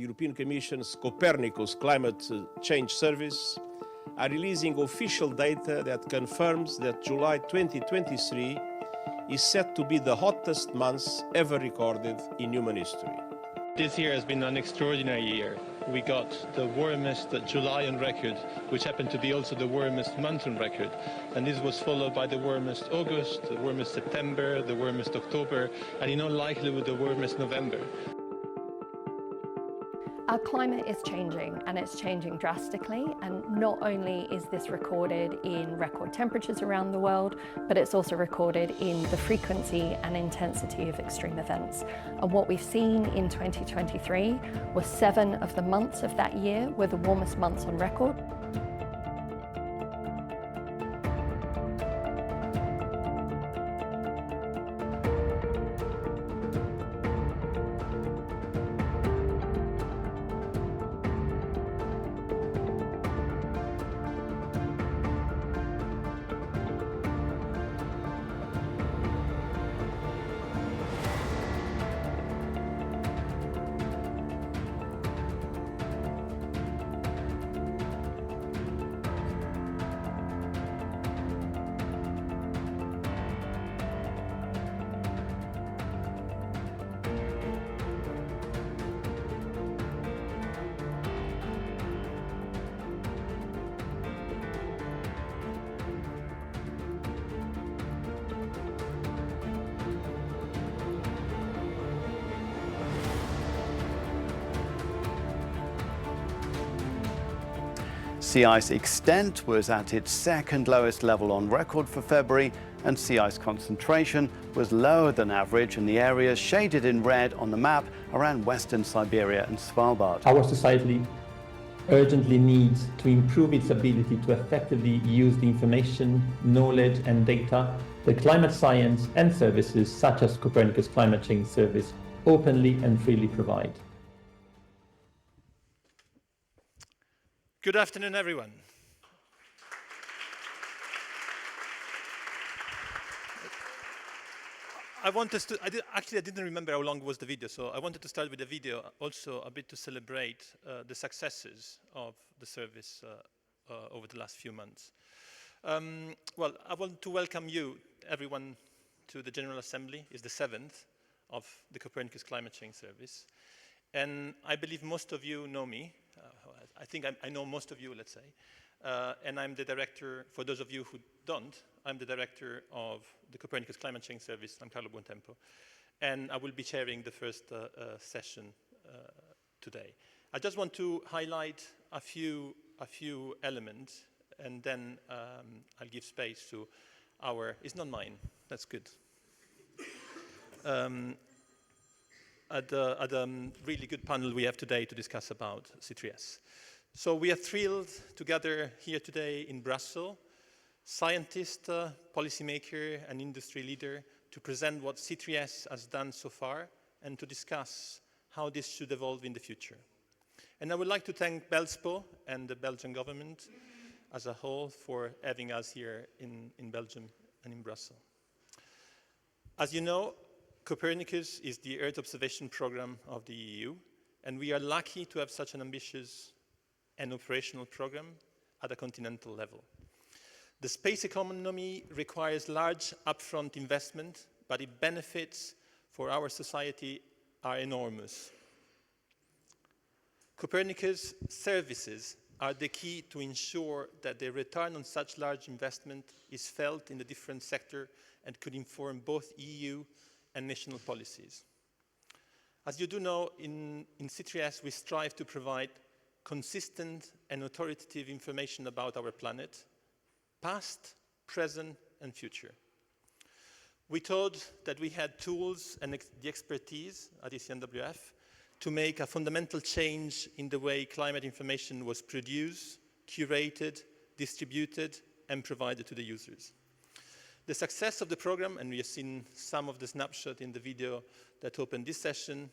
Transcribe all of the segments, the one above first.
the European Commission's Copernicus Climate Change Service are releasing official data that confirms that July 2023 is set to be the hottest month ever recorded in human history. This year has been an extraordinary year. We got the warmest July on record, which happened to be also the warmest month on record. And this was followed by the warmest August, the warmest September, the warmest October, and in all likelihood the warmest November. Our climate is changing, and it's changing drastically, and not only is this recorded in record temperatures around the world, but it's also recorded in the frequency and intensity of extreme events. And what we've seen in 2023 was 7 of the months of that year were the warmest months on record. Sea ice extent was at its second lowest level on record for February, and sea ice concentration was lower than average in the areas shaded in red on the map around Western Siberia and Svalbard. Our society urgently needs to improve its ability to effectively use the information, knowledge and data that climate science and services such as Copernicus Climate Change Service openly and freely provide. Good afternoon, everyone. I didn't remember how long was the video, so I wanted to start with a video also a bit to celebrate the successes of the service over the last few months. Well, I want to welcome you, everyone, to the General Assembly. It's the 7th of the Copernicus Climate Change Service. And I believe most of you know me. I think I know most of you, let's say. And I'm the director, for those of you who don't, I'm the director of the Copernicus Climate Change Service. I'm Carlo Buontempo. And I will be chairing the first session today. I just want to highlight a few elements, and then I'll give space to it's not mine, that's good. At a really good panel we have today to discuss about C3S. So we are thrilled to gather here today in Brussels, scientist, policymaker, and industry leader to present what C3S has done so far and to discuss how this should evolve in the future. And I would like to thank BELSPO and the Belgian government as a whole for having us here in Belgium and in Brussels. As you know, Copernicus is the Earth observation program of the EU, and we are lucky to have such an ambitious and operational program at a continental level. The space economy requires large upfront investment, but the benefits for our society are enormous. Copernicus services are the key to ensure that the return on such large investment is felt in the different sectors and could inform both EU and national policies. As you do know, in C3S we strive to provide consistent and authoritative information about our planet, past, present, and future. We thought that we had tools and the expertise at ECMWF to make a fundamental change in the way climate information was produced, curated, distributed, and provided to the users. The success of the program, and we have seen some of the snapshot in the video that opened this session,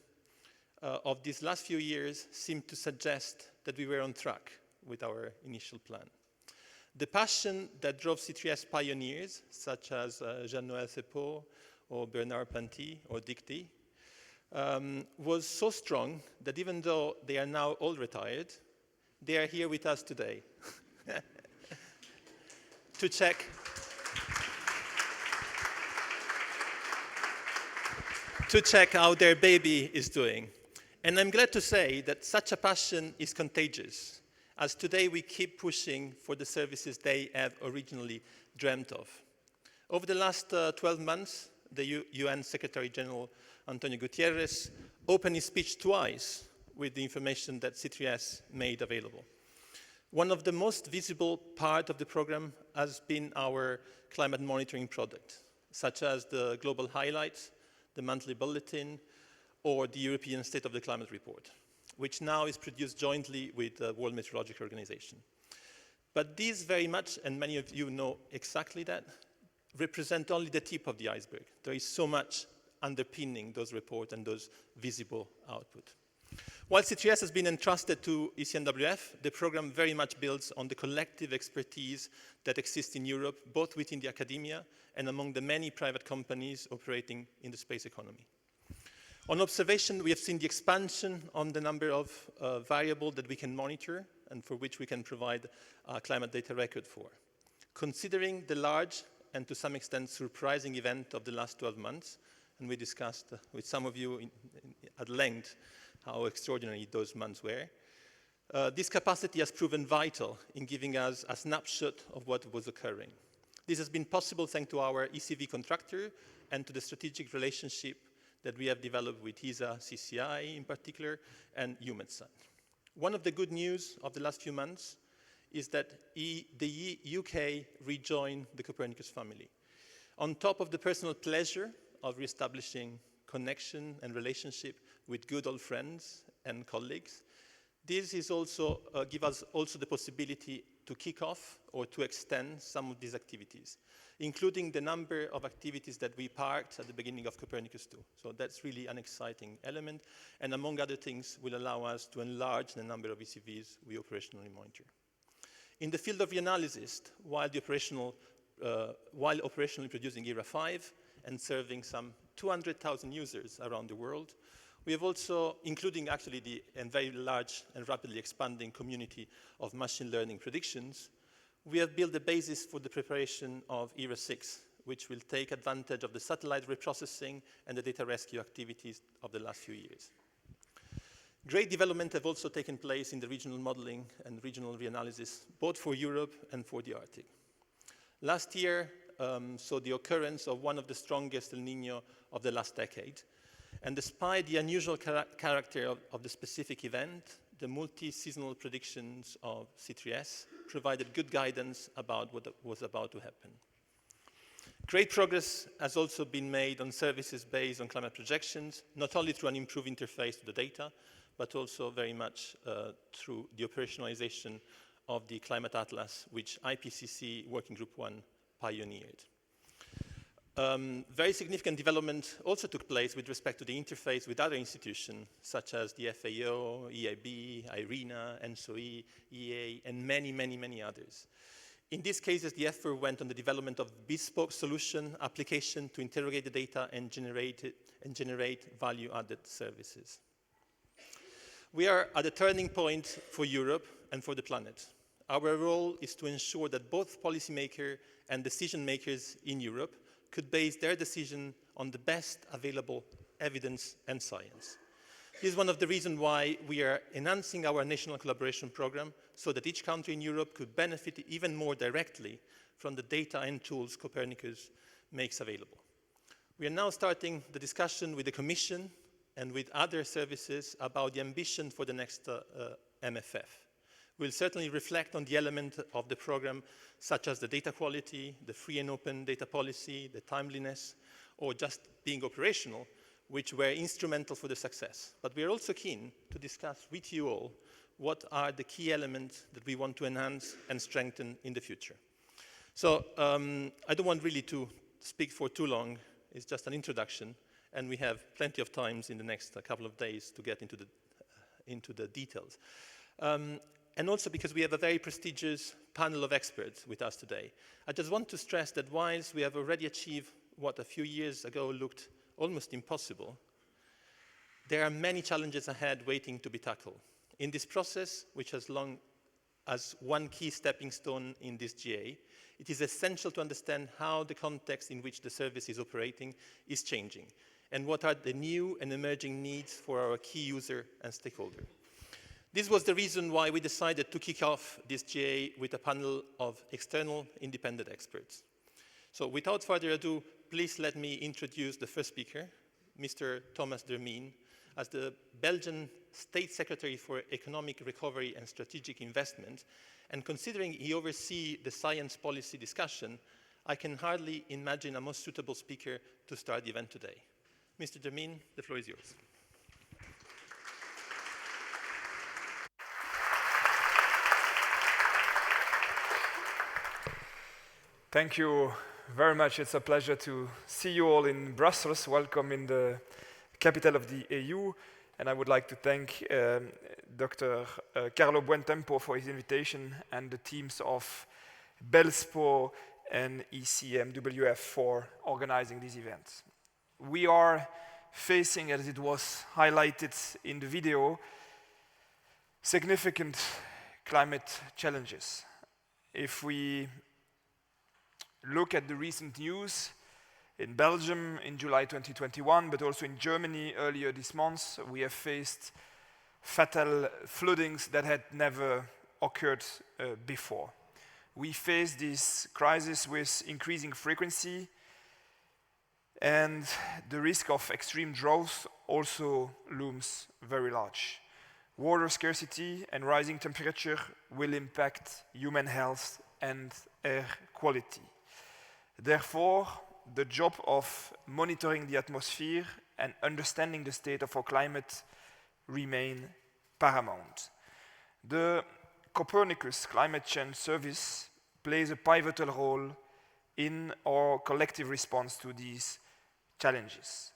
of these last few years seemed to suggest that we were on track with our initial plan. The passion that drove C3S pioneers, such as Jean-Noël Seppo or Bernard Panty or Dick Dee, was so strong that even though they are now all retired, they are here with us today to check how their baby is doing. And I'm glad to say that such a passion is contagious, as today we keep pushing for the services they have originally dreamt of. Over the last 12 months, the UN Secretary General Antonio Guterres opened his speech twice with the information that C3S made available. One of the most visible parts of the program has been our climate monitoring product, such as the Global Highlights, the monthly bulletin, or the European State of the Climate Report, which now is produced jointly with the World Meteorological Organization. But these very much, and many of you know exactly that, represent only the tip of the iceberg. There is so much underpinning those reports and those visible output. While C3S has been entrusted to ECMWF, the program very much builds on the collective expertise that exists in Europe, both within the academia and among the many private companies operating in the space economy. On observation, we have seen the expansion on the number of variables that we can monitor and for which we can provide a climate data record for. Considering the large and to some extent surprising event of the last 12 months, and we discussed with some of you at length how extraordinary those months were, this capacity has proven vital in giving us a snapshot of what was occurring. This has been possible thanks to our ECV contractor and to the strategic relationship that we have developed with ESA, CCI in particular, and EUMETSAT. One of the good news of the last few months is that the UK rejoined the Copernicus family. On top of the personal pleasure of reestablishing connection and relationship with good old friends and colleagues, this is also give us also the possibility to kick off or to extend some of these activities, including the number of activities that we parked at the beginning of Copernicus 2. So that's really an exciting element, and among other things will allow us to enlarge the number of ECVs we operationally monitor. In the field of reanalysis, while operationally producing ERA 5 and serving some 200,000 users around the world, we have also, including actually the very large and rapidly expanding community of machine learning predictions, we have built the basis for the preparation of ERA 6, which will take advantage of the satellite reprocessing and the data rescue activities of the last few years. Great development have also taken place in the regional modeling and regional reanalysis, both for Europe and for the Arctic. Last year saw the occurrence of one of the strongest El Niño of the last decade. And despite the unusual character of the specific event, the multi-seasonal predictions of C3S provided good guidance about what was about to happen. Great progress has also been made on services based on climate projections, not only through an improved interface to the data, but also very much through the operationalization of the Climate Atlas, which IPCC Working Group 1 pioneered. Very significant development also took place with respect to the interface with other institutions, such as the FAO, EIB, IRENA, ENSOE, EA, and many, many, many others. In these cases, the effort went on the development of bespoke solution application to interrogate the data and generate value-added services. We are at a turning point for Europe and for the planet. Our role is to ensure that both policymakers and decision makers in Europe could base their decision on the best available evidence and science. This is one of the reasons why we are enhancing our national collaboration program so that each country in Europe could benefit even more directly from the data and tools Copernicus makes available. We are now starting the discussion with the Commission and with other services about the ambition for the next MFF. We'll certainly reflect on the element of the program, such as the data quality, the free and open data policy, the timeliness, or just being operational, which were instrumental for the success. But we are also keen to discuss with you all what are the key elements that we want to enhance and strengthen in the future. So I don't want really to speak for too long. It's just an introduction, and we have plenty of time in the next couple of days to get into the details. And also because we have a very prestigious panel of experts with us today. I just want to stress that whilst we have already achieved what a few years ago looked almost impossible, There are many challenges ahead waiting to be tackled. In this process, which has long as one key stepping stone in this GA, it is essential to understand how the context in which the service is operating is changing, and what are the new and emerging needs for our key user and stakeholder. This was the reason why we decided to kick off this GA with a panel of external independent experts. So without further ado, please let me introduce the first speaker, Mr. Thomas Dermien, as the Belgian State Secretary for Economic Recovery and Strategic Investment, and considering he oversees the science policy discussion, I can hardly imagine a more suitable speaker to start the event today. Mr. Dermien, the floor is yours. Thank you very much. It's a pleasure to see you all in Brussels. Welcome in the capital of the EU. And I would like to thank Dr. Carlo Buentempo for his invitation and the teams of BELSPO and ECMWF for organizing these events. We are facing, as it was highlighted in the video, significant climate challenges. If we look at the recent news, in Belgium in July 2021, but also in Germany earlier this month, we have faced fatal floodings that had never occurred before. We face this crisis with increasing frequency, and the risk of extreme drought also looms very large. Water scarcity and rising temperature will impact human health and air quality. Therefore, the job of monitoring the atmosphere and understanding the state of our climate remain paramount. The Copernicus Climate Change Service plays a pivotal role in our collective response to these challenges.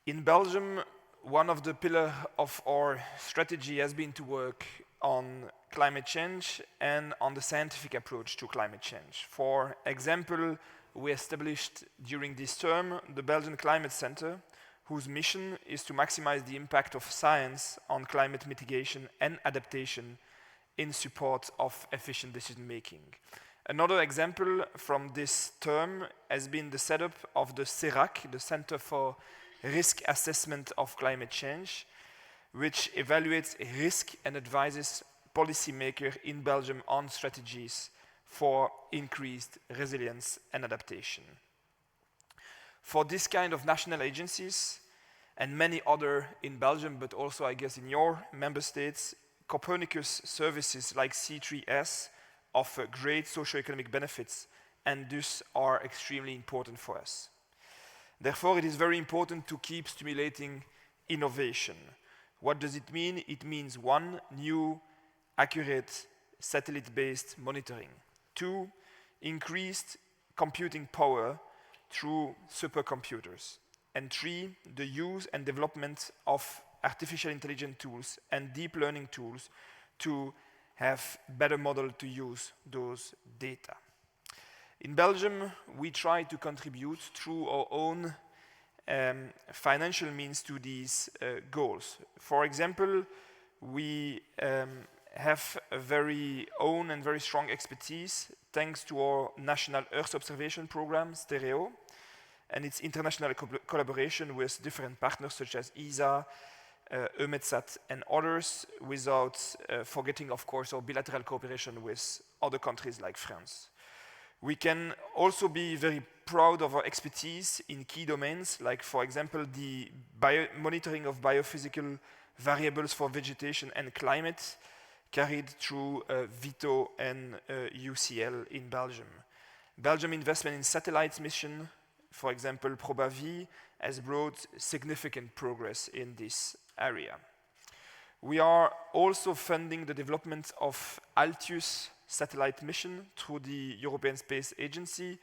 In Belgium, one of the pillars of our strategy has been to work on climate change and on the scientific approach to climate change. For example, we established during this term the Belgian Climate Center, whose mission is to maximize the impact of science on climate mitigation and adaptation in support of efficient decision-making. Another example from this term has been the setup of the CERAC, the Center for Risk Assessment of Climate Change, which evaluates risk and advises policymakers in Belgium on strategies for increased resilience and adaptation. For this kind of national agencies, and many other in Belgium, but also I guess in your member states, Copernicus services like C3S offer great socio-economic benefits and thus are extremely important for us. Therefore, it is very important to keep stimulating innovation. What does it mean? It means 1, new, accurate, satellite-based monitoring. 2, increased computing power through supercomputers. And 3, the use and development of artificial intelligence tools and deep learning tools to have better models to use those data. In Belgium, we try to contribute through our own financial means to these goals. For example, we have a very own and very strong expertise thanks to our National Earth Observation Program, STEREO, and its international collaboration with different partners such as ESA, EUMETSAT, and others, without forgetting, of course, our bilateral cooperation with other countries like France. We can also be very proud of our expertise in key domains, like, for example, the monitoring of biophysical variables for vegetation and climate, carried through VITO and UCL in Belgium. Belgium investment in satellites mission, for example, ProbaV, has brought significant progress in this area. We are also funding the development of Altius satellite mission through the European Space Agency.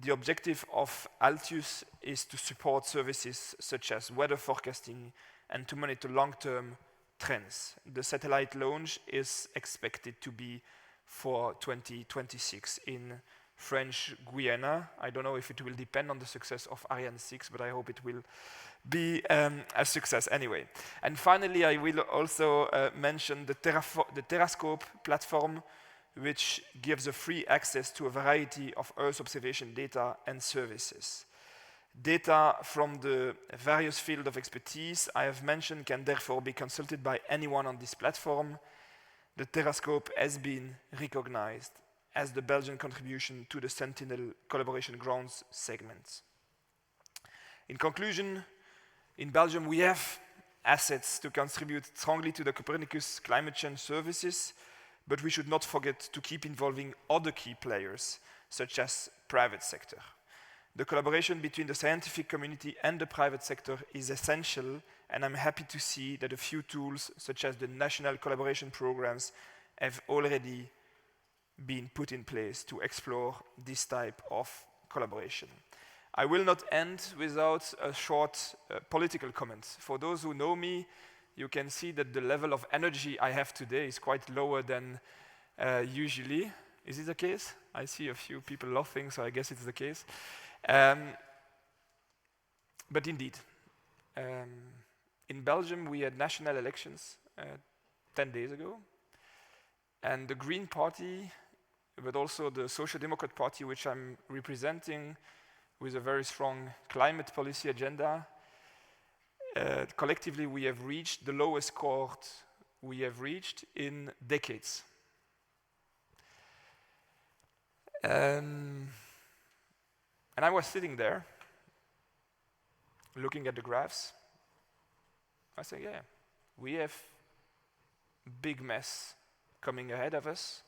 The objective of Altius is to support services such as weather forecasting and to monitor long-term trends. The satellite launch is expected to be for 2026 in French Guiana. I don't know if it will depend on the success of Ariane 6, but I hope it will be a success anyway. And finally, I will also mention the Terrascope platform, which gives a free access to a variety of Earth observation data and services. Data from the various fields of expertise I have mentioned can therefore be consulted by anyone on this platform. The Terrascope has been recognized as the Belgian contribution to the Sentinel Collaboration Grounds segment. In conclusion, in Belgium we have assets to contribute strongly to the Copernicus Climate Change Services, but we should not forget to keep involving other key players, such as private sector. The collaboration between the scientific community and the private sector is essential, and I'm happy to see that a few tools, such as the national collaboration programs, have already been put in place to explore this type of collaboration. I will not end without a short political comment. For those who know me, you can see that the level of energy I have today is quite lower than usually. Is it the case? I see a few people laughing, so I guess it's the case. But indeed, in Belgium we had national elections 10 days ago, and the Green Party, but also the Social Democrat Party, which I'm representing, with a very strong climate policy agenda, collectively we have reached the lowest score we have reached in decades. And I was sitting there, looking at the graphs. I said, yeah, we have a big mess coming ahead of us.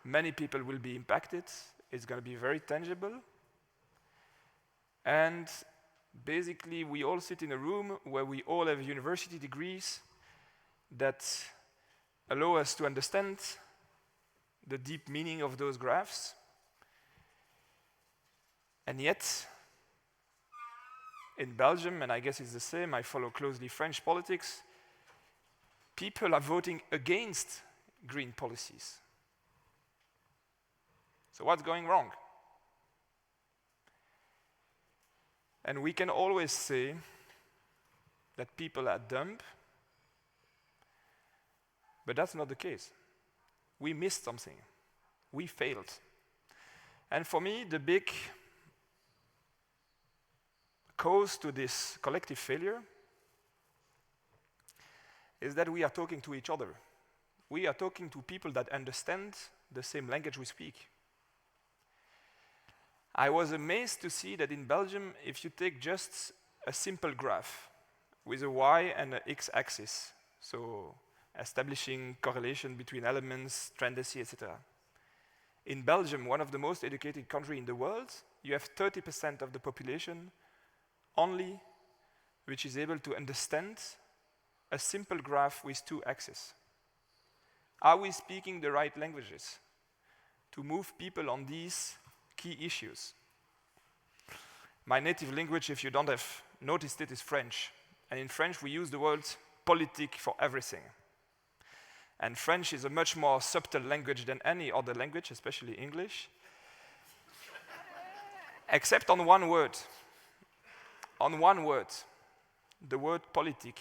Many people will be impacted. It's going to be very tangible. And basically, we all sit in a room where we all have university degrees that allow us to understand the deep meaning of those graphs. And yet, in Belgium, and I guess it's the same, I follow closely French politics, people are voting against green policies. So what's going wrong? And we can always say that people are dumb, but that's not the case. We missed something. We failed. And for me, the big cause to this collective failure is that we are talking to each other. We are talking to people that understand the same language we speak. I was amazed to see that in Belgium, if you take just a simple graph with a y and an x-axis, so establishing correlation between elements, tendency, etc. In Belgium, one of the most educated countries in the world, you have 30% of the population only which is able to understand a simple graph with two axes. Are we speaking the right languages to move people on these key issues? My native language, if you don't have noticed it, is French. And in French, we use the word politique for everything. And French is a much more subtle language than any other language, especially English, except on one word. On one word, the word politique.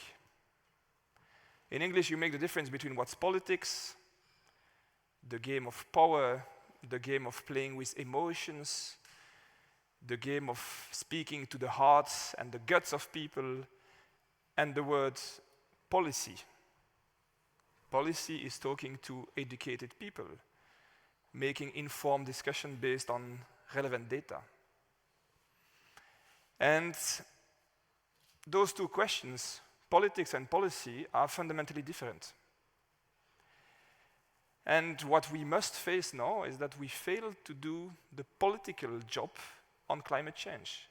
In English, you make the difference between what's politics, the game of power, the game of playing with emotions, the game of speaking to the hearts and the guts of people, and the word policy. Policy is talking to educated people, making informed discussion based on relevant data. And those two questions, politics and policy, are fundamentally different. And what we must face now is that we failed to do the political job on climate change.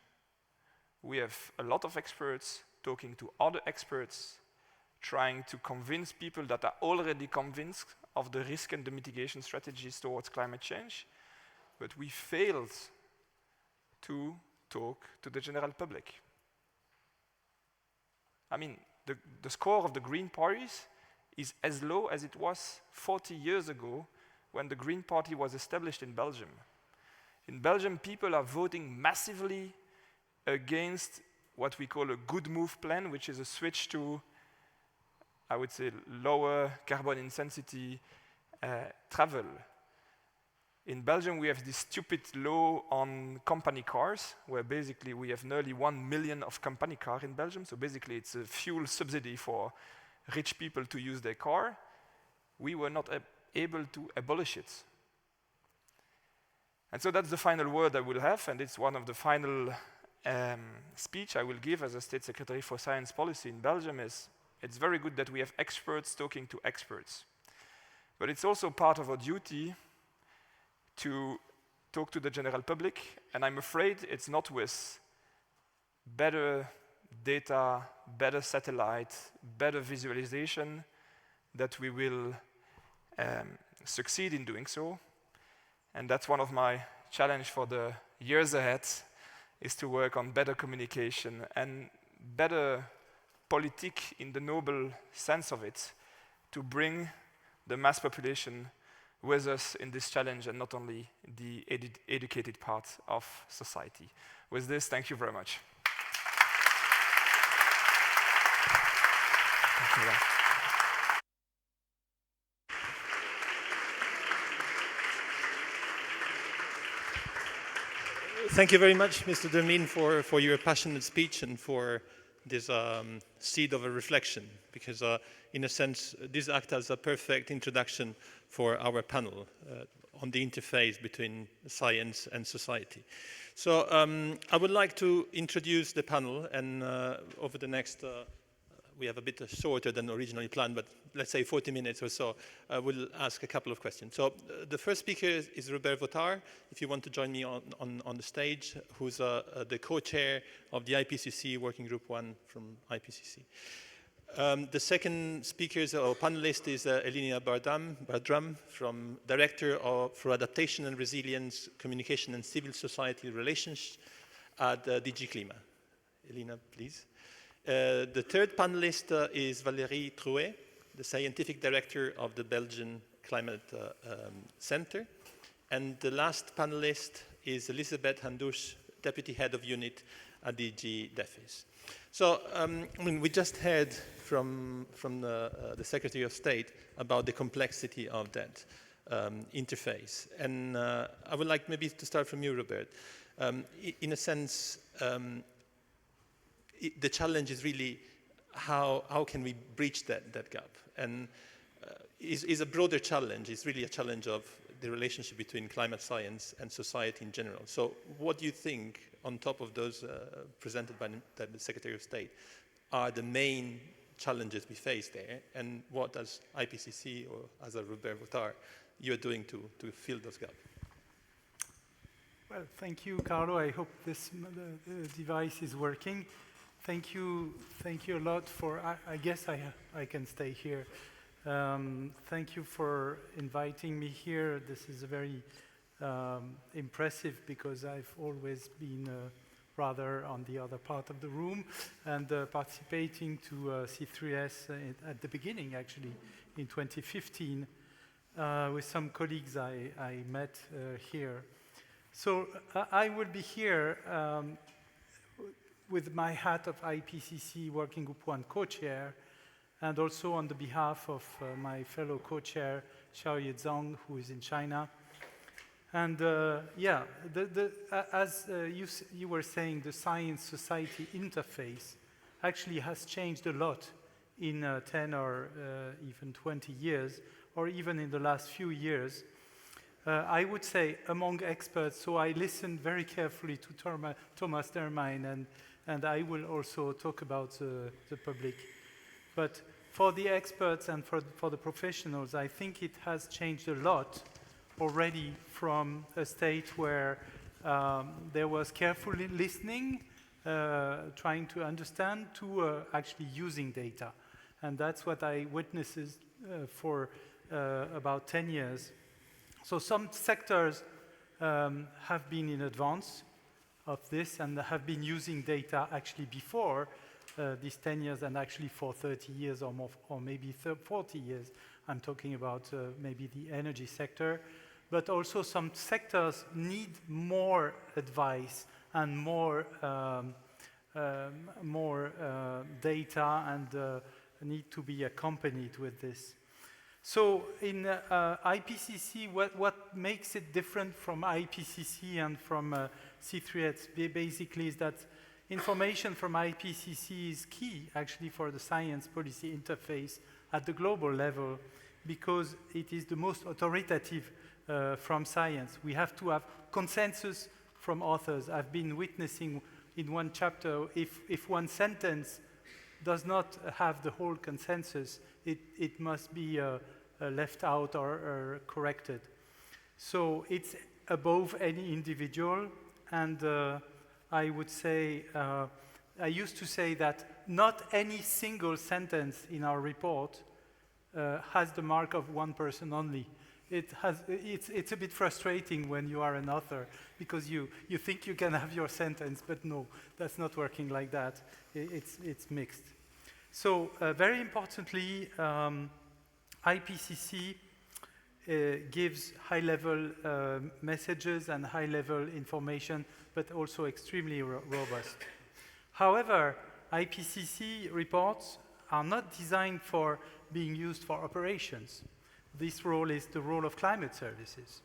We have a lot of experts talking to other experts, trying to convince people that are already convinced of the risk and the mitigation strategies towards climate change, but we failed to talk to the general public. I mean, the score of the Green parties is as low as it was 40 years ago when the Green Party was established in Belgium. In Belgium, people are voting massively against what we call a good move plan, which is a switch to, I would say, lower carbon intensity travel. In Belgium, we have this stupid law on company cars, where basically we have nearly 1 million of company cars in Belgium. So basically, it's a fuel subsidy for rich people to use their car. We were not able to abolish it. And so that's the final word I will have, and it's one of the final speech I will give as a State Secretary for Science Policy in Belgium. It's very good that we have experts talking to experts. But it's also part of our duty to talk to the general public, and I'm afraid it's not with better data, better satellite, better visualization that we will succeed in doing so. And that's one of my challenges for the years ahead, is to work on better communication and better politique in the noble sense of it, to bring the mass population with us in this challenge and not only the educated part of society. With this, thank you very much. Thank you. Thank you very much, Mr. Dermine, for your passionate speech and for this seed of a reflection, because in a sense, this acts as a perfect introduction for our panel on the interface between science and society. So I would like to introduce the panel, and over the next, we have a bit shorter than originally planned, but let's say 40 minutes or so, we'll ask a couple of questions. So the first speaker is Robert Votard, if you want to join me on the stage, who's the co-chair of the IPCC Working Group 1 from IPCC. The second speaker or panelist is Elina Bardram, Director for Adaptation and Resilience, Communication and Civil Society Relations at DG Clima. Elina, please. The third panelist is Valérie Trouet, the Scientific Director of the Belgian Climate Center. And the last panelist is Elisabeth Handouche, Deputy Head of Unit at DG DEFIS. So, we just heard from the Secretary of State about the complexity of that interface. And I would like maybe to start from you, Robert. In a sense, the challenge is really how can we breach that gap? And is a broader challenge. It's really a challenge of the relationship between climate science and society in general. So what do you think, on top of those presented by the Secretary of State, are the main challenges we face there, and what, as IPCC or as a Robert Votard, you're doing to fill those gaps? Well, thank you, Carlo. I hope the device is working. Thank you a lot for, I guess I can stay here. Thank you for inviting me here. This is very impressive, because I've always been rather on the other part of the room, and participating to C3S at the beginning, actually, in 2015, with some colleagues I met here. So I will be here with my hat of IPCC Working Group 1 co-chair, and also on the behalf of my fellow co-chair, Xiaoye Zhang, who is in China. And yeah, as you were saying, the science-society interface actually has changed a lot in 10 or even 20 years, or even in the last few years. I would say among experts, so I listened very carefully to Thomas Dermine, and I will also talk about the public. But for the experts and for the professionals, I think it has changed a lot already, from a state where there was careful listening, trying to understand, to actually using data. And that's what I witnessed for about 10 years. So some sectors have been in advance of this and have been using data actually before these 10 years, and actually for 30 years or more, or maybe 40 years. I'm talking about maybe the energy sector, but also some sectors need more advice and more data and need to be accompanied with this. So in IPCC, what makes it different from IPCC and from C3S basically is that information from IPCC is key actually for the science policy interface at the global level because it is the most authoritative from science. We have to have consensus from authors. I've been witnessing in one chapter, if one sentence does not have the whole consensus, it must be left out or corrected. So it's above any individual, and I would say, I used to say that not any single sentence in our report has the mark of one person only. It's a bit frustrating when you are an author because you think you can have your sentence, but no, that's not working like that. It's mixed. So very importantly, IPCC gives high-level messages and high-level information, but also extremely robust. However, IPCC reports are not designed for being used for operations. This role is the role of climate services,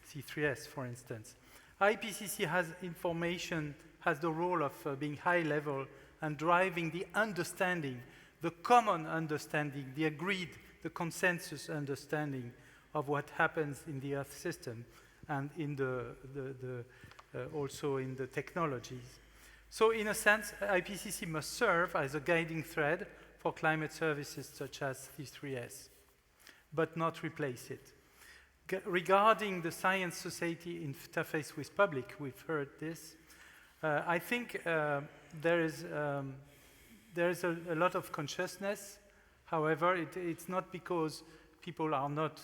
C3S, for instance. IPCC has the role of being high-level and driving the understanding, the common understanding, the agreed, the consensus understanding of what happens in the Earth system and in also in the technologies. So in a sense, IPCC must serve as a guiding thread for climate services such as C3S, but not replace it. Regarding the science society interface with public, we've heard this. I think there is a lot of consciousness. However, it's not because people are not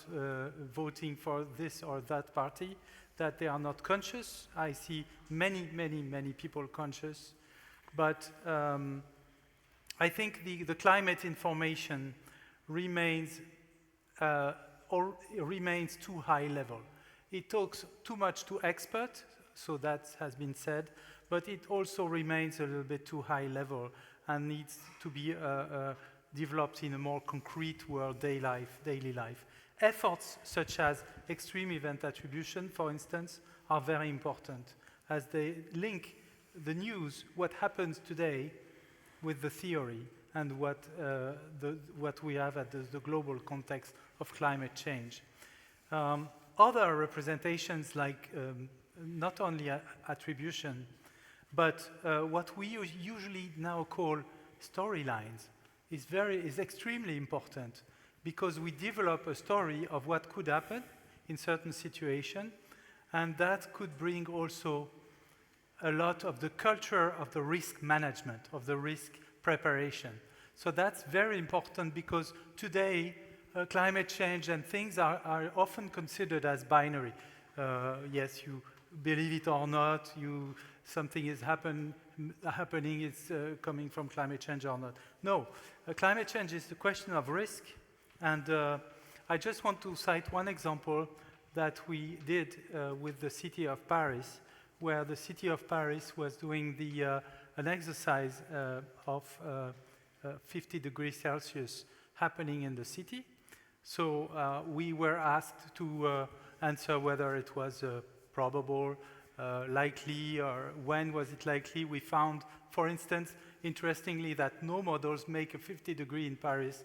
voting for this or that party that they are not conscious. I see many, many, many people conscious. But I think the climate information remains too high level. It talks too much to experts, so that has been said, but it also remains a little bit too high level and needs to be developed in a more concrete world, daily life. Efforts such as extreme event attribution, for instance, are very important as they link the news, what happens today, with the theory and what we have at the global context of climate change. Other representations like not only attribution, but what we usually now call storylines is extremely important because we develop a story of what could happen in certain situations, and that could bring also a lot of the culture of the risk management, of the risk preparation. So that's very important because today climate change and things are often considered as binary. Yes, you believe it or not, something is happening, it's coming from climate change or not. No, climate change is the question of risk, and I just want to cite one example that we did with the city of Paris, where the city of Paris was doing an exercise of 50 degrees Celsius happening in the city. So we were asked to answer whether it was probable, likely, or when was it likely. We found, for instance, interestingly, that no models make a 50 degree in Paris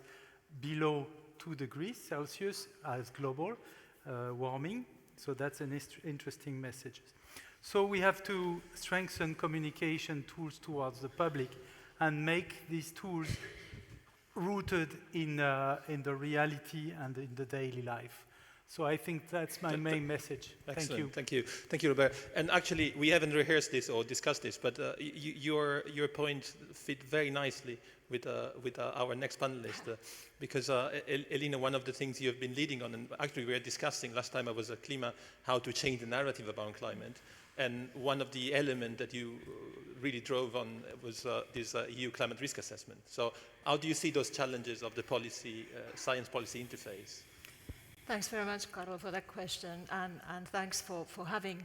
below 2 degrees Celsius as global warming. So that's an interesting message. So we have to strengthen communication tools towards the public and make these tools rooted in the reality and in the daily life. So I think that's my main message. Excellent. Thank you. Thank you, Robert. And actually, we haven't rehearsed this or discussed this, but your point fit very nicely with our next panelist, because Elina, one of the things you have been leading on, and actually we were discussing last time I was at Klima, how to change the narrative about climate. And one of the elements that you really drove on was this EU climate risk assessment. So how do you see those challenges of the policy, science policy interface? Thanks very much, Carlo, for that question, and thanks for having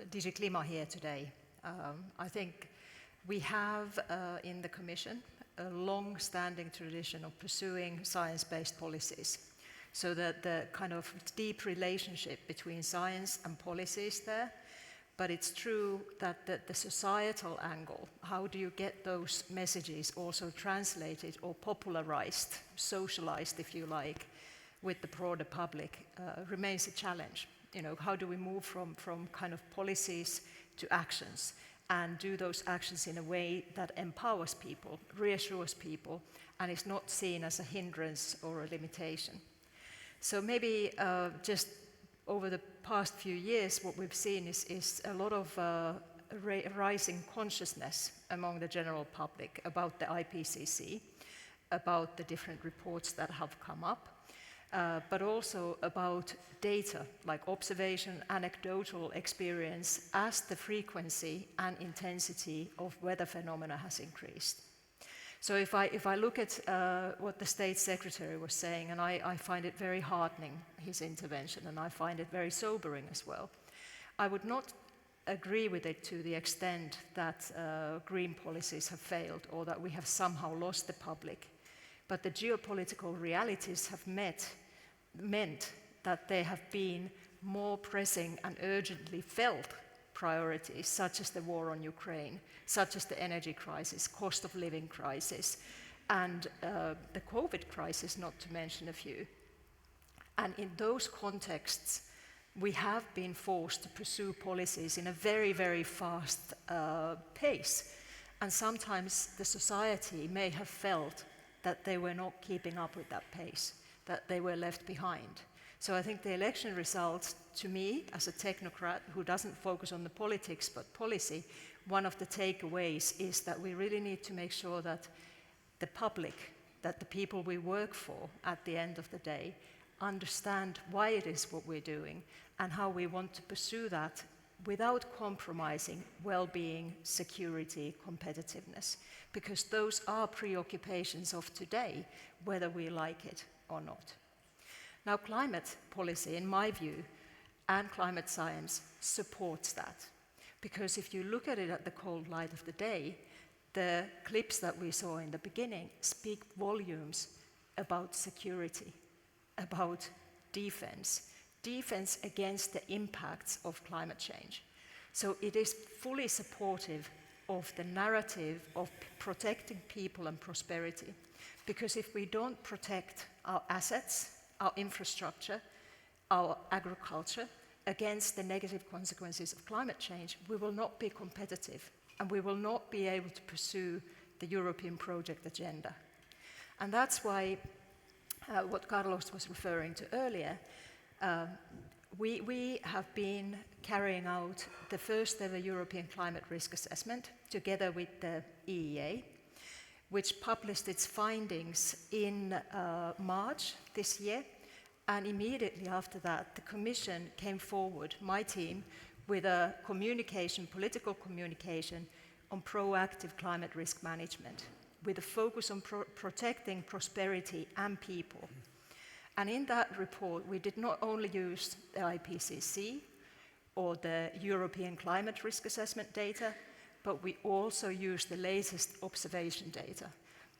DG Klima here today. I think we have in the Commission a long-standing tradition of pursuing science-based policies, so that the kind of deep relationship between science and policy is there. But it's true that the societal angle, how do you get those messages also translated or popularized, socialized, if you like, with the broader public, remains a challenge. You know, how do we move from kind of policies to actions, and do those actions in a way that empowers people, reassures people, and is not seen as a hindrance or a limitation. So maybe just over the past few years, what we've seen is a lot of rising consciousness among the general public about the IPCC, about the different reports that have come up, but also about data, like observation, anecdotal experience, as the frequency and intensity of weather phenomena has increased. So if I look at what the State Secretary was saying, and I find it very heartening, his intervention, and I find it very sobering as well, I would not agree with it to the extent that green policies have failed or that we have somehow lost the public. But the geopolitical realities have meant that there have been more pressing and urgently felt priorities, such as the war on Ukraine, such as the energy crisis, cost of living crisis, and the COVID crisis, not to mention a few. And in those contexts, we have been forced to pursue policies in a very, very fast pace. And sometimes the society may have felt that they were not keeping up with that pace, that they were left behind. So I think the election results, to me, as a technocrat who doesn't focus on the politics but policy, one of the takeaways is that we really need to make sure that the public, that the people we work for at the end of the day, understand why it is what we're doing and how we want to pursue that without compromising well-being, security, competitiveness, because those are preoccupations of today, whether we like it or not. Now, climate policy, in my view, and climate science supports that, because if you look at it at the cold light of the day, the clips that we saw in the beginning speak volumes about security, about defense against the impacts of climate change. So it is fully supportive of the narrative of protecting people and prosperity, because if we don't protect our assets, our infrastructure, our agriculture against the negative consequences of climate change, we will not be competitive and we will not be able to pursue the European project agenda. And that's why what Carlos was referring to earlier, we have been carrying out the first ever European climate risk assessment together with the EEA, which published its findings in March this year. And immediately after that, the Commission came forward, my team, with a communication, political communication on proactive climate risk management, with a focus on protecting prosperity and people. And in that report, we did not only use the IPCC or the European climate risk assessment data, but we also used the latest observation data,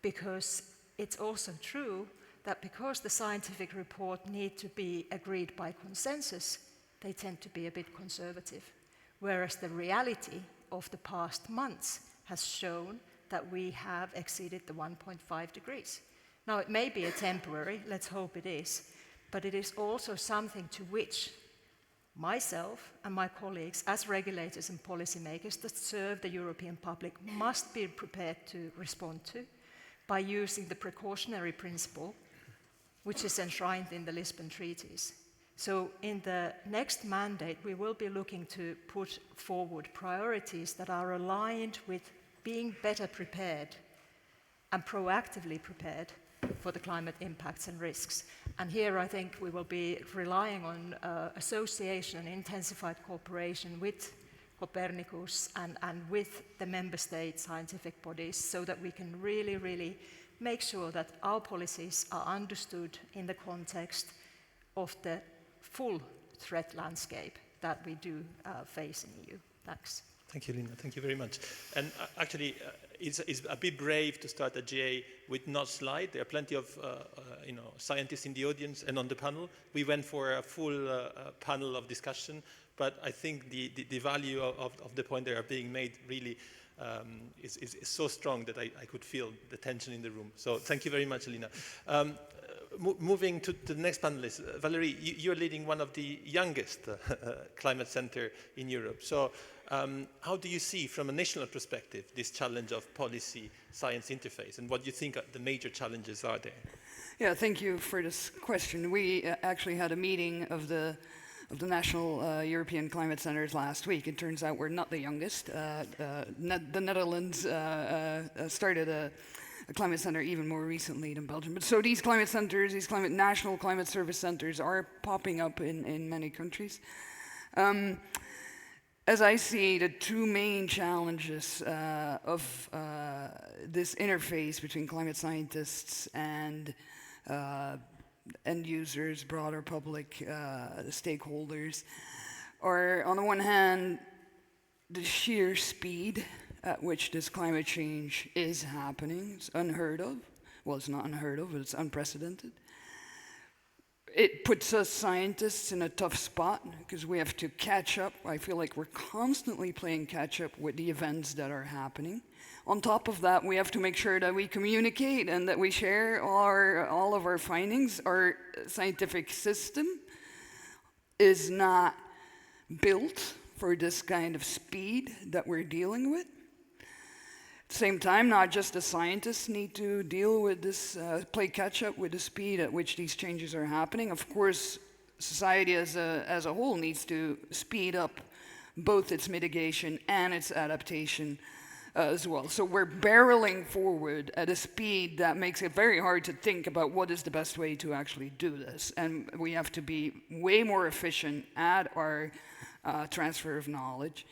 because it's also true that because the scientific report need to be agreed by consensus, they tend to be a bit conservative, whereas the reality of the past months has shown that we have exceeded the 1.5 degrees. Now, it may be a temporary, let's hope it is, but it is also something to which myself and my colleagues as regulators and policymakers that serve the European public must be prepared to respond to by using the precautionary principle, which is enshrined in the Lisbon treaties. So in the next mandate, we will be looking to put forward priorities that are aligned with being better prepared and proactively prepared for the climate impacts and risks. And here I think we will be relying on association and intensified cooperation with Copernicus and with the member state scientific bodies, so that we can really make sure that our policies are understood in the context of the full threat landscape that we do face in EU. Thanks. Thank you, Lina. Thank you very much. And actually, it's a bit brave to start a GA with no slide. There are plenty of scientists in the audience and on the panel. We went for a full panel of discussion, but I think the value of the point that are being made really is so strong that I could feel the tension in the room. So thank you very much, Lina. Moving to the next panelist, Valerie, you're leading one of the youngest climate center in Europe. So how do you see, from a national perspective, this challenge of policy-science interface, and what do you think the major challenges are there? Yeah, thank you for this question. We actually had a meeting of the national European climate centers last week. It turns out we're not the youngest. The Netherlands started a climate center even more recently than Belgium. But so these climate centers, these national climate service centers are popping up in many countries. As I see, the two main challenges of this interface between climate scientists and end users, broader public stakeholders, are on the one hand, the sheer speed at which this climate change is happening. It's unheard of. Well, it's not unheard of, but it's unprecedented. It puts us scientists in a tough spot because we have to catch up. I feel like we're constantly playing catch up with the events that are happening. On top of that, we have to make sure that we communicate and that we share all of our findings. Our scientific system is not built for this kind of speed that we're dealing with. At the same time, not just the scientists need to deal with this, play catch up with the speed at which these changes are happening. Of course, society as a whole needs to speed up both its mitigation and its adaptation as well. So we're barreling forward at a speed that makes it very hard to think about what is the best way to actually do this. And we have to be way more efficient at our transfer of knowledge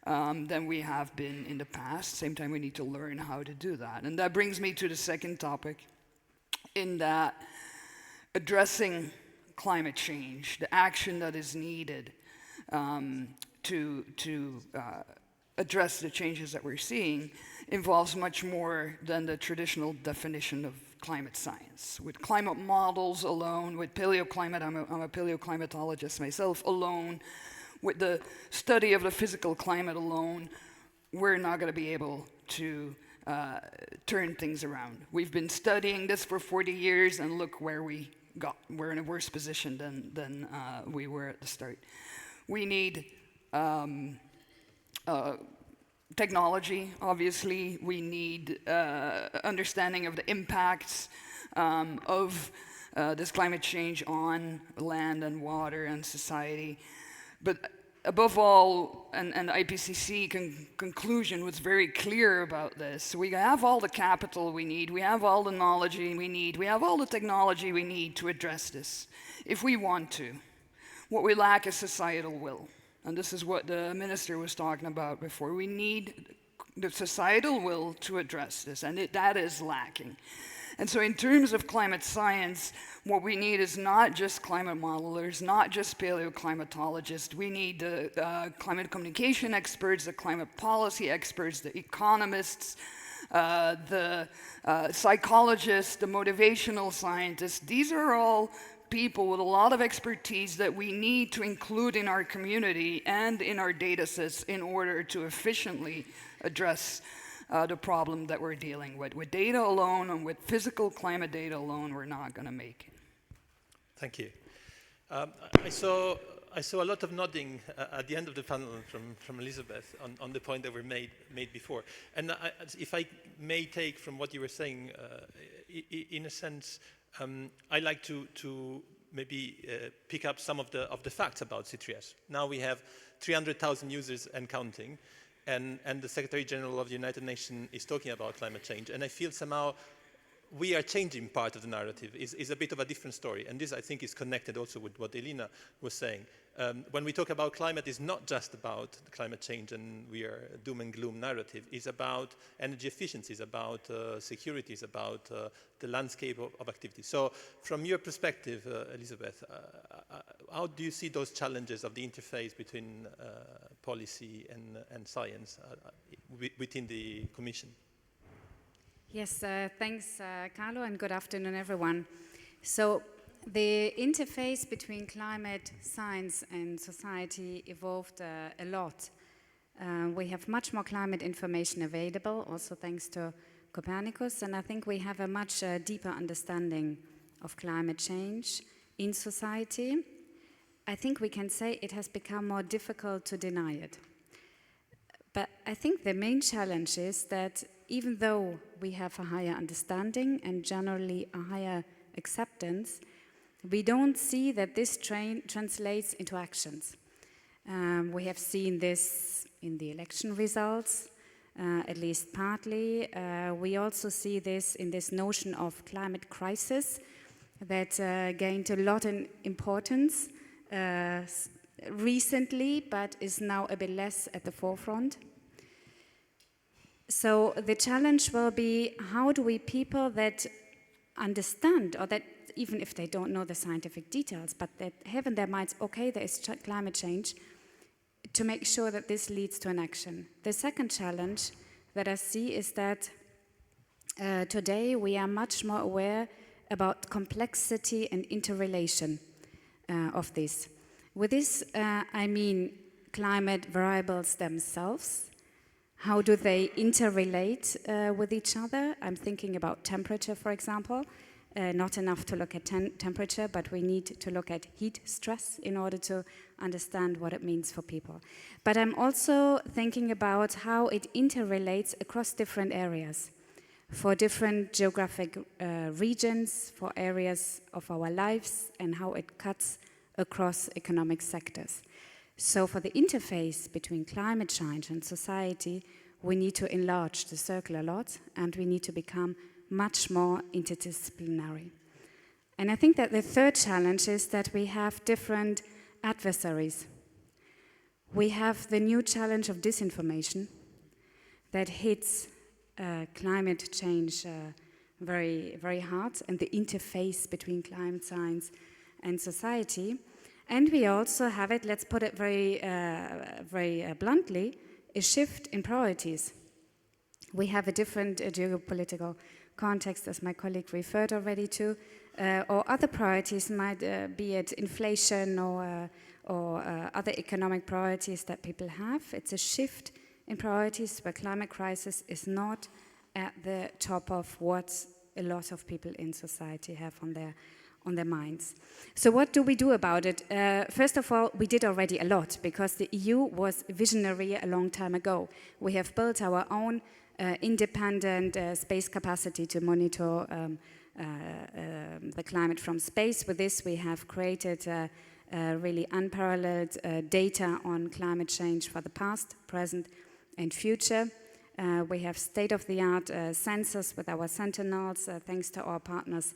than we have been in the past. Same time, we need to learn how to do that. And that brings me to the second topic, in that addressing climate change, the action that is needed to address the changes that we're seeing, involves much more than the traditional definition of climate science. With climate models alone, with paleoclimate, I'm a paleoclimatologist myself, alone, with the study of the physical climate alone, we're not going to be able to turn things around. We've been studying this for 40 years, and look where we got. We're in a worse position than we were at the start. We need technology, obviously. We need understanding of the impacts of this climate change on land and water and society. But above all, and the IPCC conclusion was very clear about this. We have all the capital we need, we have all the knowledge we need, we have all the technology we need to address this, if we want to. What we lack is societal will. And this is what the minister was talking about before. We need the societal will to address this, and that is lacking. And so in terms of climate science, what we need is not just climate modelers, not just paleoclimatologists. We need the climate communication experts, the climate policy experts, the economists, the psychologists, the motivational scientists. These are all people with a lot of expertise that we need to include in our community and in our data sets in order to efficiently address the problem that we're dealing with. With data alone and with physical climate data alone, we're not going to make it. Thank you. I saw a lot of nodding at the end of the panel from Elizabeth on the point that were made before. And if I may take from what you were saying, in a sense, I like to maybe pick up some of the facts about C3S. Now we have 300,000 users and counting. And the Secretary General of the United Nations is talking about climate change. And I feel somehow we are changing part of the narrative is a bit of a different story. And this, I think, is connected also with what Elina was saying. When we talk about climate, it's not just about climate change and we are doom and gloom narrative. It's about energy efficiency, it's about security, it's about the landscape of activity. So from your perspective, Elizabeth, how do you see those challenges of the interface between policy and science within the Commission? Yes, thanks, Carlo, and good afternoon, everyone. So the interface between climate science and society evolved a lot. We have much more climate information available, also thanks to Copernicus, and I think we have a much deeper understanding of climate change in society. I think we can say it has become more difficult to deny it. But I think the main challenge is that even though we have a higher understanding and generally a higher acceptance, we don't see that this translates into actions. We have seen this in the election results, at least partly. We also see this in this notion of climate crisis that gained a lot in importance recently, but is now a bit less at the forefront. So the challenge will be, how do we people that understand, or that even if they don't know the scientific details, but that have in their minds, okay, there is climate change, to make sure that this leads to an action. The second challenge that I see is that today we are much more aware about complexity and interrelation of this. With this, I mean climate variables themselves. How do they interrelate with each other? I'm thinking about temperature, for example. Not enough to look at temperature, but we need to look at heat stress in order to understand what it means for people. But I'm also thinking about how it interrelates across different areas, for different geographic regions, for areas of our lives, and how it cuts across economic sectors. So for the interface between climate change and society, we need to enlarge the circle a lot, and we need to become much more interdisciplinary. And I think that the third challenge is that we have different adversaries. We have the new challenge of disinformation that hits climate change very, very hard, and the interface between climate science and society. And we also have it, let's put it very bluntly, a shift in priorities. We have a different geopolitical context, as my colleague referred already to, or other priorities might be it inflation or other economic priorities that people have. It's a shift in priorities where climate crisis is not at the top of what a lot of people in society have on their minds. So what do we do about it? First of all, we did already a lot, because the EU was visionary a long time ago. We have built our own independent space capacity to monitor the climate from space. With this, we have created really unparalleled data on climate change for the past, present, and future. We have state-of-the-art sensors with our Sentinels, thanks to our partners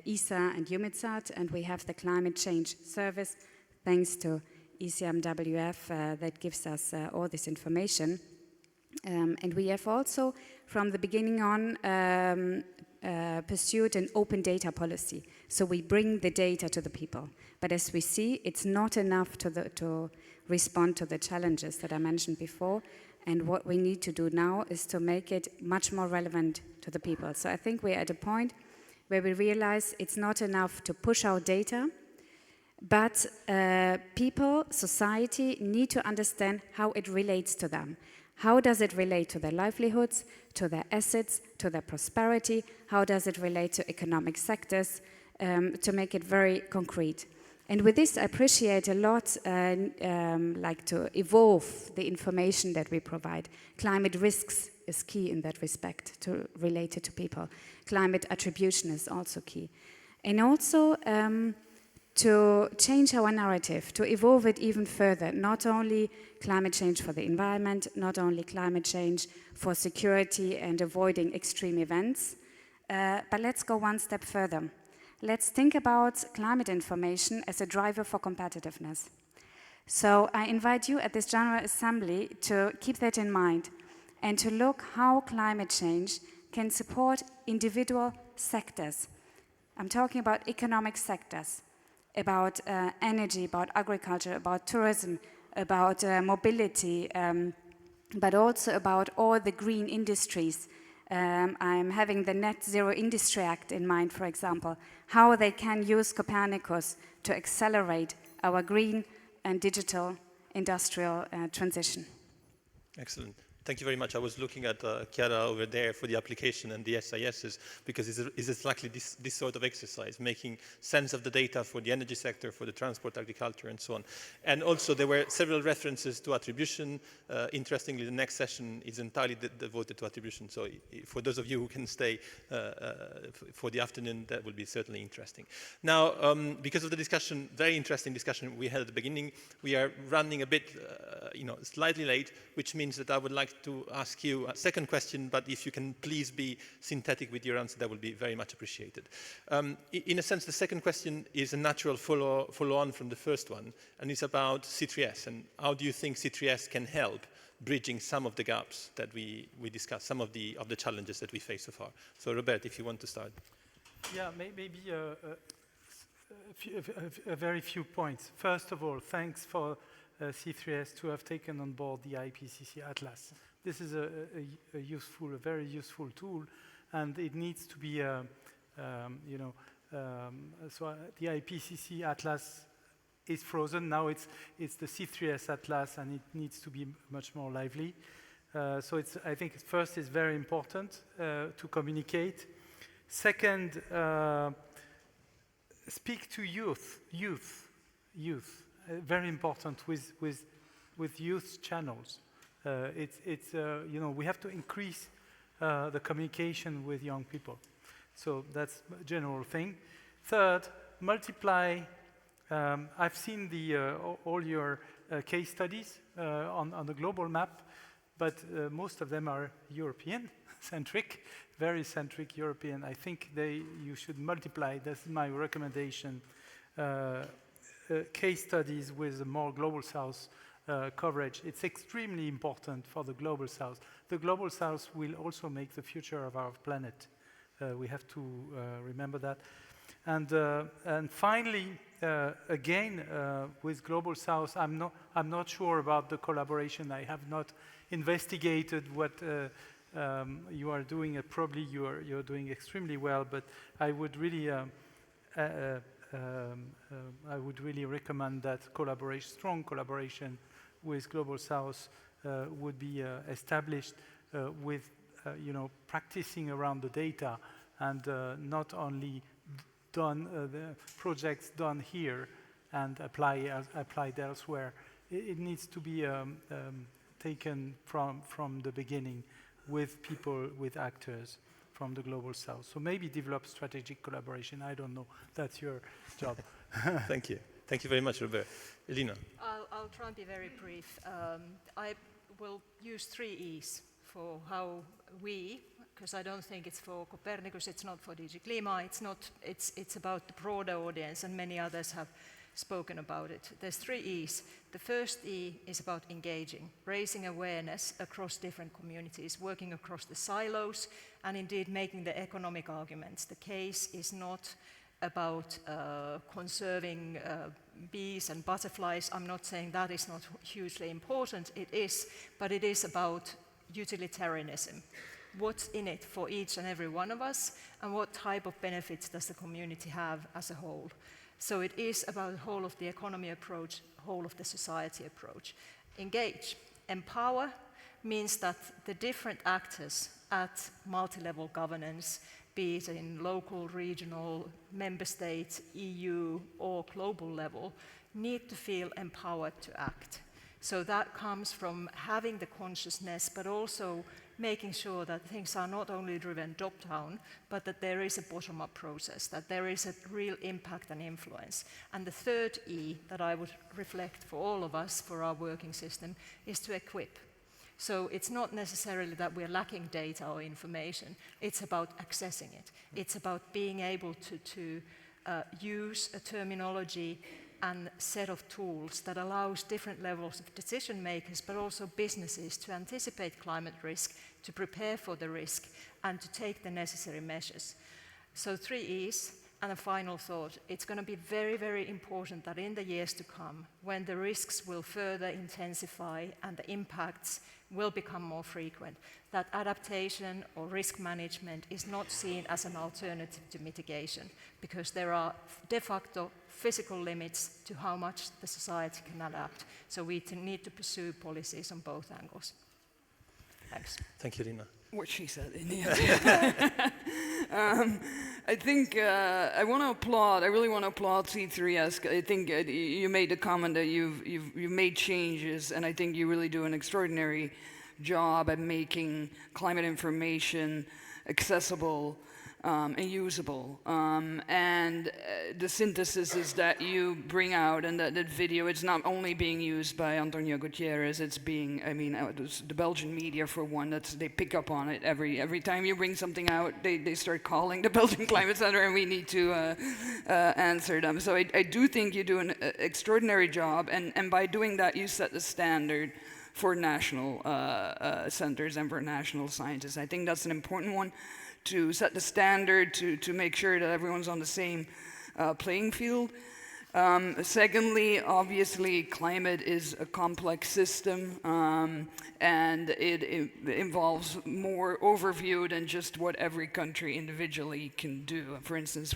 ESA and EUMETSAT, and we have the Climate Change Service, thanks to ECMWF, that gives us all this information. And we have also, from the beginning on, pursued an open data policy. So we bring the data to the people. But as we see, it's not enough to respond to the challenges that I mentioned before. And what we need to do now is to make it much more relevant to the people. So I think we're at a point where we realize it's not enough to push out data, but people, society, need to understand how it relates to them. How does it relate to their livelihoods, to their assets, to their prosperity? How does it relate to economic sectors, to make it very concrete? And with this, I appreciate a lot, like to evolve the information that we provide. Climate risks is key in that respect, to relate it to people. Climate attribution is also key. And also to change our narrative, to evolve it even further, not only climate change for the environment, not only climate change for security and avoiding extreme events, But let's go one step further. Let's think about climate information as a driver for competitiveness. So I invite you at this General Assembly to keep that in mind and to look how climate change can support individual sectors. I'm talking about economic sectors, about energy, about agriculture, about tourism, about mobility, but also about all the green industries. I'm having the Net Zero Industry Act in mind, for example, how they can use Copernicus to accelerate our green and digital industrial transition. Excellent. Thank you very much. I was looking at Chiara over there for the application and the SISs, because it's exactly this sort of exercise, making sense of the data for the energy sector, for the transport, agriculture, and so on. And also there were several references to attribution. Interestingly, the next session is entirely devoted to attribution. So for those of you who can stay for the afternoon, that will be certainly interesting. Now, because of the discussion, very interesting discussion we had at the beginning, we are running a bit, slightly late, which means that I would like to ask you a second question, but if you can please be synthetic with your answer, that would be very much appreciated. In a sense, the second question is a natural follow-on from the first one, and it's about C3S, and how do you think C3S can help bridging some of the gaps that we discussed, some of the challenges that we face so far. So Robert, if you want to start. Yeah, maybe a very few points. First of all, thanks for C3S to have taken on board the IPCC Atlas. This is a very useful tool, and it needs to be, so the IPCC Atlas is frozen. Now it's the C3S Atlas, and it needs to be much more lively. So I think first it's very important to communicate. Second, speak to youth. Very important with youth channels. We have to increase the communication with young people. So that's a general thing. Third, multiply. I've seen all your case studies on the global map, but most of them are European-centric, very centric European. I think you should multiply. That's my recommendation. Case studies with more Global South coverage. It's extremely important for the Global South. The Global South will also make the future of our planet. We have to remember that. And finally, again, with Global South, I'm not sure about the collaboration. I have not investigated what you are doing. Probably you're doing extremely well, but I would really recommend that strong collaboration with Global South would be established with, practicing around the data, and not only the projects done here and applied elsewhere. It needs to be taken from the beginning with people, with actors from the Global South. So maybe develop strategic collaboration. I don't know. That's your job. Thank you. Thank you very much, Robert. Elina. I'll try and be very brief. I will use 3 E's for how we, because I don't think it's for Copernicus, it's not for DG Klima, it's about the broader audience, and many others have spoken about it. There's 3 E's. The first E is about engaging, raising awareness across different communities, working across the silos, and indeed making the economic arguments. The case is not about conserving bees and butterflies. I'm not saying that is not hugely important. It is, but it is about utilitarianism. What's in it for each and every one of us, and what type of benefits does the community have as a whole? So it is about the whole of the economy approach, whole of the society approach. Engage. Empower means that the different actors at multi-level governance, be it in local, regional, member states, EU, or global level, need to feel empowered to act. So that comes from having the consciousness, but also making sure that things are not only driven top-down, but that there is a bottom-up process, that there is a real impact and influence. And the third E that I would reflect for all of us, for our working system, is to equip. So it's not necessarily that we're lacking data or information, it's about accessing it. It's about being able to use a terminology and set of tools that allows different levels of decision makers, but also businesses, to anticipate climate risk, to prepare for the risk, and to take the necessary measures. So 3 E's, and a final thought, it's going to be very, very important that in the years to come, when the risks will further intensify and the impacts will become more frequent, that adaptation or risk management is not seen as an alternative to mitigation, because there are de facto physical limits to how much the society can adapt. So we need to pursue policies on both angles. Thanks. Thank you, Rina. What she said in the end. I think I want to applaud. I really want to applaud C3S. I think you made the comment that you've made changes, and I think you really do an extraordinary job at making climate information accessible and usable. And the synthesis is that you bring out, and that video, it's not only being used by Antonio Gutierrez, it's being, I mean, the Belgian media for one, they pick up on it every time you bring something out, they start calling the Belgian Climate Center, and we need to answer them. So I do think you do an extraordinary job, and by doing that, you set the standard for national centers and for national scientists. I think that's an important one, to set the standard, to make sure that everyone's on the same playing field. Secondly, obviously, climate is a complex system, and it involves more overview than just what every country individually can do. For instance,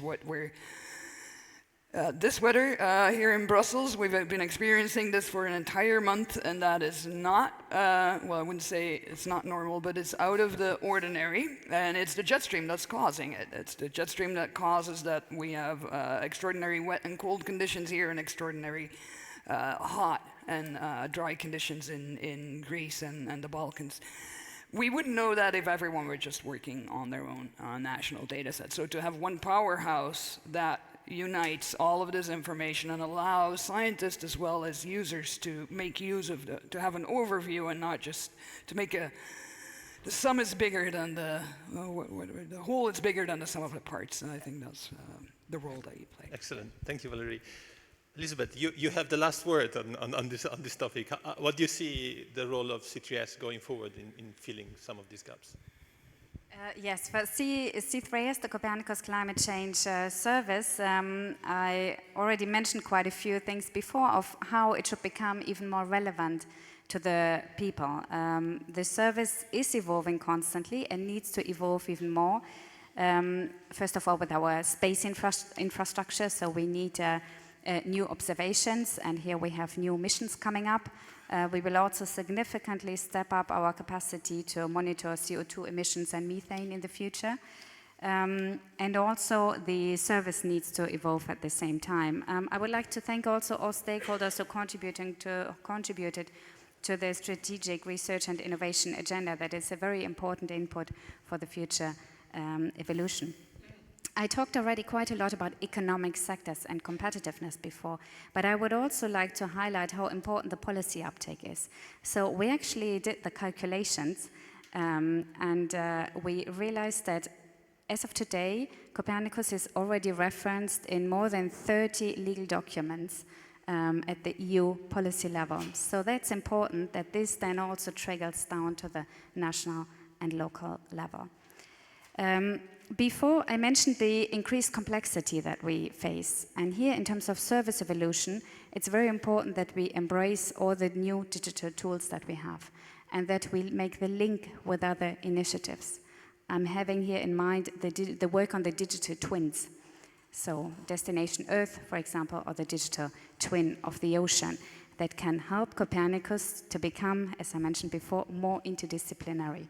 this weather here in Brussels, we've been experiencing this for an entire month, and that is not, well, I wouldn't say it's not normal, but it's out of the ordinary, and it's the jet stream that's causing it. It's the jet stream that causes that we have extraordinary wet and cold conditions here, and extraordinary hot and dry conditions in Greece and the Balkans. We wouldn't know that if everyone were just working on their own national data set. So to have one powerhouse that unites all of this information and allows scientists as well as users to make use of to have an overview, and not just to make the sum is bigger than the whole is bigger than the sum of the parts. And I think that's the role that you play. Excellent. Thank you, Valerie. Elizabeth, you have the last word on this topic. What do you see the role of C3S going forward in filling some of these gaps? Yes, for C3S, the Copernicus Climate Change Service, I already mentioned quite a few things before of how it should become even more relevant to the people. The service is evolving constantly and needs to evolve even more. First of all, with our space infrastructure, so we need new observations, and here we have new missions coming up. We will also significantly step up our capacity to monitor CO2 emissions and methane in the future. And also the service needs to evolve at the same time. I would like to thank also all stakeholders who contributed to the strategic research and innovation agenda. That is a very important input for the future evolution. I talked already quite a lot about economic sectors and competitiveness before, but I would also like to highlight how important the policy uptake is. So we actually did the calculations, and we realized that as of today, Copernicus is already referenced in more than 30 legal documents at the EU policy level. So that's important that this then also trickles down to the national and local level. Before, I mentioned the increased complexity that we face. And here, in terms of service evolution, it's very important that we embrace all the new digital tools that we have, and that we make the link with other initiatives. I'm having here in mind the work on the digital twins. So Destination Earth, for example, or the digital twin of the ocean, that can help Copernicus to become, as I mentioned before, more interdisciplinary.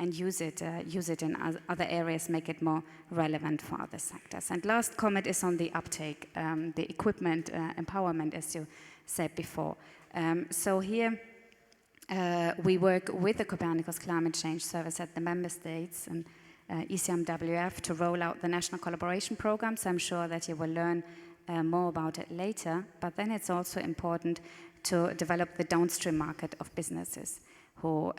And use it in other areas, make it more relevant for other sectors. And last comment is on the uptake, the equipment empowerment, as you said before. So here we work with the Copernicus Climate Change Service at the member states and ECMWF to roll out the national collaboration programs. I'm sure that you will learn more about it later, but then it's also important to develop the downstream market of businesses who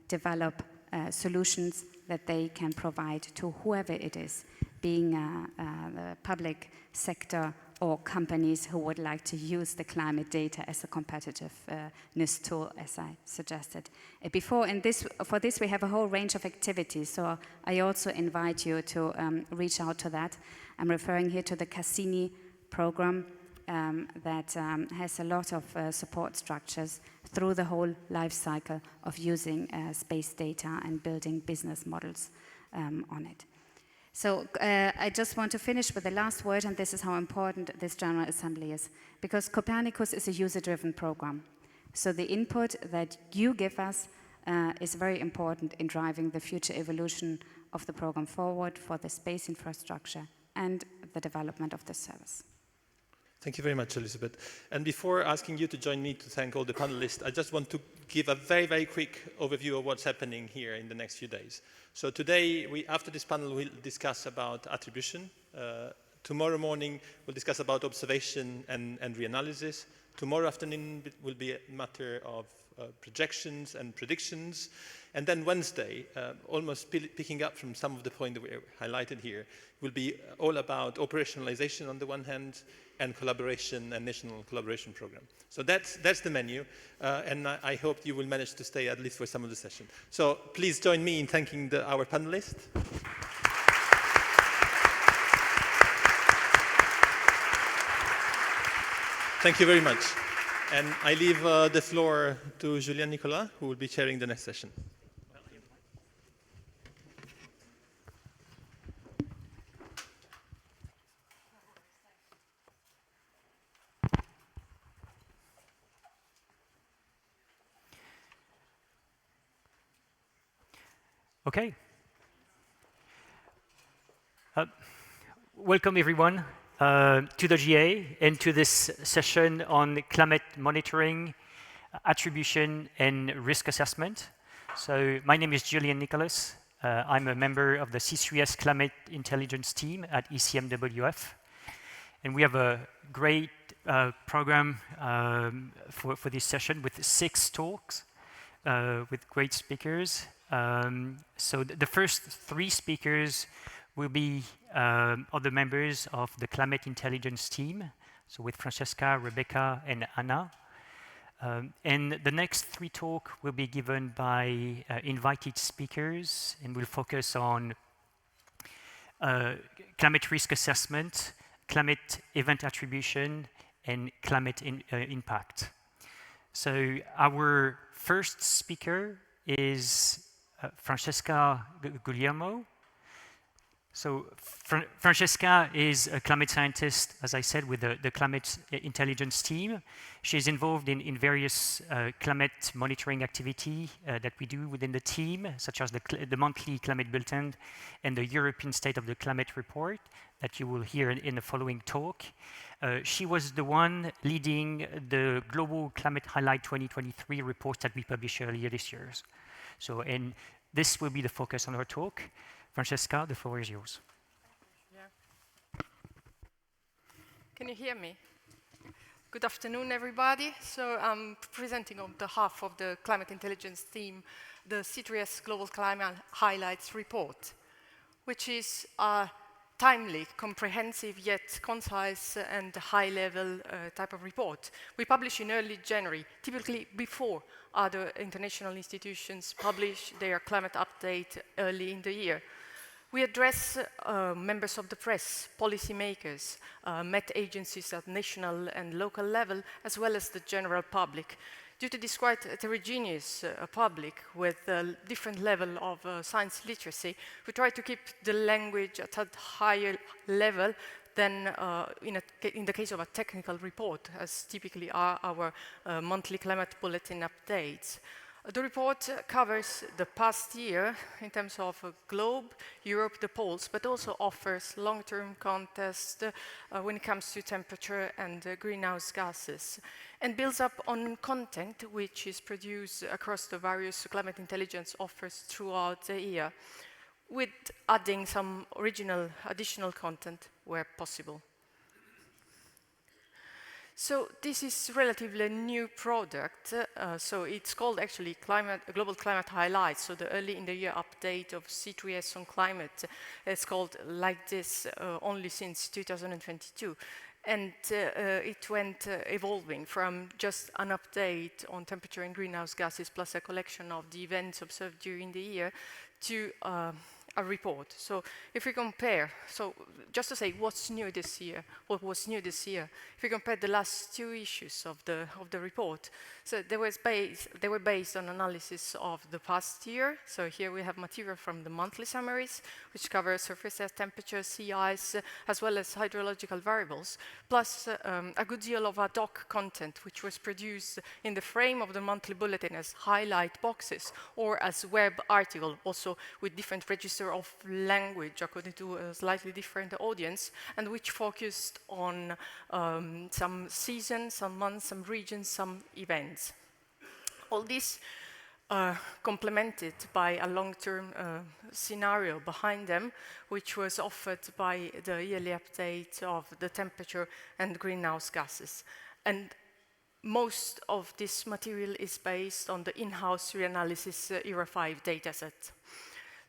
develop solutions that they can provide to whoever it is, being the public sector or companies who would like to use the climate data as a competitiveness tool, as I suggested before. And for this, we have a whole range of activities. So I also invite you to reach out to that. I'm referring here to the Cassini program that has a lot of support structures through the whole life cycle of using space data and building business models on it. So I just want to finish with the last word, and this is how important this General Assembly is, because Copernicus is a user-driven program. So the input that you give us is very important in driving the future evolution of the program forward for the space infrastructure and the development of the service. Thank you very much, Elizabeth. And before asking you to join me to thank all the panelists, I just want to give a very, very quick overview of what's happening here in the next few days. So today, after this panel, we'll discuss about attribution. Tomorrow morning, we'll discuss about observation and reanalysis. Tomorrow afternoon will be a matter of projections and predictions. And then Wednesday, almost picking up from some of the points that were highlighted here, will be all about operationalization on the one hand, and collaboration and national collaboration program. So that's the menu, and I hope you will manage to stay at least for some of the session. So please join me in thanking our panelists. Thank you very much. And I leave the floor to Julien Nicolas, who will be chairing the next session. Okay. Welcome everyone to the GA and to this session on climate monitoring, attribution and risk assessment. So my name is Julien Nicolas. I'm a member of the C3S Climate Intelligence team at ECMWF. And we have a great program for this session with 6 talks with great speakers. So the first 3 speakers will be other members of the Climate Intelligence team, so with Francesca, Rebecca, and Anna. And the next 3 talks will be given by invited speakers, and will focus on climate risk assessment, climate event attribution, and climate impact. So our first speaker is Francesca Guglielmo. So Francesca is a climate scientist, as I said, with the Climate Intelligence team. She's involved in various climate monitoring activity that we do within the team, such as the monthly climate bulletin and the European State of the Climate report that you will hear in the following talk. She was the one leading the Global Climate Highlight 2023 report that we published earlier this year. So, and this will be the focus on our talk. Francesca, the floor is yours. Yeah. Can you hear me? Good afternoon, everybody. So I'm presenting on behalf of the Climate Intelligence team the C3S Global Climate Highlights report, which is a timely, comprehensive, yet concise and high-level type of report. We publish in early January, typically before other international institutions publish their climate update early in the year. We address members of the press, policymakers, met agencies at national and local level, as well as the general public. Due to this quite heterogeneous public with a different level of science literacy, we try to keep the language at a higher level than in the case of a technical report, as typically are our monthly climate bulletin updates. The report covers the past year in terms of globe, Europe, the poles, but also offers long-term context when it comes to temperature and greenhouse gases, and builds up on content which is produced across the various climate intelligence offers throughout the year, with adding some additional content where possible. So this is relatively new product. So it's called actually Global Climate Highlights. So the early in the year update of C3S on climate. It's called like this only since 2022. And it went evolving from just an update on temperature and greenhouse gases plus a collection of the events observed during the year to a report. So if we compare, so just to say what's new this year, what was new this year, if we compare the last 2 issues of the report, so they were based on analysis of the past year. So here we have material from the monthly summaries, which cover surface air temperature, sea ice, as well as hydrological variables, plus a good deal of ad hoc content, which was produced in the frame of the monthly bulletin as highlight boxes or as web article, also with different register of language according to a slightly different audience, and which focused on some seasons, some months, some regions, some events. All this complemented by a long-term scenario behind them, which was offered by the yearly update of the temperature and greenhouse gases. And most of this material is based on the in-house reanalysis ERA 5 dataset.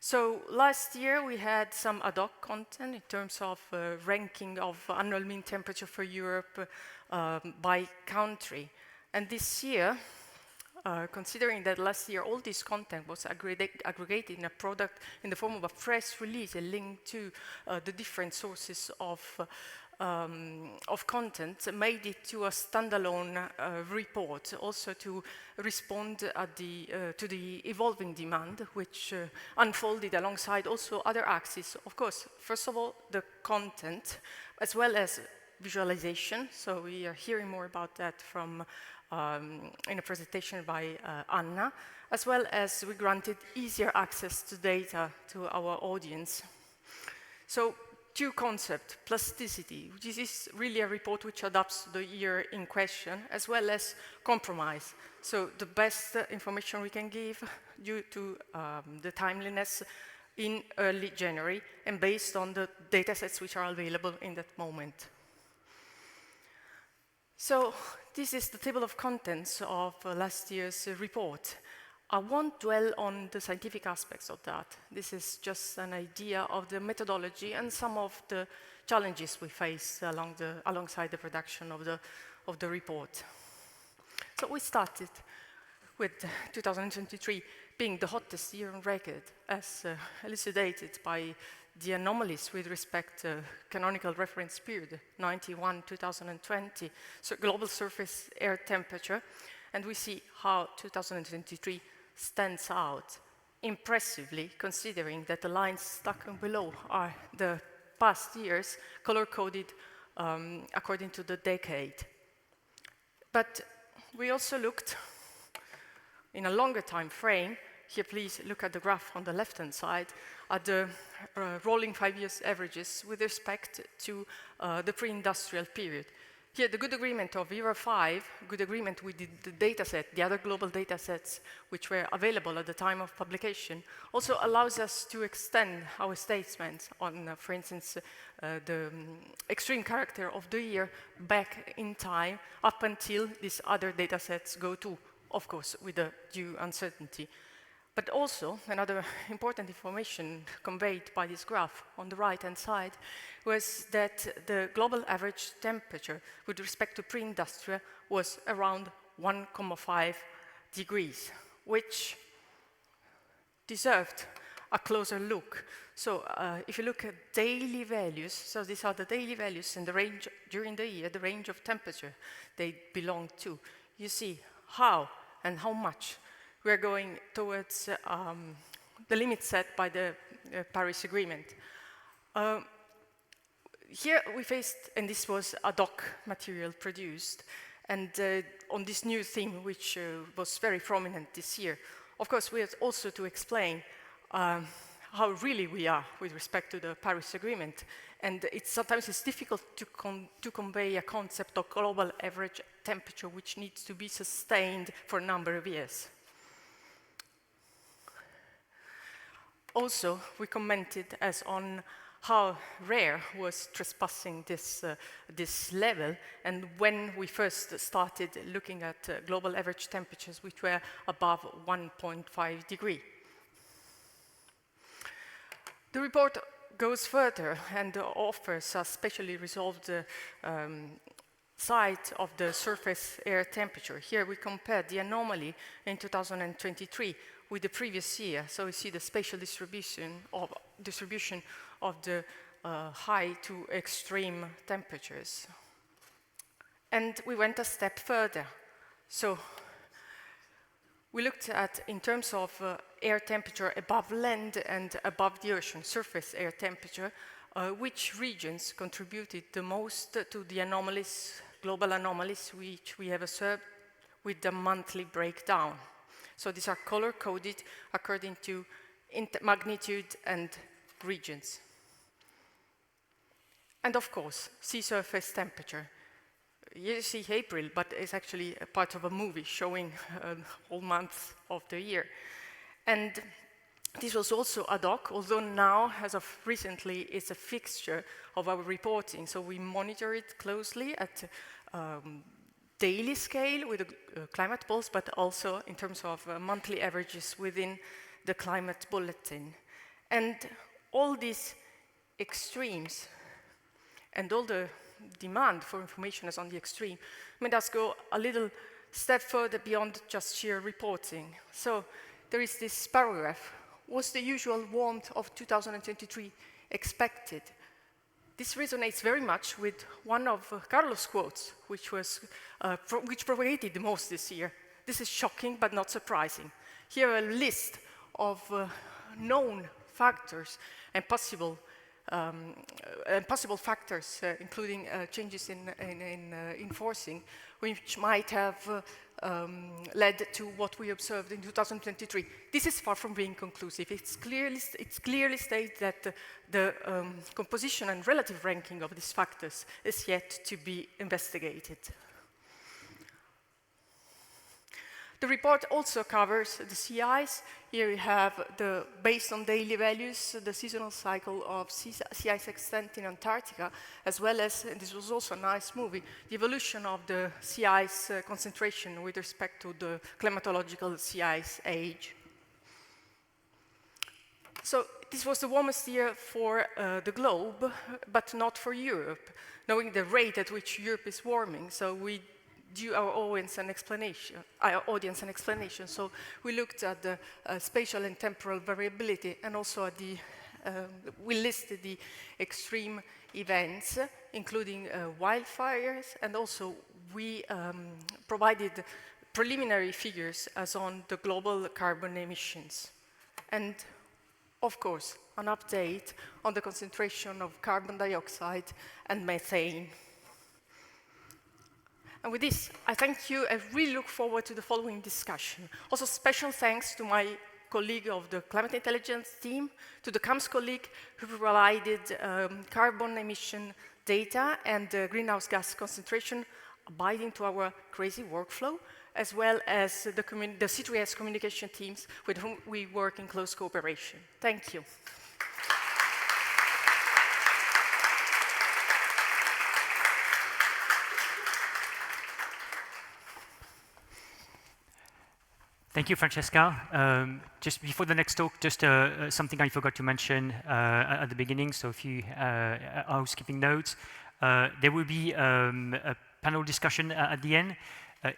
So last year we had some ad hoc content in terms of ranking of annual mean temperature for Europe by country. And this year, considering that last year all this content was aggregated in a product in the form of a press release, a link to the different sources of content, made it to a standalone report, also to respond to the evolving demand, which unfolded alongside also other axes. Of course, first of all, the content, as well as visualization. So we are hearing more about that from in a presentation by Anna, as well as we granted easier access to data to our audience. So 2 concepts, plasticity, which is really a report which adapts to the year in question, as well as compromise. So the best information we can give due to the timeliness in early January and based on the data sets which are available in that moment. So this is the table of contents of last year's report. I won't dwell on the scientific aspects of that. This is just an idea of the methodology and some of the challenges we face alongside the production of the report. So we started with 2023 being the hottest year on record, as elucidated by the anomalies with respect to canonical reference period, 91-2020, so global surface air temperature, and we see how 2023 stands out impressively, considering that the lines stuck below are the past years, color-coded according to the decade. But we also looked in a longer time frame. Here, please look at the graph on the left-hand side at the rolling 5 years averages with respect to the pre-industrial period. Here, the good agreement of ERA 5, good agreement with the data set, the other global data sets which were available at the time of publication, also allows us to extend our statements on, for instance, the extreme character of the year back in time up until these other data sets go to, of course, with a due uncertainty. But also, another important information conveyed by this graph on the right-hand side was that the global average temperature with respect to pre-industrial was around 1.5 degrees, which deserved a closer look. So if you look at daily values, so these are the daily values and the range during the year, the range of temperature they belong to, you see how and how much we're going towards the limit set by the Paris Agreement. Here we faced, and this was ad hoc material produced, and on this new theme, which was very prominent this year. Of course, we had also to explain how really we are with respect to the Paris Agreement, and sometimes it's difficult to convey a concept of global average temperature which needs to be sustained for a number of years. Also, we commented as on how rare was trespassing this level, and when we first started looking at global average temperatures which were above 1.5 degrees. The report goes further and offers a specially resolved site of the surface air temperature. Here we compare the anomaly in 2023 with the previous year. So we see the spatial distribution of the high to extreme temperatures. And we went a step further. So we looked at, in terms of air temperature above land and above the ocean, surface air temperature, which regions contributed the most to the anomalies, global anomalies, which we have observed with the monthly breakdown. So these are color-coded according to magnitude and regions. And of course, sea surface temperature. You see April, but it's actually a part of a movie showing all months of the year. And this was also ad hoc, although now, as of recently, it's a fixture of our reporting. So we monitor it closely at daily scale with the climate pulse, but also in terms of monthly averages within the climate bulletin. And all these extremes and all the demand for information is on the extreme made us go a little step further beyond just sheer reporting. So there is this paragraph: was the usual warmth of 2023 expected? This resonates very much with one of Carlos' quotes, which propagated the most this year. This is shocking but not surprising. Here are a list of known factors and possible factors, including changes in forcing, which might have led to what we observed in 2023. This is far from being conclusive. It's clearly stated that the composition and relative ranking of these factors is yet to be investigated. The report also covers the sea ice. Here we have, based on daily values, the seasonal cycle of sea ice extent in Antarctica, as well as, and this was also a nice movie, the evolution of the sea ice concentration with respect to the climatological sea ice age. So this was the warmest year for the globe, but not for Europe, knowing the rate at which Europe is warming. So we due our audience an explanation. So we looked at the spatial and temporal variability, and also at we listed the extreme events, including wildfires, and also we provided preliminary figures as on the global carbon emissions. And of course, an update on the concentration of carbon dioxide and methane. And with this, I thank you. I really look forward to the following discussion. Also, special thanks to my colleague of the Climate Intelligence team, to the CAMS colleague who provided carbon emission data and greenhouse gas concentration abiding to our crazy workflow, as well as the C3S communication teams with whom we work in close cooperation. Thank you. Thank you, Francesca. Just before the next talk, just something I forgot to mention at the beginning. So a few housekeeping notes. There will be a panel discussion at the end.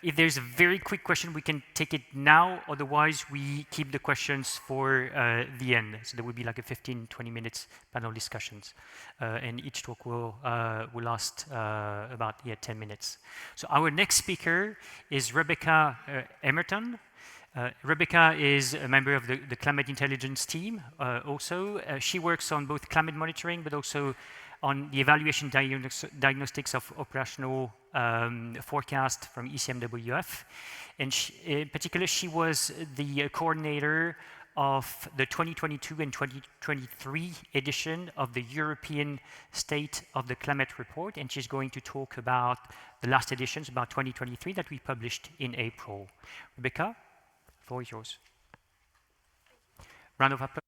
If there's a very quick question, we can take it now. Otherwise, we keep the questions for the end. So there will be like a 15-20 minutes panel discussions. And each talk will last about 10 minutes. So our next speaker is Rebecca Emerton. Rebecca is a member of the Climate Intelligence team also. She works on both climate monitoring, but also on the evaluation diagnostics of operational forecast from ECMWF. And in particular, she was the coordinator of the 2022 and 2023 edition of the European State of the Climate Report. And she's going to talk about the last editions, about 2023, that we published in April. Rebecca? The floor is yours. Round of applause.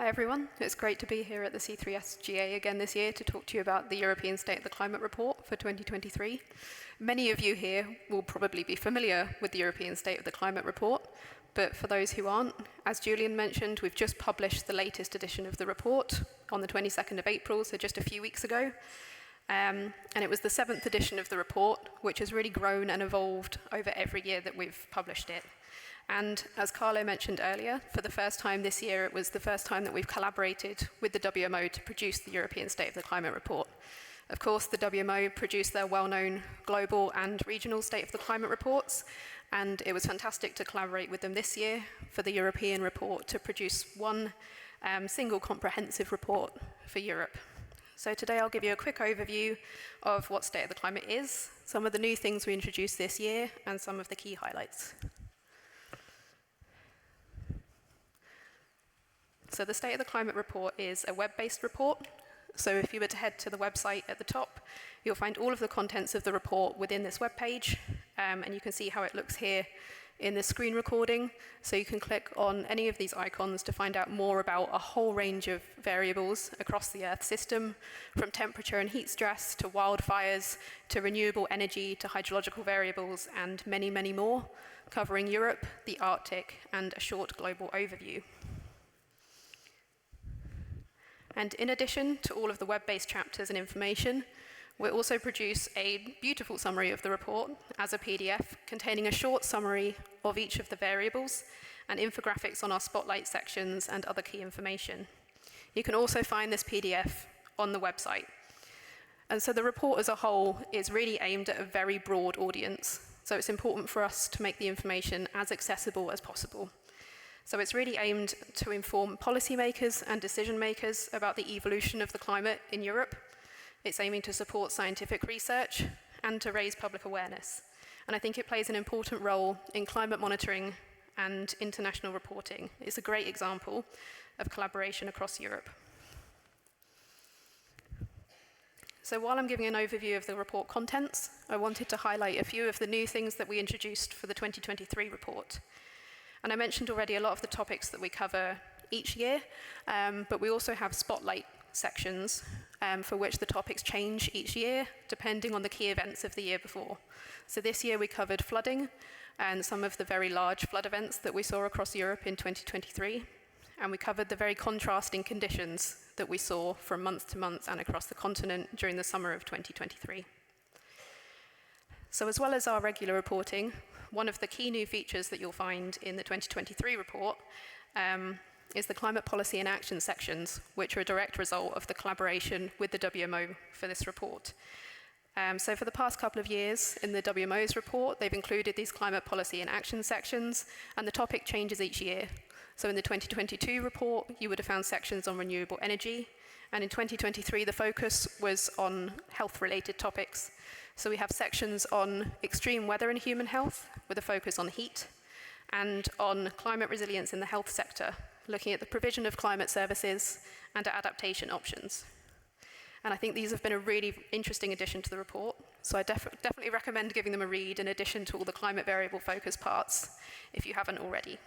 Hi everyone, it's great to be here at the C3S GA again this year to talk to you about the European State of the Climate Report for 2023. Many of you here will probably be familiar with the European State of the Climate Report, but for those who aren't, as Julian mentioned, we've just published the latest edition of the report on the 22nd of April, so just a few weeks ago. And it was the 7th edition of the report, which has really grown and evolved over every year that we've published it. And as Carlo mentioned earlier, for the first time this year, it was the first time that we've collaborated with the WMO to produce the European State of the Climate Report. Of course, the WMO produced their well-known global and regional State of the Climate reports, and it was fantastic to collaborate with them this year for the European report to produce one single comprehensive report for Europe. So today I'll give you a quick overview of what State of the Climate is, some of the new things we introduced this year, and some of the key highlights. So the State of the Climate Report is a web-based report. So if you were to head to the website at the top, you'll find all of the contents of the report within this web page, and you can see how it looks here in the screen recording. So you can click on any of these icons to find out more about a whole range of variables across the Earth system, from temperature and heat stress to wildfires, to renewable energy, to hydrological variables, and many, many more, covering Europe, the Arctic, and a short global overview. And in addition to all of the web-based chapters and information, we also produce a beautiful summary of the report as a PDF containing a short summary of each of the variables and infographics on our spotlight sections and other key information. You can also find this PDF on the website. And so the report as a whole is really aimed at a very broad audience. So it's important for us to make the information as accessible as possible. So it's really aimed to inform policymakers and decision makers about the evolution of the climate in Europe. It's aiming to support scientific research and to raise public awareness. And I think it plays an important role in climate monitoring and international reporting. It's a great example of collaboration across Europe. So while I'm giving an overview of the report contents, I wanted to highlight a few of the new things that we introduced for the 2023 report. And I mentioned already a lot of the topics that we cover each year, but we also have spotlight sections for which the topics change each year, depending on the key events of the year before. So this year we covered flooding and some of the very large flood events that we saw across Europe in 2023. And we covered the very contrasting conditions that we saw from month to month and across the continent during the summer of 2023. So as well as our regular reporting, one of the key new features that you'll find in the 2023 report is the climate policy and action sections, which are a direct result of the collaboration with the WMO for this report. So for the past couple of years in the WMO's report, they've included these climate policy and action sections, and the topic changes each year. So in the 2022 report, you would have found sections on renewable energy, and in 2023, the focus was on health-related topics. So we have sections on extreme weather and human health, with a focus on heat, and on climate resilience in the health sector, looking at the provision of climate services and adaptation options. And I think these have been a really interesting addition to the report, so I definitely recommend giving them a read in addition to all the climate variable focus parts, if you haven't already.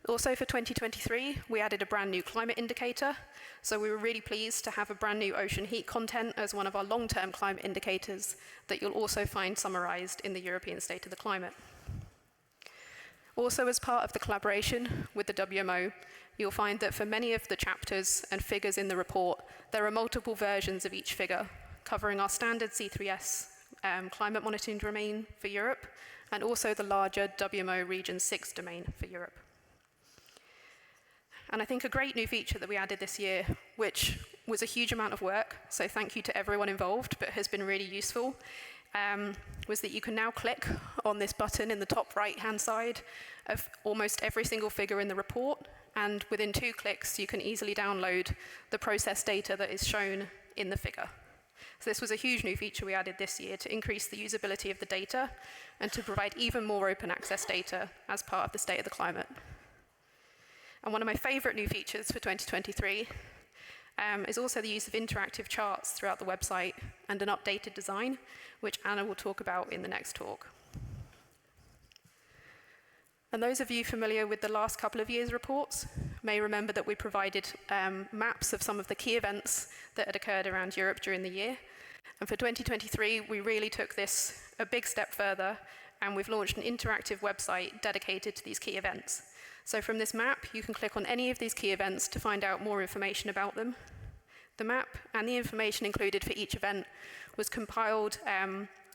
Also for 2023, we added a brand new climate indicator. So we were really pleased to have a brand new ocean heat content as one of our long-term climate indicators that you'll also find summarized in the European State of the Climate. Also, as part of the collaboration with the WMO, you'll find that for many of the chapters and figures in the report, there are multiple versions of each figure, covering our standard C3S climate monitoring domain for Europe, and also the larger WMO Region 6 domain for Europe. And I think a great new feature that we added this year, which was a huge amount of work, so thank you to everyone involved, but has been really useful, was that you can now click on this button in the top right-hand side of almost every single figure in the report, and within 2 clicks, you can easily download the process data that is shown in the figure. So this was a huge new feature we added this year to increase the usability of the data and to provide even more open access data as part of the State of the Climate. And one of my favorite new features for 2023 is also the use of interactive charts throughout the website and an updated design, which Anna will talk about in the next talk. And those of you familiar with the last couple of years' reports may remember that we provided maps of some of the key events that had occurred around Europe during the year. And for 2023, we really took this a big step further, and we've launched an interactive website dedicated to these key events. So from this map, you can click on any of these key events to find out more information about them. The map and the information included for each event was compiled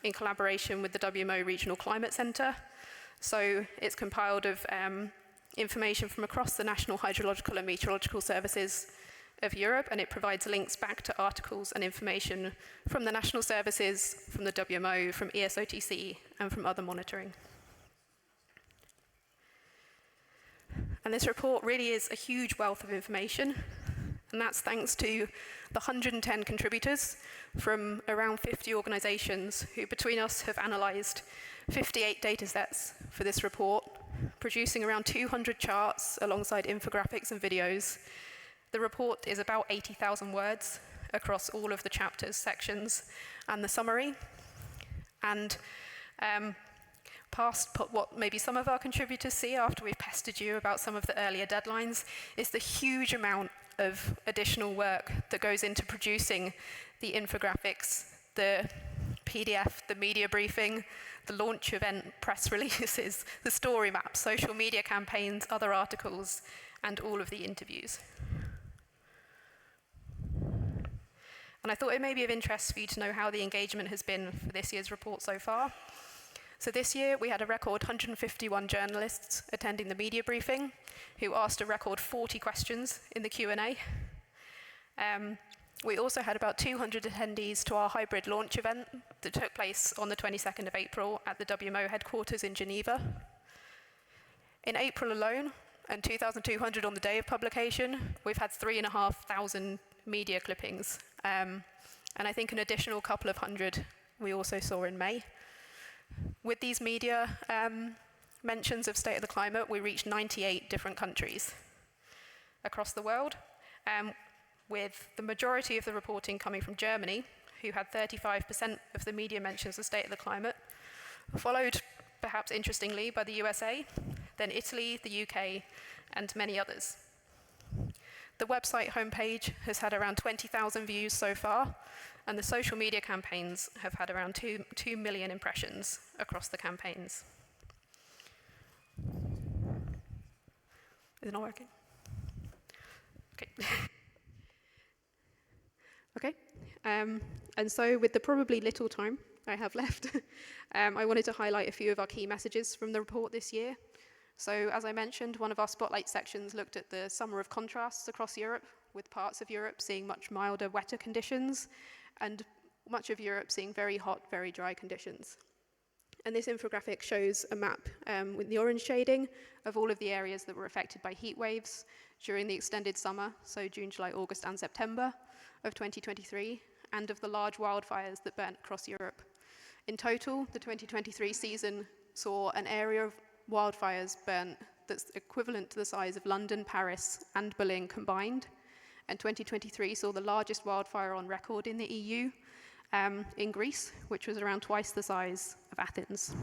in collaboration with the WMO Regional Climate Centre. So it's compiled of information from across the national hydrological and meteorological services of Europe, and it provides links back to articles and information from the national services, from the WMO, from ESOTC, and from other monitoring. And this report really is a huge wealth of information, and that's thanks to the 110 contributors from around 50 organisations who between us have analysed 58 data sets for this report, producing around 200 charts alongside infographics and videos. The report is about 80,000 words across all of the chapters, sections, and the summary. And past what maybe some of our contributors see after we've pestered you about some of the earlier deadlines is the huge amount of additional work that goes into producing the infographics, the PDF, the media briefing, the launch event press releases, the story maps, social media campaigns, other articles, and all of the interviews. And I thought it may be of interest for you to know how the engagement has been for this year's report so far. So this year we had a record 151 journalists attending the media briefing who asked a record 40 questions in the Q&A. We also had about 200 attendees to our hybrid launch event that took place on the 22nd of April at the WMO headquarters in Geneva. In April alone, and 2,200 on the day of publication, we've had 3,500 media clippings. And I think an additional couple of hundred we also saw in May. With these media mentions of State of the Climate, we reached 98 different countries across the world, with the majority of the reporting coming from Germany, who had 35% of the media mentions of State of the Climate, followed, perhaps interestingly, by the USA, then Italy, the UK, and many others. The website homepage has had around 20,000 views so far, and the social media campaigns have had around 2 million impressions across the campaigns. Is it not working? Okay. Okay. And so with the probably little time I have left, I wanted to highlight a few of our key messages from the report this year. So as I mentioned, one of our spotlight sections looked at the summer of contrasts across Europe, with parts of Europe seeing much milder, wetter conditions, and much of Europe seeing very hot, very dry conditions. And this infographic shows a map with the orange shading of all of the areas that were affected by heat waves during the extended summer, so June, July, August, and September of 2023, and of the large wildfires that burnt across Europe. In total, the 2023 season saw an area of wildfires burnt that's equivalent to the size of London, Paris, and Berlin combined. And 2023 saw the largest wildfire on record in the EU in Greece, which was around twice the size of Athens.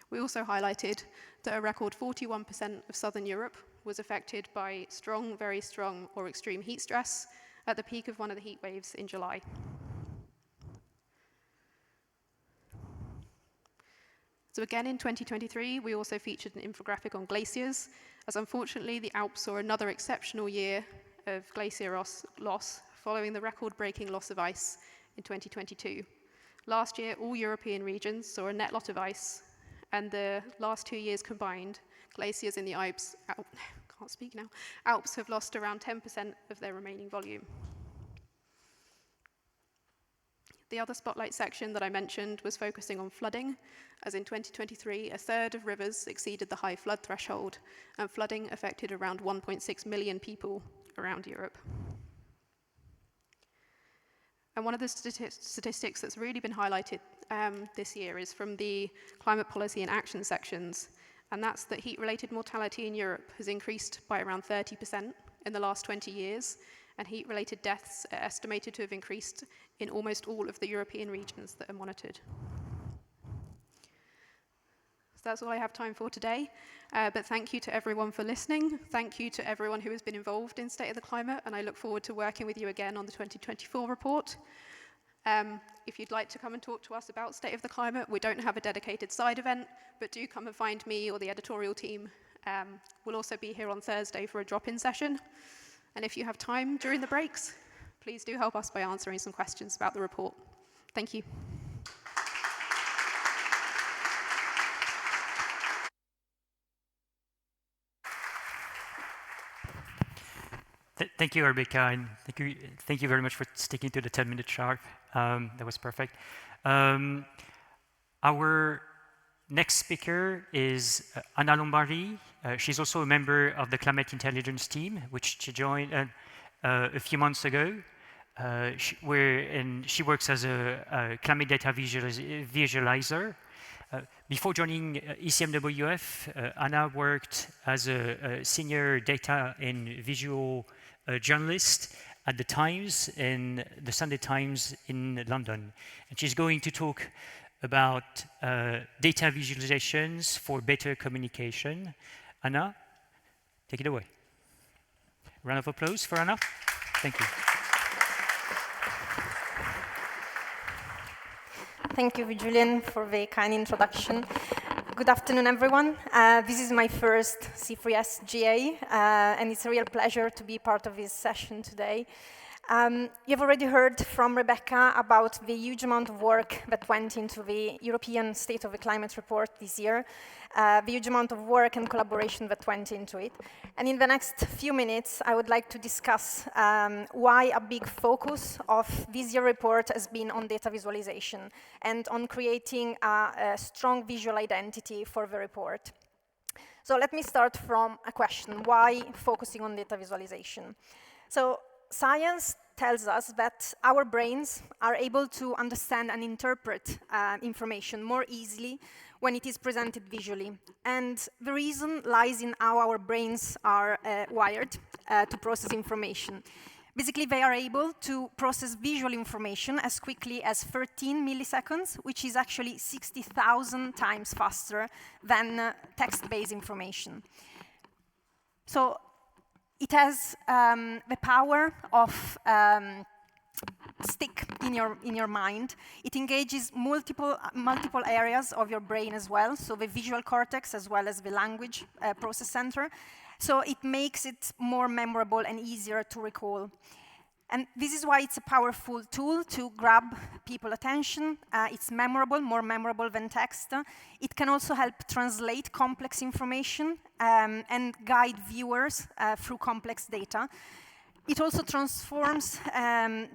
We also highlighted that a record 41% of southern Europe was affected by strong, very strong, or extreme heat stress at the peak of one of the heat waves in July. So again, in 2023, we also featured an infographic on glaciers, as unfortunately the Alps saw another exceptional year of glacier loss following the record-breaking loss of ice in 2022. Last year, all European regions saw a net lot of ice, and the last 2 years combined, glaciers in the Alps have lost around 10% of their remaining volume. The other spotlight section that I mentioned was focusing on flooding, as in 2023, a third of rivers exceeded the high flood threshold, and flooding affected around 1.6 million people around Europe. And one of the statistics that's really been highlighted this year is from the climate policy and action sections, and that's that heat-related mortality in Europe has increased by around 30% in the last 20 years, and heat-related deaths are estimated to have increased in almost all of the European regions that are monitored. So that's all I have time for today. But thank you to everyone for listening. Thank you to everyone who has been involved in State of the Climate, and I look forward to working with you again on the 2024 report. If you'd like to come and talk to us about State of the Climate, we don't have a dedicated side event, but do come and find me or the editorial team. We'll also be here on Thursday for a drop-in session. And if you have time during the breaks, please do help us by answering some questions about the report. Thank you. Thank you, Rebecca, and thank you very much for sticking to the 10-minute sharp. That was perfect. Our next speaker is Anna Lombardi. She's also a member of the Climate Intelligence team, which she joined a few months ago. She works as a climate data visualizer. Before joining ECMWF, Anna worked as a senior data and visual journalist at the Times and the Sunday Times in London. And she's going to talk about data visualizations for better communication. Anna, take it away. Round of applause for Anna. Thank you. Thank you, Julian, for the kind introduction. Good afternoon, everyone. This is my first C3S GA, and it's a real pleasure to be part of this session today. You've already heard from Rebecca about the huge amount of work that went into the European State of the Climate report this year, the huge amount of work and collaboration that went into it. And in the next few minutes, I would like to discuss why a big focus of this year's report has been on data visualization and on creating a strong visual identity for the report. So let me start from a question: why focusing on data visualization? So science tells us that our brains are able to understand and interpret information more easily when it is presented visually. And the reason lies in how our brains are wired to process information. Basically, they are able to process visual information as quickly as 13 milliseconds, which is actually 60,000 times faster than text-based information. So it has the power of stick in your mind. It engages multiple areas of your brain as well, so the visual cortex as well as the language process center. So it makes it more memorable and easier to recall. And this is why it's a powerful tool to grab people's attention. It's memorable, more memorable than text. It can also help translate complex information and guide viewers through complex data. It also transforms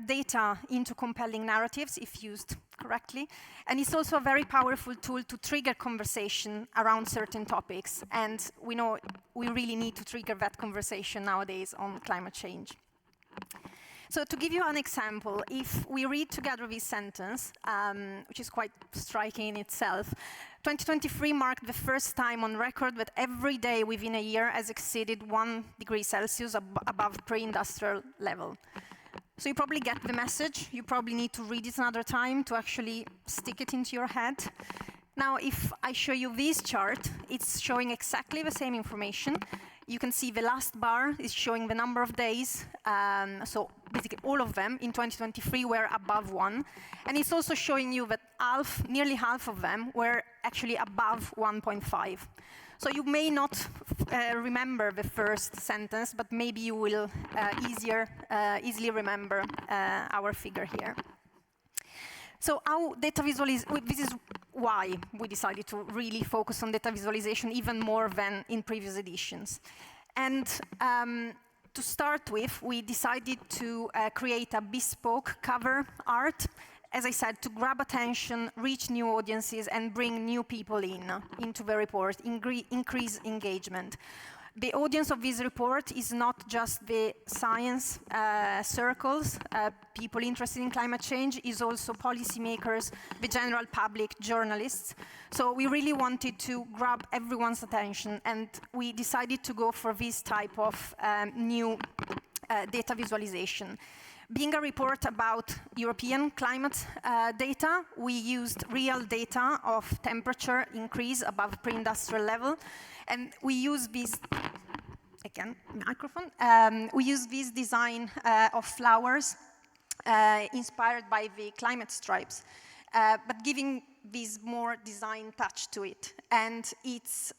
data into compelling narratives if used correctly. And it's also a very powerful tool to trigger conversation around certain topics. And we know we really need to trigger that conversation nowadays on climate change. So to give you an example, if we read together this sentence, which is quite striking in itself, 2023 marked the first time on record that every day within a year has exceeded 1 degree Celsius above pre-industrial level. So you probably get the message. You probably need to read it another time to actually stick it into your head. Now, if I show you this chart, it's showing exactly the same information. You can see the last bar is showing the number of days. So basically all of them in 2023 were above 1. And it's also showing you that nearly half of them were actually above 1.5. So you may not remember the first sentence, but maybe you will easily remember our figure here. So our data visualization, this is why we decided to really focus on data visualization even more than in previous editions. And to start with, we decided to create a bespoke cover art, as I said, to grab attention, reach new audiences, and bring new people into the report, increase engagement. The audience of this report is not just the science circles, people interested in climate change, is also policymakers, the general public, journalists. So we really wanted to grab everyone's attention, and we decided to go for this type of new data visualization. being a report about European climate data, we used real data of temperature increase above pre-industrial level, and we use this, again, microphone, we use this design of flowers inspired by the climate stripes, but giving this more design touch to it. And it's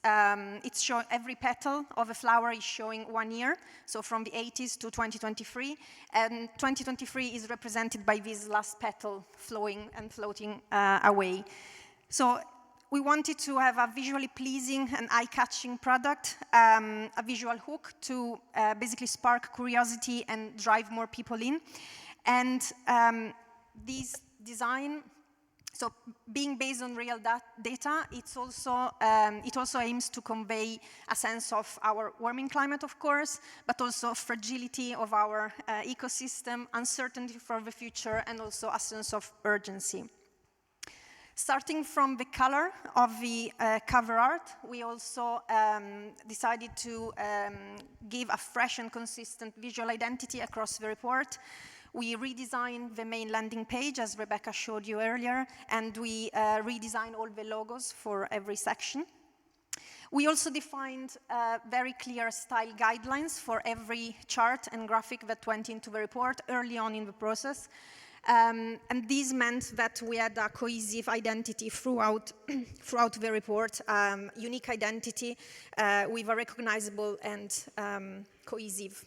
showing every petal of a flower is showing 1 year, so from the 80s to 2023, and 2023 is represented by this last petal flowing and floating away. So we wanted to have a visually pleasing and eye-catching product, a visual hook to basically spark curiosity and drive more people in. And this design, so being based on real data, it also aims to convey a sense of our warming climate, of course, but also fragility of our ecosystem, uncertainty for the future, and also a sense of urgency. Starting from the color of the cover art, we also decided to give a fresh and consistent visual identity across the report. We redesigned the main landing page, as Rebecca showed you earlier, and we redesigned all the logos for every section. We also defined very clear style guidelines for every chart and graphic that went into the report early on in the process. And this meant that we had a cohesive identity throughout the report, unique identity with a recognizable and cohesive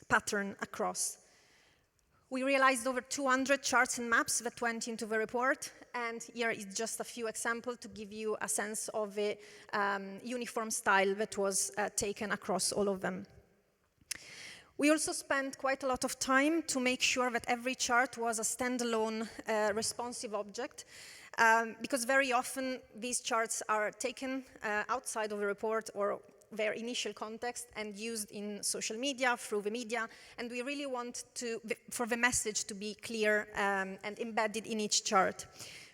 pattern across. We realized over 200 charts and maps that went into the report, and here is just a few examples to give you a sense of the uniform style that was taken across all of them. We also spent quite a lot of time to make sure that every chart was a standalone responsive object, because very often these charts are taken outside of the report or their initial context and used in social media, through the media, and we really want for the message to be clear and embedded in each chart.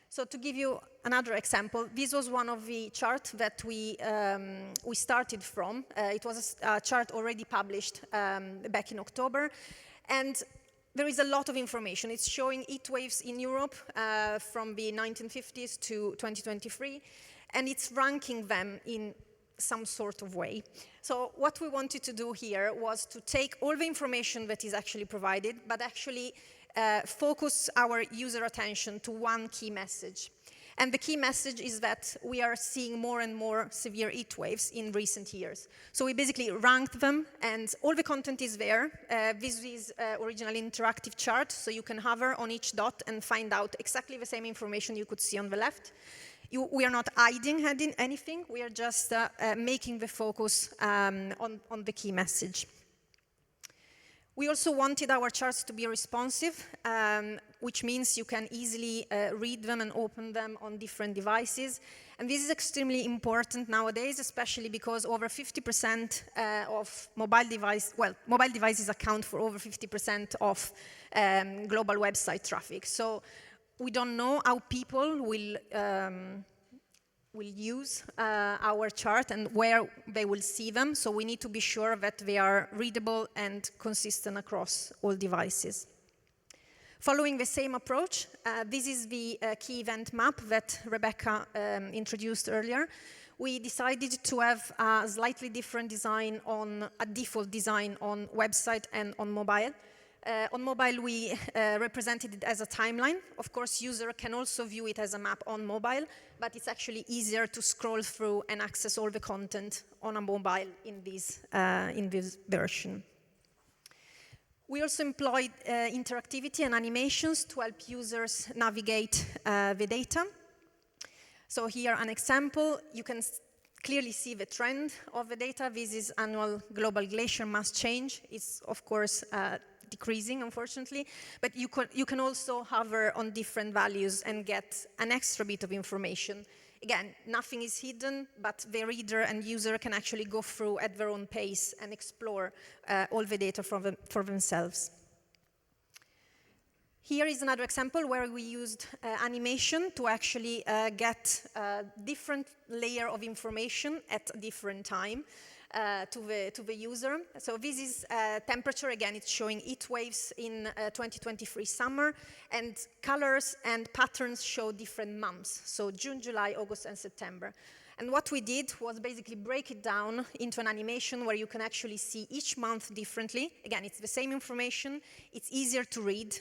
So to give you another example, this was one of the charts that we started from. It was a chart already published back in October, and there is a lot of information. It's showing heat waves in Europe from the 1950s to 2023, and it's ranking them in some sort of way. So what we wanted to do here was to take all the information that is actually provided, but actually focus our user attention to one key message. And the key message is that we are seeing more and more severe heat waves in recent years. So we basically ranked them, and all the content is there. This is original interactive chart, so you can hover on each dot and find out exactly the same information you could see on the left. We are not hiding anything, we are just making the focus on the key message. We also wanted our charts to be responsive, which means you can easily read them and open them on different devices. And this is extremely important nowadays, especially because over 50% of mobile devices account for over 50% of global website traffic. So we don't know how people will use our chart and where they will see them, so we need to be sure that they are readable and consistent across all devices. Following the same approach, this is the key event map that Rebecca introduced earlier. We decided to have a slightly different design a default design on website and on mobile. On mobile, we represented it as a timeline. Of course, user can also view it as a map on mobile, but it's actually easier to scroll through and access all the content on a mobile in this version. We also employed interactivity and animations to help users navigate the data. So here, an example, you can clearly see the trend of the data. This is annual global glacier mass change. It's, of course, decreasing, unfortunately, but you can also hover on different values and get an extra bit of information. Again, nothing is hidden, but the reader and user can actually go through at their own pace and explore all the data for themselves. Here is another example where we used animation to actually get a different layer of information at a different time. to the user. So this is temperature. Again, it's showing heat waves in 2023 summer, and colors and patterns show different months. So June, July, August, and September. And what we did was basically break it down into an animation where you can actually see each month differently. Again, it's the same information. It's easier to read,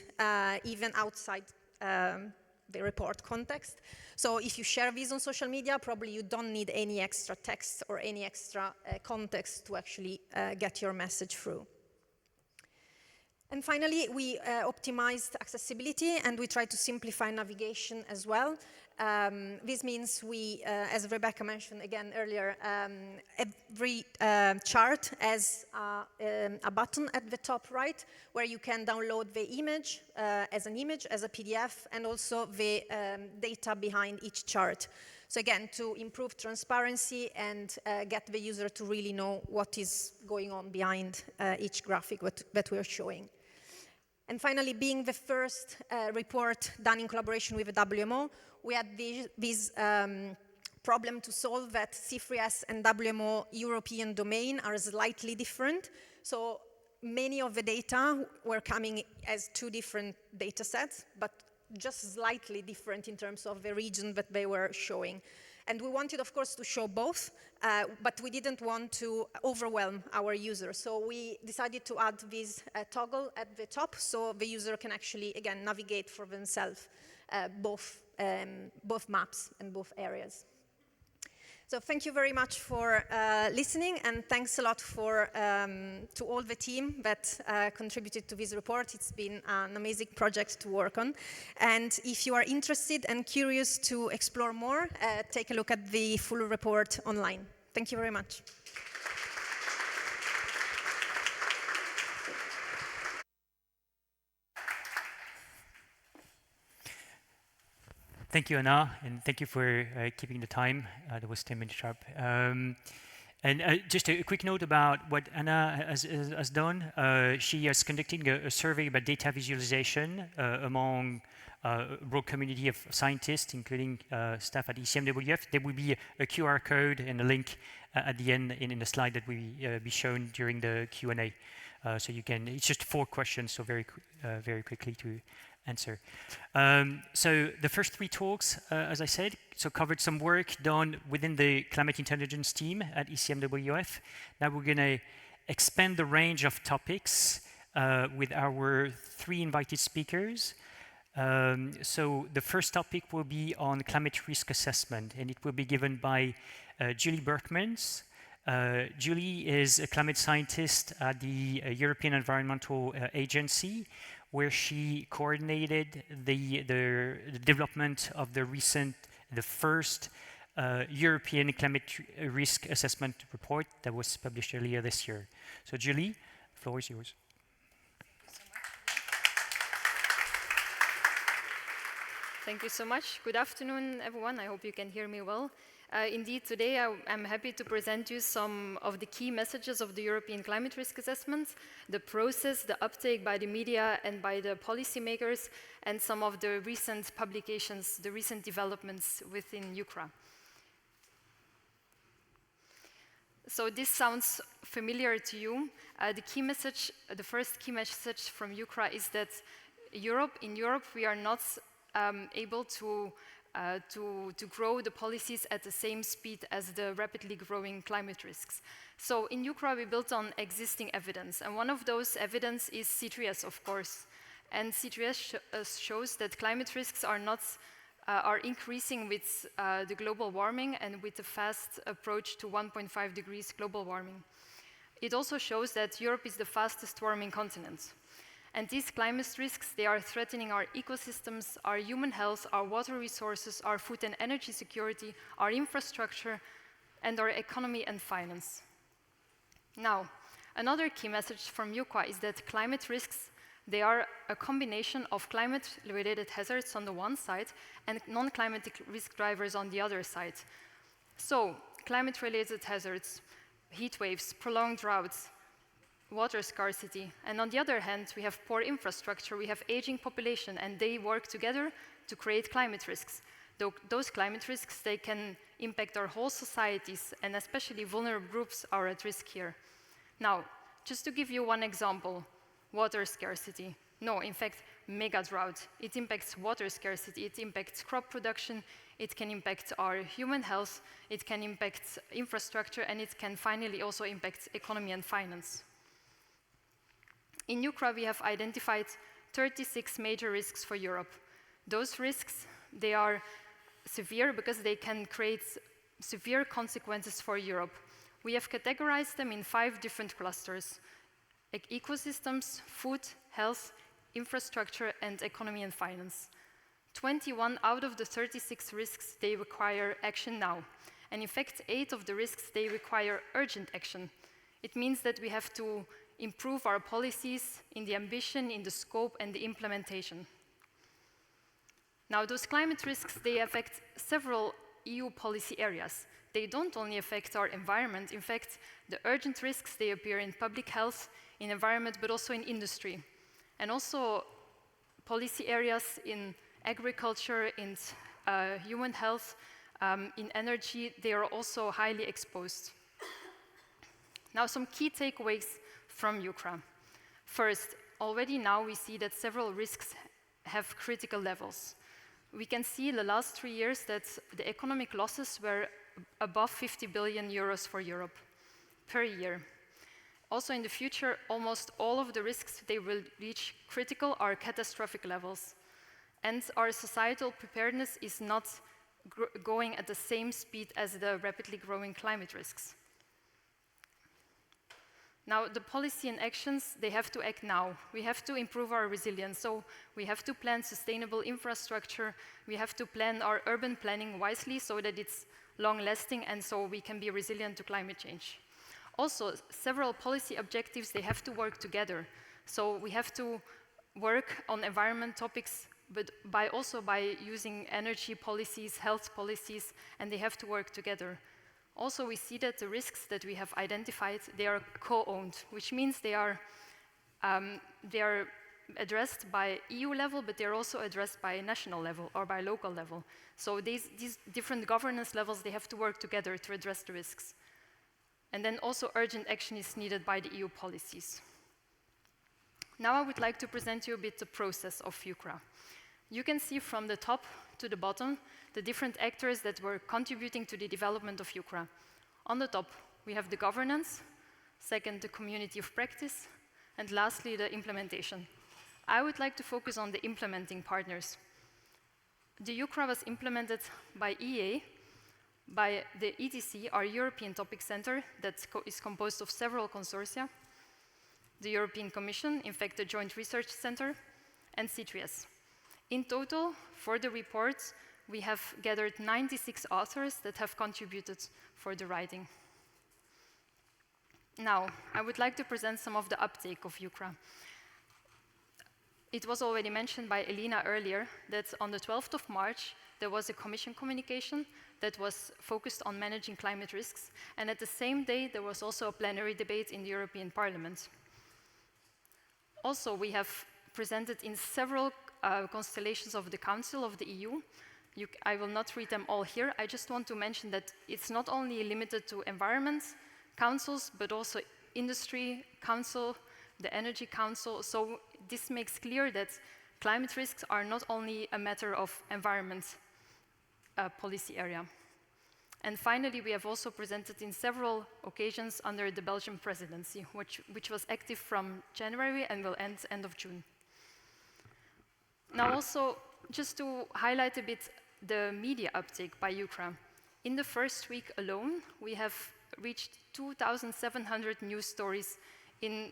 even outside the report context. So if you share this on social media, probably you don't need any extra text or any extra context to actually get your message through. And finally, we optimized accessibility, and we tried to simplify navigation as well. This means we, as Rebecca mentioned again earlier, every chart has a button at the top right where you can download the image, as an image, as a PDF, and also the data behind each chart. So again, to improve transparency and get the user to really know what is going on behind each graphic that we're showing. And finally, being the first report done in collaboration with the WMO, we had this problem to solve that C3S and WMO European domain are slightly different. So many of the data were coming as two different data sets, but just slightly different in terms of the region that they were showing. And we wanted, of course, to show both, but we didn't want to overwhelm our users. So we decided to add this toggle at the top so the user can actually, again, navigate for themselves both maps and both areas. So thank you very much for listening, and thanks a lot to all the team that contributed to this report. It's been an amazing project to work on. And if you are interested and curious to explore more, take a look at the full report online. Thank you very much. Thank you, Anna, and thank you for keeping the time. That was 10 minutes sharp. And just a quick note about what Anna has done. She is conducting a survey about data visualization among a broad community of scientists, including staff at ECMWF. There will be a QR code and a link at the end in the slide that will be shown during the Q&A. So you can, it's just 4 questions, so very quickly to answer. So the first 3 talks, as I said, covered some work done within the climate intelligence team at ECMWF. Now we're going to expand the range of topics with our 3 invited speakers. So the first topic will be on climate risk assessment, and it will be given by Julie Berkmans. Julie is a climate scientist at the European Environmental Agency, where she coordinated the development of the first European climate risk assessment report that was published earlier this year. So Julie, the floor is yours. Thank you so much. Good afternoon, everyone. I hope you can hear me well. Indeed, today I'm happy to present you some of the key messages of the European climate risk assessment, the process, the uptake by the media and by the policymakers, and some of the recent publications, the recent developments within UCRA. So this sounds familiar to you. The first key message from UCRA is that in Europe, we are not able to grow the policies at the same speed as the rapidly growing climate risks. So in UCRA, we built on existing evidence, and one of those evidence is C3S, of course. And C3S shows that climate risks are increasing with the global warming and with the fast approach to 1.5 degrees global warming. It also shows that Europe is the fastest warming continent. And these climate risks, they are threatening our ecosystems, our human health, our water resources, our food and energy security, our infrastructure, and our economy and finance. Now, another key message from UCRA is that climate risks, they are a combination of climate-related hazards on the one side and non-climatic risk drivers on the other side. So, climate-related hazards, heat waves, prolonged droughts, water scarcity, and on the other hand, we have poor infrastructure, we have aging population, and they work together to create climate risks. those climate risks, they can impact our whole societies, and especially vulnerable groups are at risk here. Now, just to give you one example, water scarcity. No, in fact, mega drought. It impacts water scarcity, it impacts crop production, it can impact our human health, it can impact infrastructure, and it can finally also impact economy and finance. In UCRA, we have identified 36 major risks for Europe. Those risks, they are severe because they can create severe consequences for Europe. We have categorized them in 5 different clusters: ecosystems, food, health, infrastructure, and economy and finance. 21 out of the 36 risks, they require action now. And in fact, 8 of the risks, they require urgent action. It means that we have to improve our policies in the ambition, in the scope, and the implementation. Now, those climate risks, they affect several EU policy areas. They don't only affect our environment. In fact, the urgent risks, they appear in public health, in environment, but also in industry. And also policy areas in agriculture, in human health, in energy, they are also highly exposed. Now, some key takeaways from UCRA. First, already now we see that several risks have critical levels. We can see in the last 3 years that the economic losses were above 50 billion euros for Europe per year. Also in the future, almost all of the risks they will reach critical or catastrophic levels. And our societal preparedness is not going at the same speed as the rapidly growing climate risks. Now, the policy and actions, they have to act now. We have to improve our resilience. So we have to plan sustainable infrastructure. We have to plan our urban planning wisely so that it's long-lasting and so we can be resilient to climate change. Also, several policy objectives, they have to work together. So we have to work on environment topics, but also by using energy policies, health policies, and they have to work together. Also, we see that the risks that we have identified, they are co-owned, which means they are addressed by EU level, but they're also addressed by national level or by local level. So these different governance levels, they have to work together to address the risks. And then also urgent action is needed by the EU policies. Now I would like to present you a bit the process of UCRA. You can see from the top to the bottom the different actors that were contributing to the development of UCRA. On the top, we have the governance, second, the community of practice, and lastly, the implementation. I would like to focus on the implementing partners. The UCRA was implemented by EA, by the ETC, our European Topic Center, that is composed of several consortia, the European Commission, in fact, the Joint Research Center, and C3S. In total, for the reports, we have gathered 96 authors that have contributed for the writing. Now, I would like to present some of the uptake of UCRA. It was already mentioned by Elina earlier that on the 12th of March, there was a Commission communication that was focused on managing climate risks, and at the same day, there was also a plenary debate in the European Parliament. Also, we have presented in several constellations of the Council of the EU. I will not read them all here. I just want to mention that it's not only limited to environment councils, but also industry council, the energy council. So this makes clear that climate risks are not only a matter of environment policy area. And finally, we have also presented in several occasions under the Belgian presidency, which was active from January and will end of June. Now also, just to highlight a bit the media uptake by UCRA. In the first week alone, we have reached 2,700 news stories in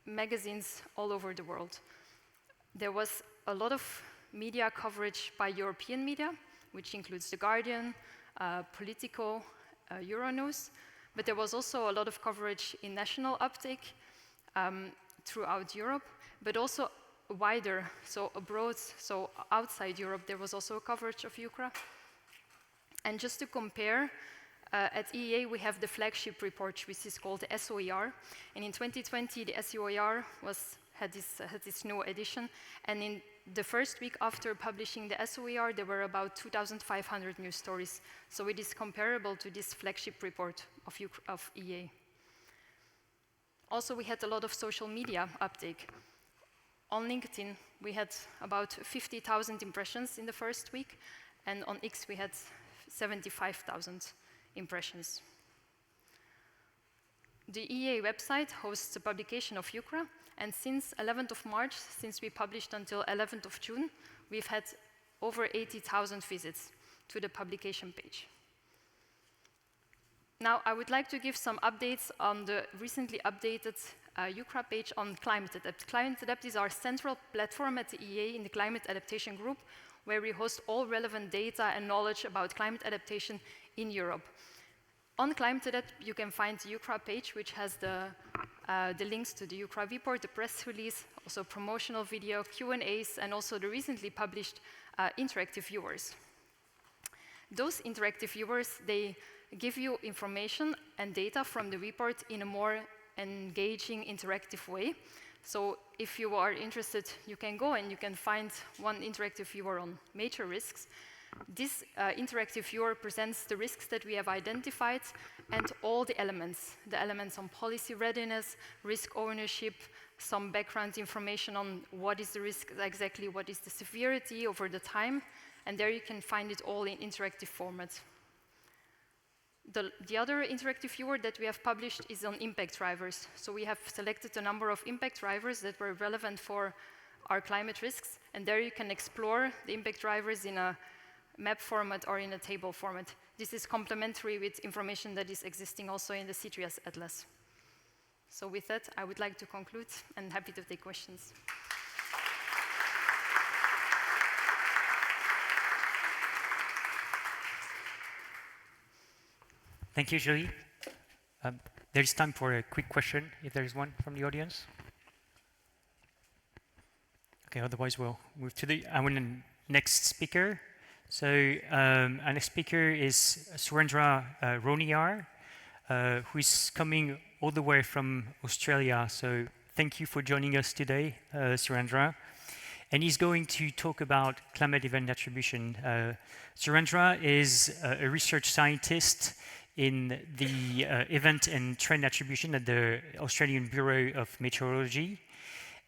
magazines all over the world. There was a lot of media coverage by European media, which includes The Guardian, Politico, Euronews, but there was also a lot of coverage in national uptake throughout Europe, but also wider, so abroad, so outside Europe, there was also coverage of UCRA. And just to compare, at EEA we have the flagship report, which is called the SOER, and in 2020 the SOER had this new edition, and in the first week after publishing the SOER, there were about 2,500 news stories. So it is comparable to this flagship report of EA. Also, we had a lot of social media uptake. On LinkedIn, we had about 50,000 impressions in the first week, and on X, we had 75,000 impressions. The EA website hosts the publication of UCRA, and since 11th of March, since we published until 11th of June, we've had over 80,000 visits to the publication page. Now, I would like to give some updates on the recently updated UCRA page on Climate Adapt. Climate Adapt is our central platform at the EA in the Climate Adaptation Group, where we host all relevant data and knowledge about climate adaptation in Europe. On Climate Adapt, you can find the UCRA page, which has the links to the UCRA report, the press release, also promotional video, Q&As, and also the recently published interactive viewers. Those interactive viewers, they give you information and data from the report in a more engaging, interactive way. So if you are interested, you can go and you can find one interactive viewer on major risks. This interactive viewer presents the risks that we have identified and all the elements on policy readiness, risk ownership, some background information on what is the risk exactly, what is the severity over the time, and there you can find it all in interactive format. The other interactive viewer that we have published is on impact drivers. So we have selected a number of impact drivers that were relevant for our climate risks, and there you can explore the impact drivers in a map format or in a table format. This is complementary with information that is existing also in the C3S Atlas. So with that, I would like to conclude and happy to take questions. Thank you, Julie. There's time for a quick question, if there is one from the audience. Okay, otherwise we'll move to the next speaker. So our next speaker is Surendra Roniar, who is coming all the way from Australia. So thank you for joining us today, Surendra. And he's going to talk about climate event attribution. Surendra is a research scientist in the event and trend attribution at the Australian Bureau of Meteorology.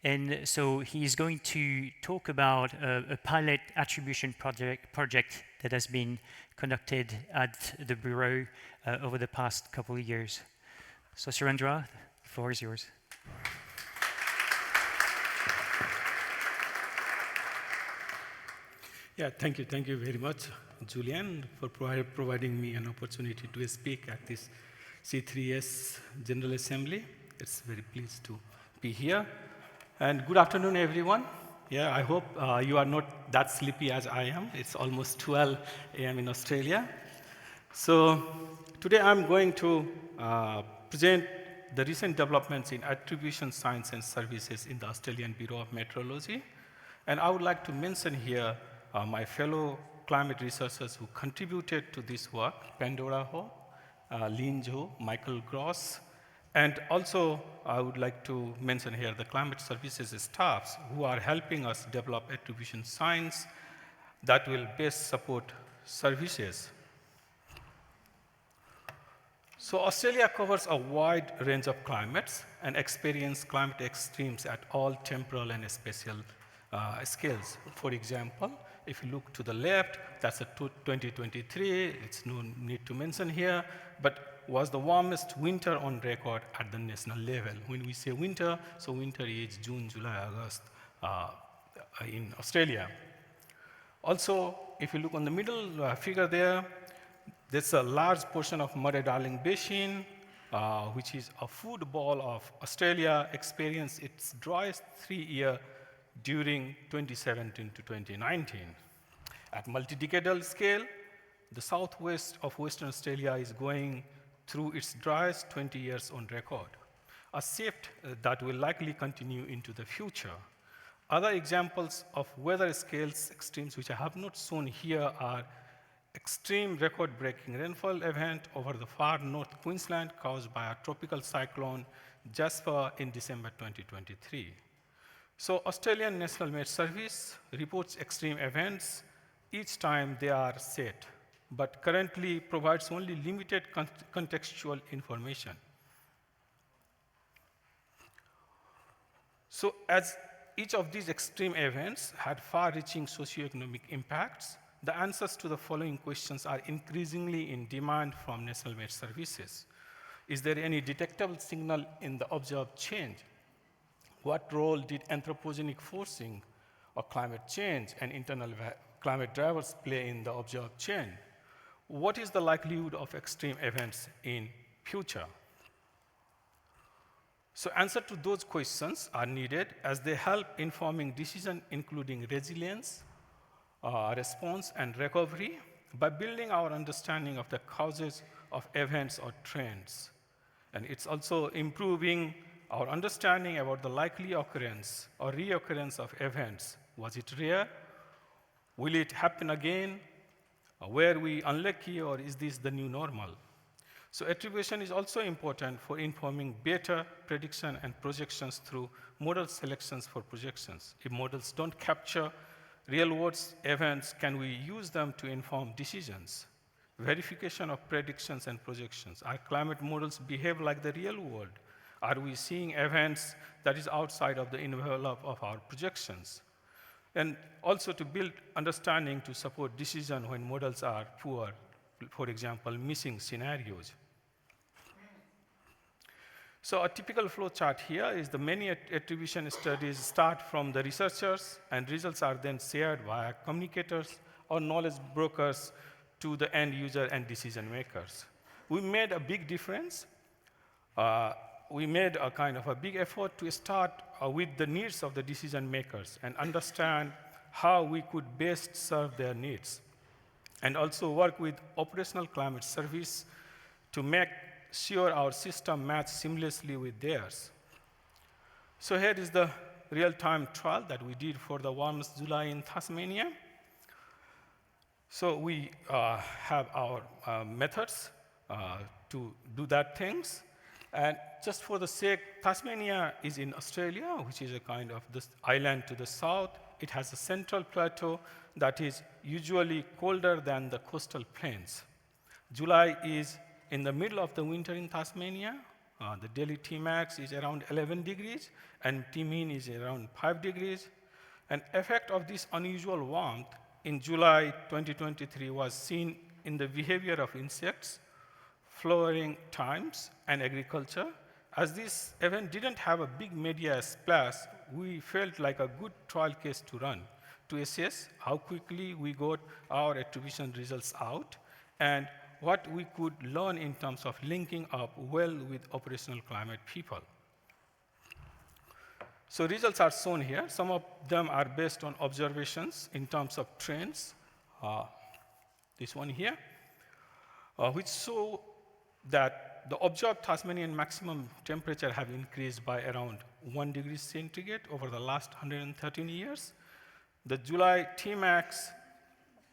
And so he's going to talk about a pilot attribution project that has been conducted at the Bureau over the past couple of years. So Surendra, the floor is yours. Yeah, thank you very much, Julian, for providing me an opportunity to speak at this C3S General Assembly. It's very pleased to be here. And good afternoon, everyone. Yeah, I hope you are not that sleepy as I am. It's almost 12 a.m. in Australia. So today I'm going to present the recent developments in attribution science and services in the Australian Bureau of Meteorology. And I would like to mention here my fellow climate researchers who contributed to this work, Pandora Ho, Lin Zhou, Michael Gross, and also I would like to mention here the climate services staffs who are helping us develop attribution science that will best support services. So Australia covers a wide range of climates and experiences climate extremes at all temporal and spatial scales. For example, if you look to the left, that's a 2023, it's no need to mention here, but was the warmest winter on record at the national level. When we say winter, so winter is June, July, August in Australia. Also, if you look on the middle figure there, there's a large portion of Murray-Darling Basin, which is a football of Australia, experienced its driest 3-year during 2017 to 2019. At multi-decadal scale, the southwest of Western Australia is going through its driest 20 years on record, a shift that will likely continue into the future. Other examples of weather scales extremes which I have not shown here are extreme record-breaking rainfall event over the far north Queensland caused by a tropical cyclone Jasper in December 2023. So Australian National Met Service reports extreme events each time they are set, but currently provides only limited contextual information. So as each of these extreme events had far-reaching socioeconomic impacts, the answers to the following questions are increasingly in demand from National Met Services. Is there any detectable signal in the observed change? What role did anthropogenic forcing or climate change and internal climate drivers play in the observed change? What is the likelihood of extreme events in future? So answers to those questions are needed as they help informing decision including resilience, response, and recovery by building our understanding of the causes of events or trends. And it's also improving our understanding about the likely occurrence or reoccurrence of events. Was it rare? Will it happen again? Were we unlucky, or is this the new normal? So attribution is also important for informing better prediction and projections through model selections for projections. If models don't capture real-world events, can we use them to inform decisions? Verification of predictions and projections. Are climate models behave like the real world? Are we seeing events that is outside of the envelope of our projections? And also to build understanding to support decision when models are poor, for example, missing scenarios. So a typical flow chart here is the many attribution studies start from the researchers, and results are then shared via communicators or knowledge brokers to the end user and decision makers. We made a big difference. We made a kind of a big effort to start with the needs of the decision makers and understand how we could best serve their needs, and also work with operational climate service to make sure our system matches seamlessly with theirs. So here is the real-time trial that we did for the warmest July in Tasmania. So we have our methods to do that things. And just for the sake, Tasmania is in Australia, which is a kind of this island to the south. It has a central plateau that is usually colder than the coastal plains. July is in the middle of the winter in Tasmania. The daily Tmax is around 11 degrees, and Tmean is around 5 degrees. An effect of this unusual warmth in July 2023 was seen in the behavior of insects, flowering times, and agriculture. As this event didn't have a big media splash, we felt like a good trial case to run to assess how quickly we got our attribution results out and what we could learn in terms of linking up well with operational climate people. So results are shown here. Some of them are based on observations in terms of trends. This one here, which show that the observed Tasmanian maximum temperature have increased by around 1 degree centigrade over the last 113 years. The July Tmax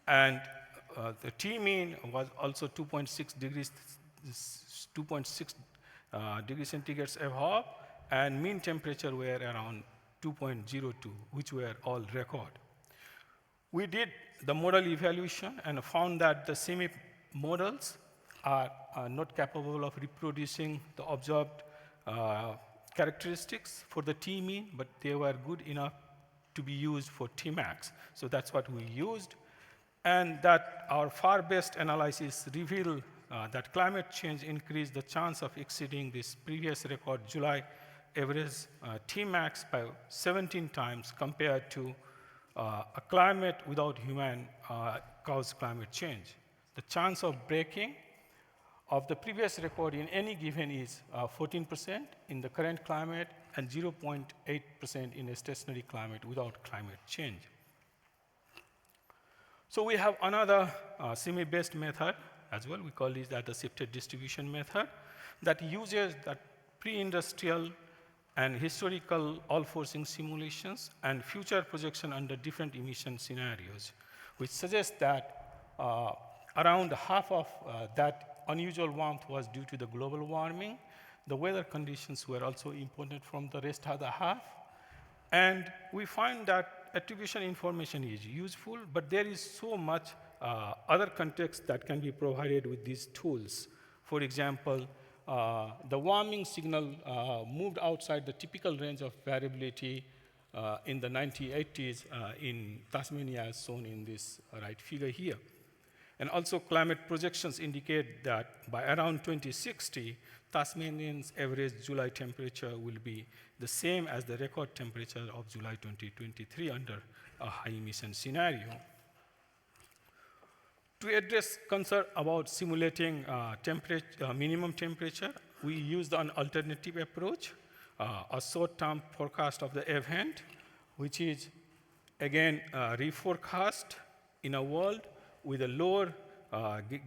and the Tmean was also 2.6 degrees centigrade above, and mean temperature were around 2.02, which were all record. We did the model evaluation and found that the semi-models are not capable of reproducing the observed characteristics for the Tmean, but they were good enough to be used for Tmax. So that's what we used. And that our far-based analysis revealed that climate change increased the chance of exceeding this previous record July average Tmax by 17 times compared to a climate without human caused climate change. The chance of breaking of the previous record in any given is 14% in the current climate and 0.8% in a stationary climate without climate change. So we have another semi-based method as well. We call it the shifted distribution method that uses that pre-industrial and historical all-forcing simulations and future projection under different emission scenarios, which suggests that around half of that unusual warmth was due to the global warming. The weather conditions were also important from the rest of the half. And we find that attribution information is useful, but there is so much other context that can be provided with these tools. For example, the warming signal moved outside the typical range of variability in the 1980s in Tasmania, as shown in this right figure here. And also, climate projections indicate that by around 2060, Tasmanian's average July temperature will be the same as the record temperature of July 2023 under a high emission scenario. To address concern about simulating minimum temperature, we used an alternative approach, a short-term forecast of the event, which is, again, reforecast in a world with a lower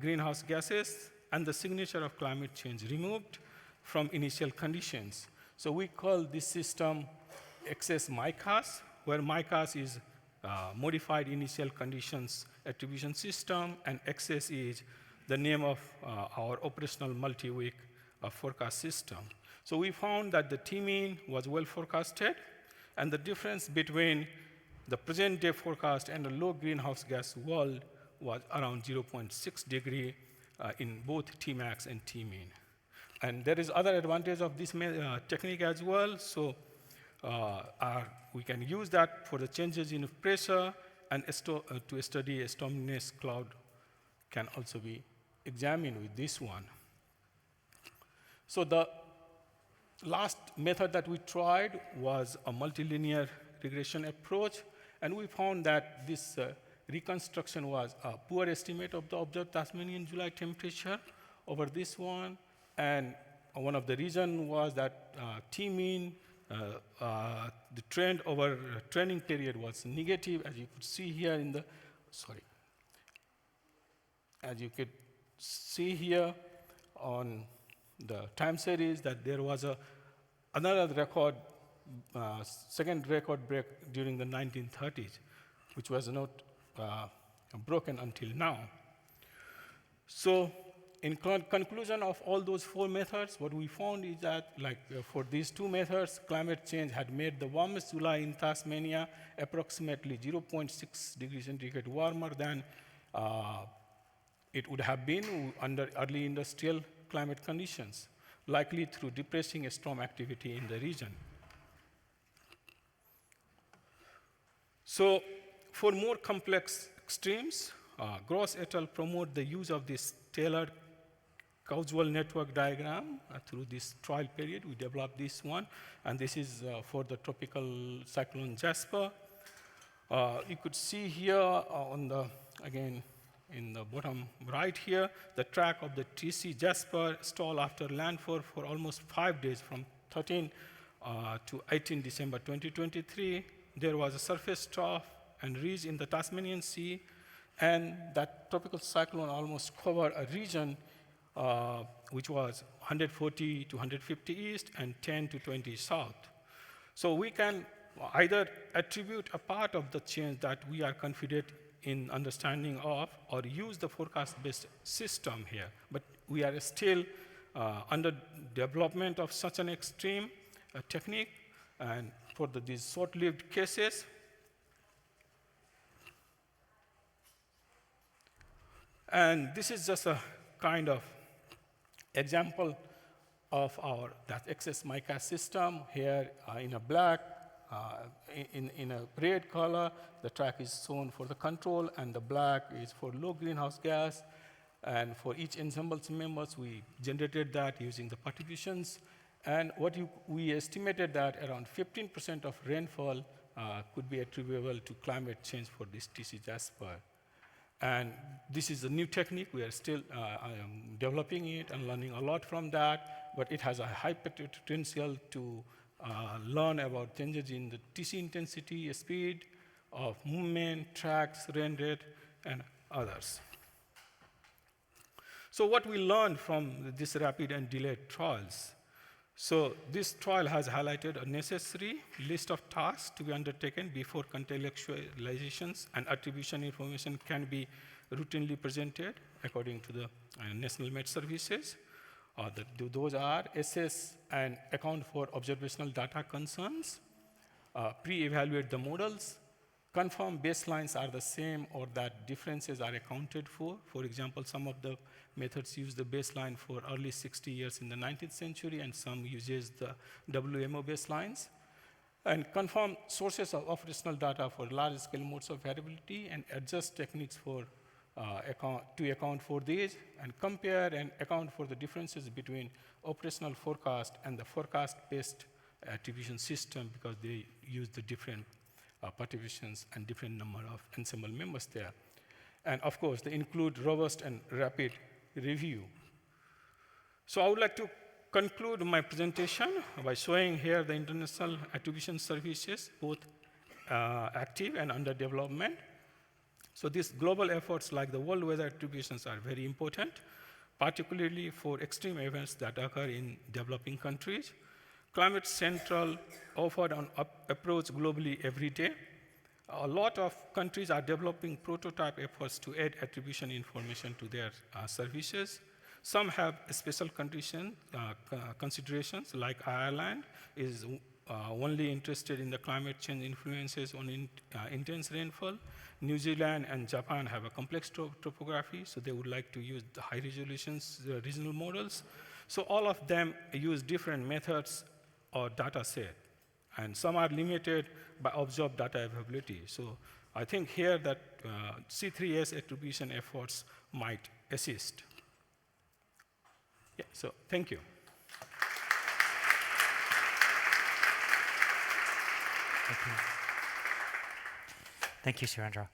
greenhouse gases and the signature of climate change removed from initial conditions. So we call this system excess MICAS, where MICAS is modified initial conditions attribution system, and excess is the name of our operational multi-week forecast system. So we found that the T-mean was well forecasted, and the difference between the present day forecast and the low greenhouse gas world was around 0.6 degree in both Tmax and Tmean. And there is other advantage of this technique as well. So we can use that for the changes in pressure, and to study a storminess cloud can also be examined with this one. So the last method that we tried was a multilinear regression approach, and we found that this reconstruction was a poor estimate of the observed Tasmanian July temperature over this one. And one of the reasons was that T-mean, the trend over training period was negative, as you could see here in the, as you could see here on the time series, that there was another record, second record break during the 1930s, which was not broken until now. So in conclusion of all those four methods, what we found is that, for these two methods, climate change had made the warmest July in Tasmania approximately 0.6 degrees centigrade warmer than it would have been under early industrial climate conditions, likely through depressing storm activity in the region. So for more complex extremes, Gross et al. Promote the use of this tailored causal network diagram through this trial period. We developed this one, and this is for the tropical cyclone Jasper. You could see here on the, again, in the bottom right here, the track of the TC Jasper stalled after landfall for almost 5 days from 13 to 18 December 2023. There was a surface trough and ridge in the Tasmanian Sea, and that tropical cyclone almost covered a region which was 140 to 150 east and 10 to 20 south. So we can either attribute a part of the change that we are confident in understanding of, or use the forecast-based system here. But we are still under development of such an extreme technique, and for these short-lived cases, and this is just a kind of example of that excess mica system here in a black, in a red color, the track is shown for the control, and the black is for low greenhouse gas. And for each ensemble members, we generated that using the partitions. And we estimated that around 15% of rainfall could be attributable to climate change for this TC Jasper. And this is a new technique. We are still developing it and learning a lot from that, but it has a high potential to learn about changes in the TC intensity, speed of movement, tracks, rain rate, and others. So what we learned from this rapid and delayed trials. So this trial has highlighted a necessary list of tasks to be undertaken before contextualizations and attribution information can be routinely presented according to the National Met Services. Those are assess and account for observational data concerns, pre-evaluate the models, confirm baselines are the same or that differences are accounted for. For example, some of the methods use the baseline for early 60 years in the 19th century, and some uses the WMO baselines. And confirm sources of operational data for large-scale modes of variability and adjust techniques for to account for these, and compare and account for the differences between operational forecast and the forecast-based attribution system, because they use the different participants and different number of ensemble members there. And of course, they include robust and rapid review. So I would like to conclude my presentation by showing here the international attribution services, both active and under development. So these global efforts like the world weather attributions are very important, particularly for extreme events that occur in developing countries. Climate Central offered an approach globally every day. A lot of countries are developing prototype efforts to add attribution information to their services. Some have special considerations, like Ireland is only interested in the climate change influences on intense rainfall. New Zealand and Japan have a complex topography, so they would like to use the high resolutions regional models. So all of them use different methods or data set, and some are limited by observed data availability. So I think here that C3S attribution efforts might assist. Yeah, so thank you. Thank you. Thank you, Surendra.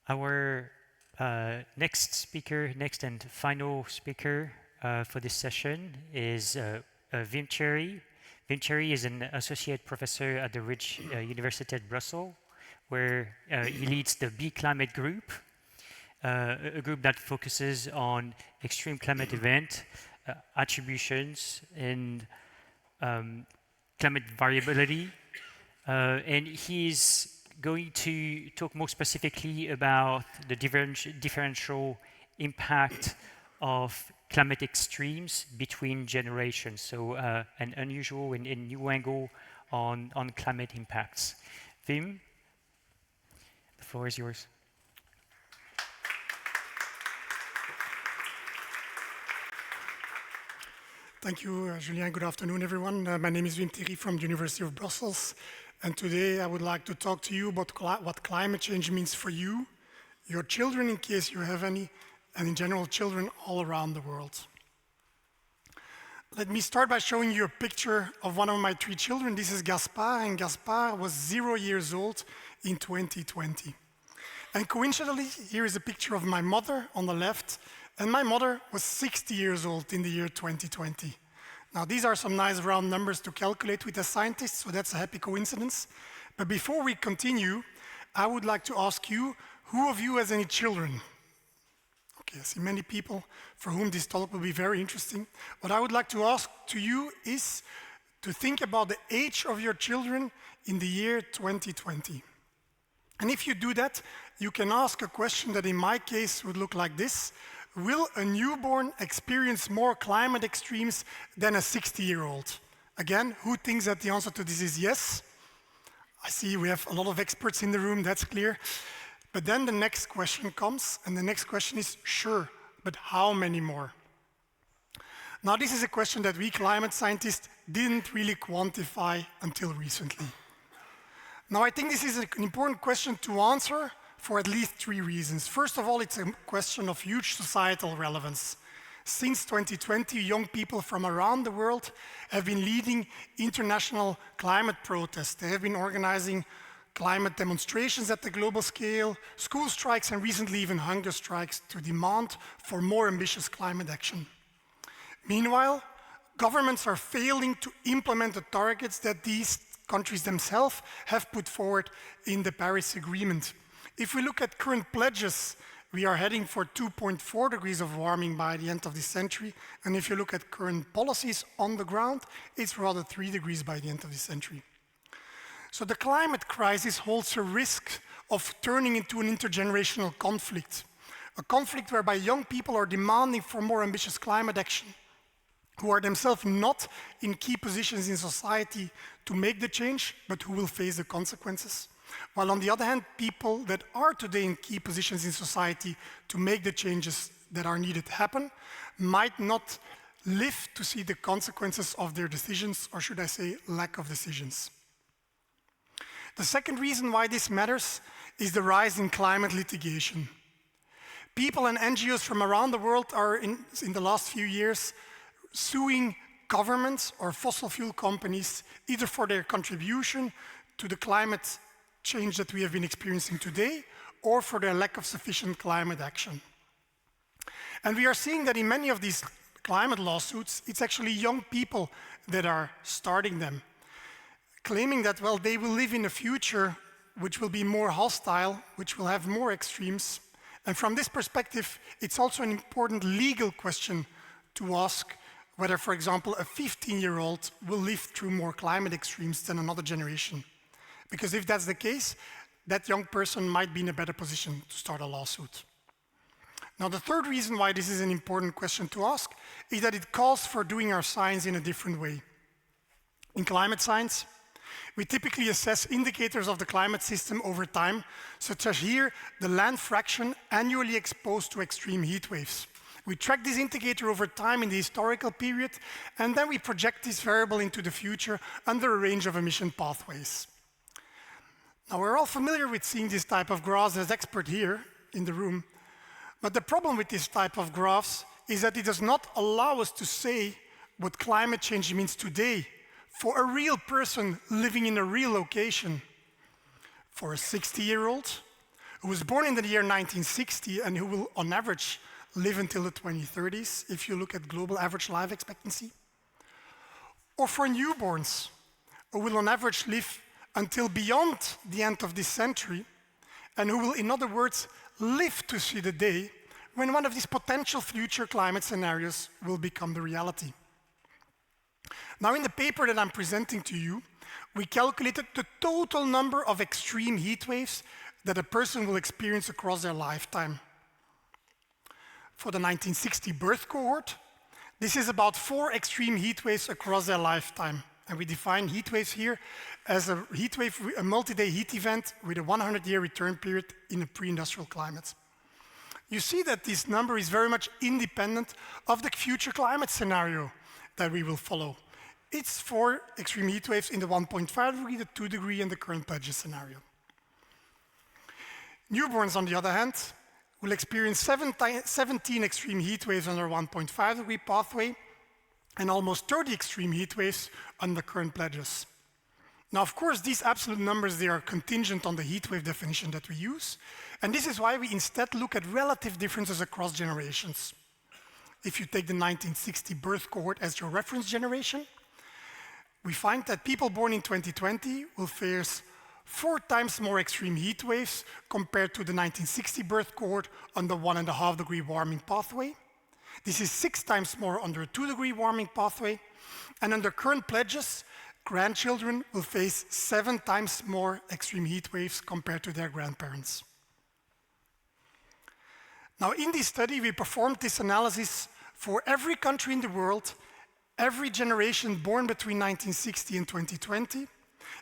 Our next and final speaker for this session is Wim Cherry. Wim Cherry is an associate professor at the Ridge University at Brussels, where he leads the B Climate Group, a group that focuses on extreme climate event attributions and climate variability. And he's going to talk more specifically about the differential impact of climate extremes between generations, so an unusual and new angle on climate impacts. Wim, the floor is yours. Thank you, Julien. Good afternoon, everyone. My name is Wim Cherry from the University of Brussels, and today I would like to talk to you about what climate change means for you, your children in case you have any, and in general, children all around the world. Let me start by showing you a picture of one of my 3 children. This is Gaspar, and Gaspar was 0 years old in 2020. And coincidentally, here is a picture of my mother on the left, and my mother was 60 years old in the year 2020. Now, these are some nice round numbers to calculate with a scientist, so that's a happy coincidence. But before we continue, I would like to ask you, who of you has any children? Okay, I see many people for whom this talk will be very interesting. What I would like to ask to you is to think about the age of your children in the year 2020. And if you do that, you can ask a question that in my case would look like this. Will a newborn experience more climate extremes than a 60-year-old? Again, who thinks that the answer to this is yes? I see we have a lot of experts in the room, that's clear. But then the next question comes, and the next question is, sure, but how many more? Now, this is a question that we climate scientists didn't really quantify until recently. Now, I think this is an important question to answer for at least 3 reasons. First of all, it's a question of huge societal relevance. Since 2020, young people from around the world have been leading international climate protests. They have been organizing climate demonstrations at the global scale, school strikes, and recently even hunger strikes to demand for more ambitious climate action. Meanwhile, governments are failing to implement the targets that these countries themselves have put forward in the Paris Agreement. If we look at current pledges, we are heading for 2.4 degrees of warming by the end of this century. And if you look at current policies on the ground, it's rather 3 degrees by the end of this century. So the climate crisis holds a risk of turning into an intergenerational conflict, a conflict whereby young people are demanding for more ambitious climate action, who are themselves not in key positions in society to make the change, but who will face the consequences. While on the other hand, people that are today in key positions in society to make the changes that are needed happen might not live to see the consequences of their decisions, or should I say, lack of decisions. The second reason why this matters is the rise in climate litigation. People and NGOs from around the world are, in the last few years, suing governments or fossil fuel companies either for their contribution to the climate change that we have been experiencing today or for their lack of sufficient climate action. And we are seeing that in many of these climate lawsuits, it's actually young people that are starting them, claiming that, well, they will live in a future which will be more hostile, which will have more extremes. And from this perspective, it's also an important legal question to ask whether, for example, a 15-year-old will live through more climate extremes than another generation. Because if that's the case, that young person might be in a better position to start a lawsuit. Now, the third reason why this is an important question to ask is that it calls for doing our science in a different way. In climate science, we typically assess indicators of the climate system over time, such as here, the land fraction annually exposed to extreme heat waves. We track this indicator over time in the historical period, and then we project this variable into the future under a range of emission pathways. Now, we're all familiar with seeing this type of graphs as experts here in the room, but the problem with this type of graphs is that it does not allow us to say what climate change means today for a real person living in a real location. For a 60-year-old who was born in the year 1960 and who will, on average, live until the 2030s, if you look at global average life expectancy. Or for newborns, who will on average live until beyond the end of this century, and who will, in other words, live to see the day when one of these potential future climate scenarios will become the reality. Now, in the paper that I'm presenting to you, we calculated the total number of extreme heat waves that a person will experience across their lifetime. For the 1960 birth cohort, this is about 4 extreme heat waves across their lifetime. And we define heat waves here as a heat wave, a multi-day heat event with a 100-year return period in a pre-industrial climate. You see that this number is very much independent of the future climate scenario that we will follow. It's 4 extreme heat waves in the 1.5 degree, the 2 degree, and the current pledges scenario. Newborns, on the other hand, will experience 17 extreme heat waves under 1.5 degree pathway and almost 30 extreme heat waves under current pledges. Now, of course, these absolute numbers, they are contingent on the heat wave definition that we use, and this is why we instead look at relative differences across generations. If you take the 1960 birth cohort as your reference generation, we find that people born in 2020 will face 4 times more extreme heat waves compared to the 1960 birth cohort on the 1.5 degree warming pathway. This is 6 times more under a 2 degree warming pathway. And under current pledges, grandchildren will face 7 times more extreme heat waves compared to their grandparents. Now, in this study, we performed this analysis for every country in the world, every generation born between 1960 and 2020,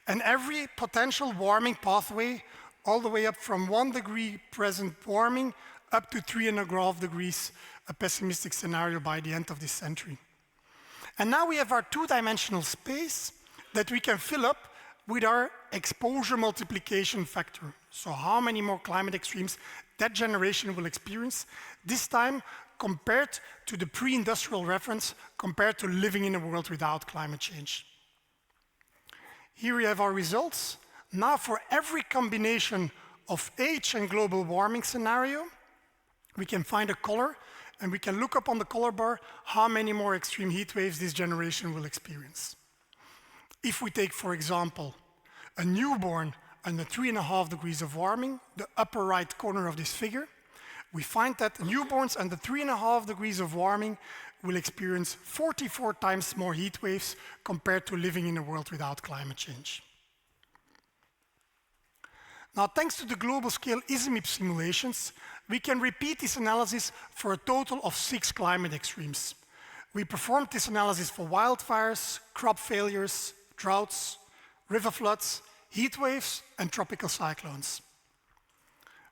and every potential warming pathway, all the way up from 1 degree present warming up to 3.5 degrees, a pessimistic scenario by the end of this century. And now we have our 2-dimensional space that we can fill up with our exposure multiplication factor. So how many more climate extremes that generation will experience, this time compared to the pre-industrial reference, compared to living in a world without climate change. Here we have our results. Now for every combination of age and global warming scenario, we can find a color, and we can look up on the color bar how many more extreme heat waves this generation will experience. If we take, for example, a newborn under 3.5 degrees of warming, the upper right corner of this figure, we find that newborns under 3.5 degrees of warming will experience 44 times more heat waves compared to living in a world without climate change. Now, thanks to the global scale ISMIP simulations, we can repeat this analysis for a total of 6 climate extremes. We performed this analysis for wildfires, crop failures, droughts, river floods, heat waves, and tropical cyclones.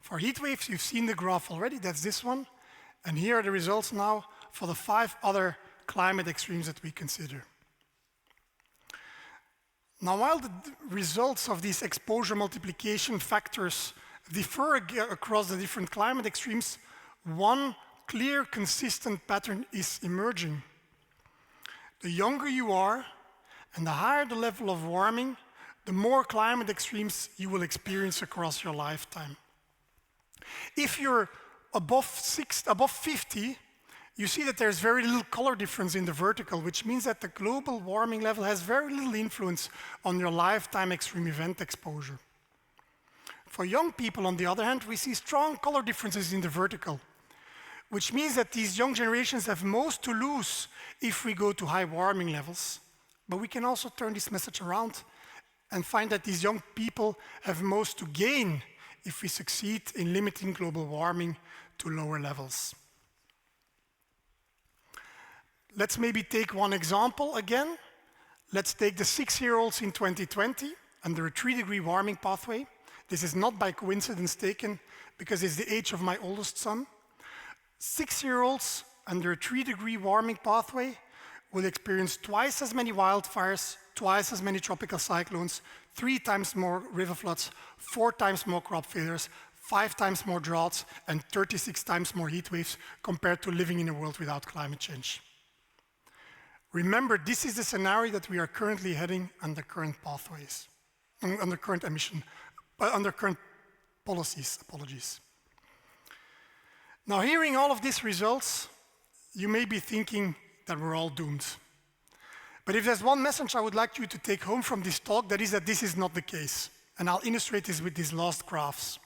For heat waves, you've seen the graph already, that's this one. And here are the results now for the 5 other climate extremes that we consider. Now, while the results of these exposure multiplication factors differ across the different climate extremes, one clear, consistent pattern is emerging. The younger you are, and the higher the level of warming, the more climate extremes you will experience across your lifetime. If you're above 50, you see that there's very little color difference in the vertical, which means that the global warming level has very little influence on your lifetime extreme event exposure. For young people, on the other hand, we see strong color differences in the vertical, which means that these young generations have most to lose if we go to high warming levels. But we can also turn this message around and find that these young people have most to gain if we succeed in limiting global warming to lower levels. Let's maybe take one example again. Let's take the 6-year-olds in 2020 under a 3-degree warming pathway. This is not by coincidence taken, because it's the age of my oldest son. 6-year-olds under a 3-degree warming pathway will experience twice as many wildfires, twice as many tropical cyclones, 3 times more river floods, 4 times more crop failures, 5 times more droughts, and 36 times more heat waves compared to living in a world without climate change. Remember, this is the scenario that we are currently heading under current pathways, under current policies, apologies. Now, hearing all of these results, you may be thinking that we're all doomed. But if there's one message I would like you to take home from this talk, that is that this is not the case. And I'll illustrate this with these last graphs.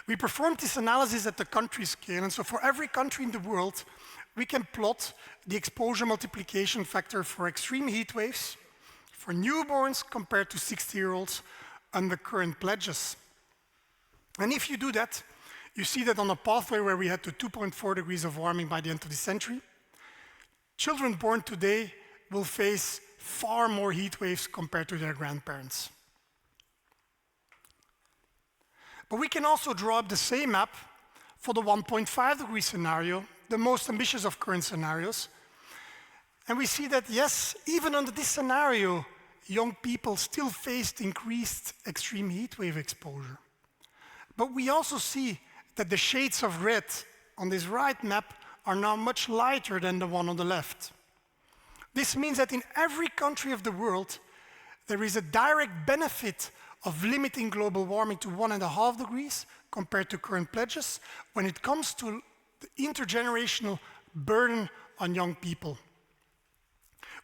We performed this analysis at the country scale, and so for every country in the world, we can plot the exposure multiplication factor for extreme heat waves, for newborns compared to 60-year-olds under current pledges. And if you do that, you see that on a pathway where we had to 2.4 degrees of warming by the end of the century, children born today will face far more heat waves compared to their grandparents. But we can also draw up the same map for the 1.5 degree scenario, the most ambitious of current scenarios. And we see that, yes, even under this scenario, young people still faced increased extreme heat wave exposure. But we also see that the shades of red on this right map are now much lighter than the one on the left. This means that in every country of the world, there is a direct benefit of limiting global warming to 1.5 degrees compared to current pledges when it comes to the intergenerational burden on young people.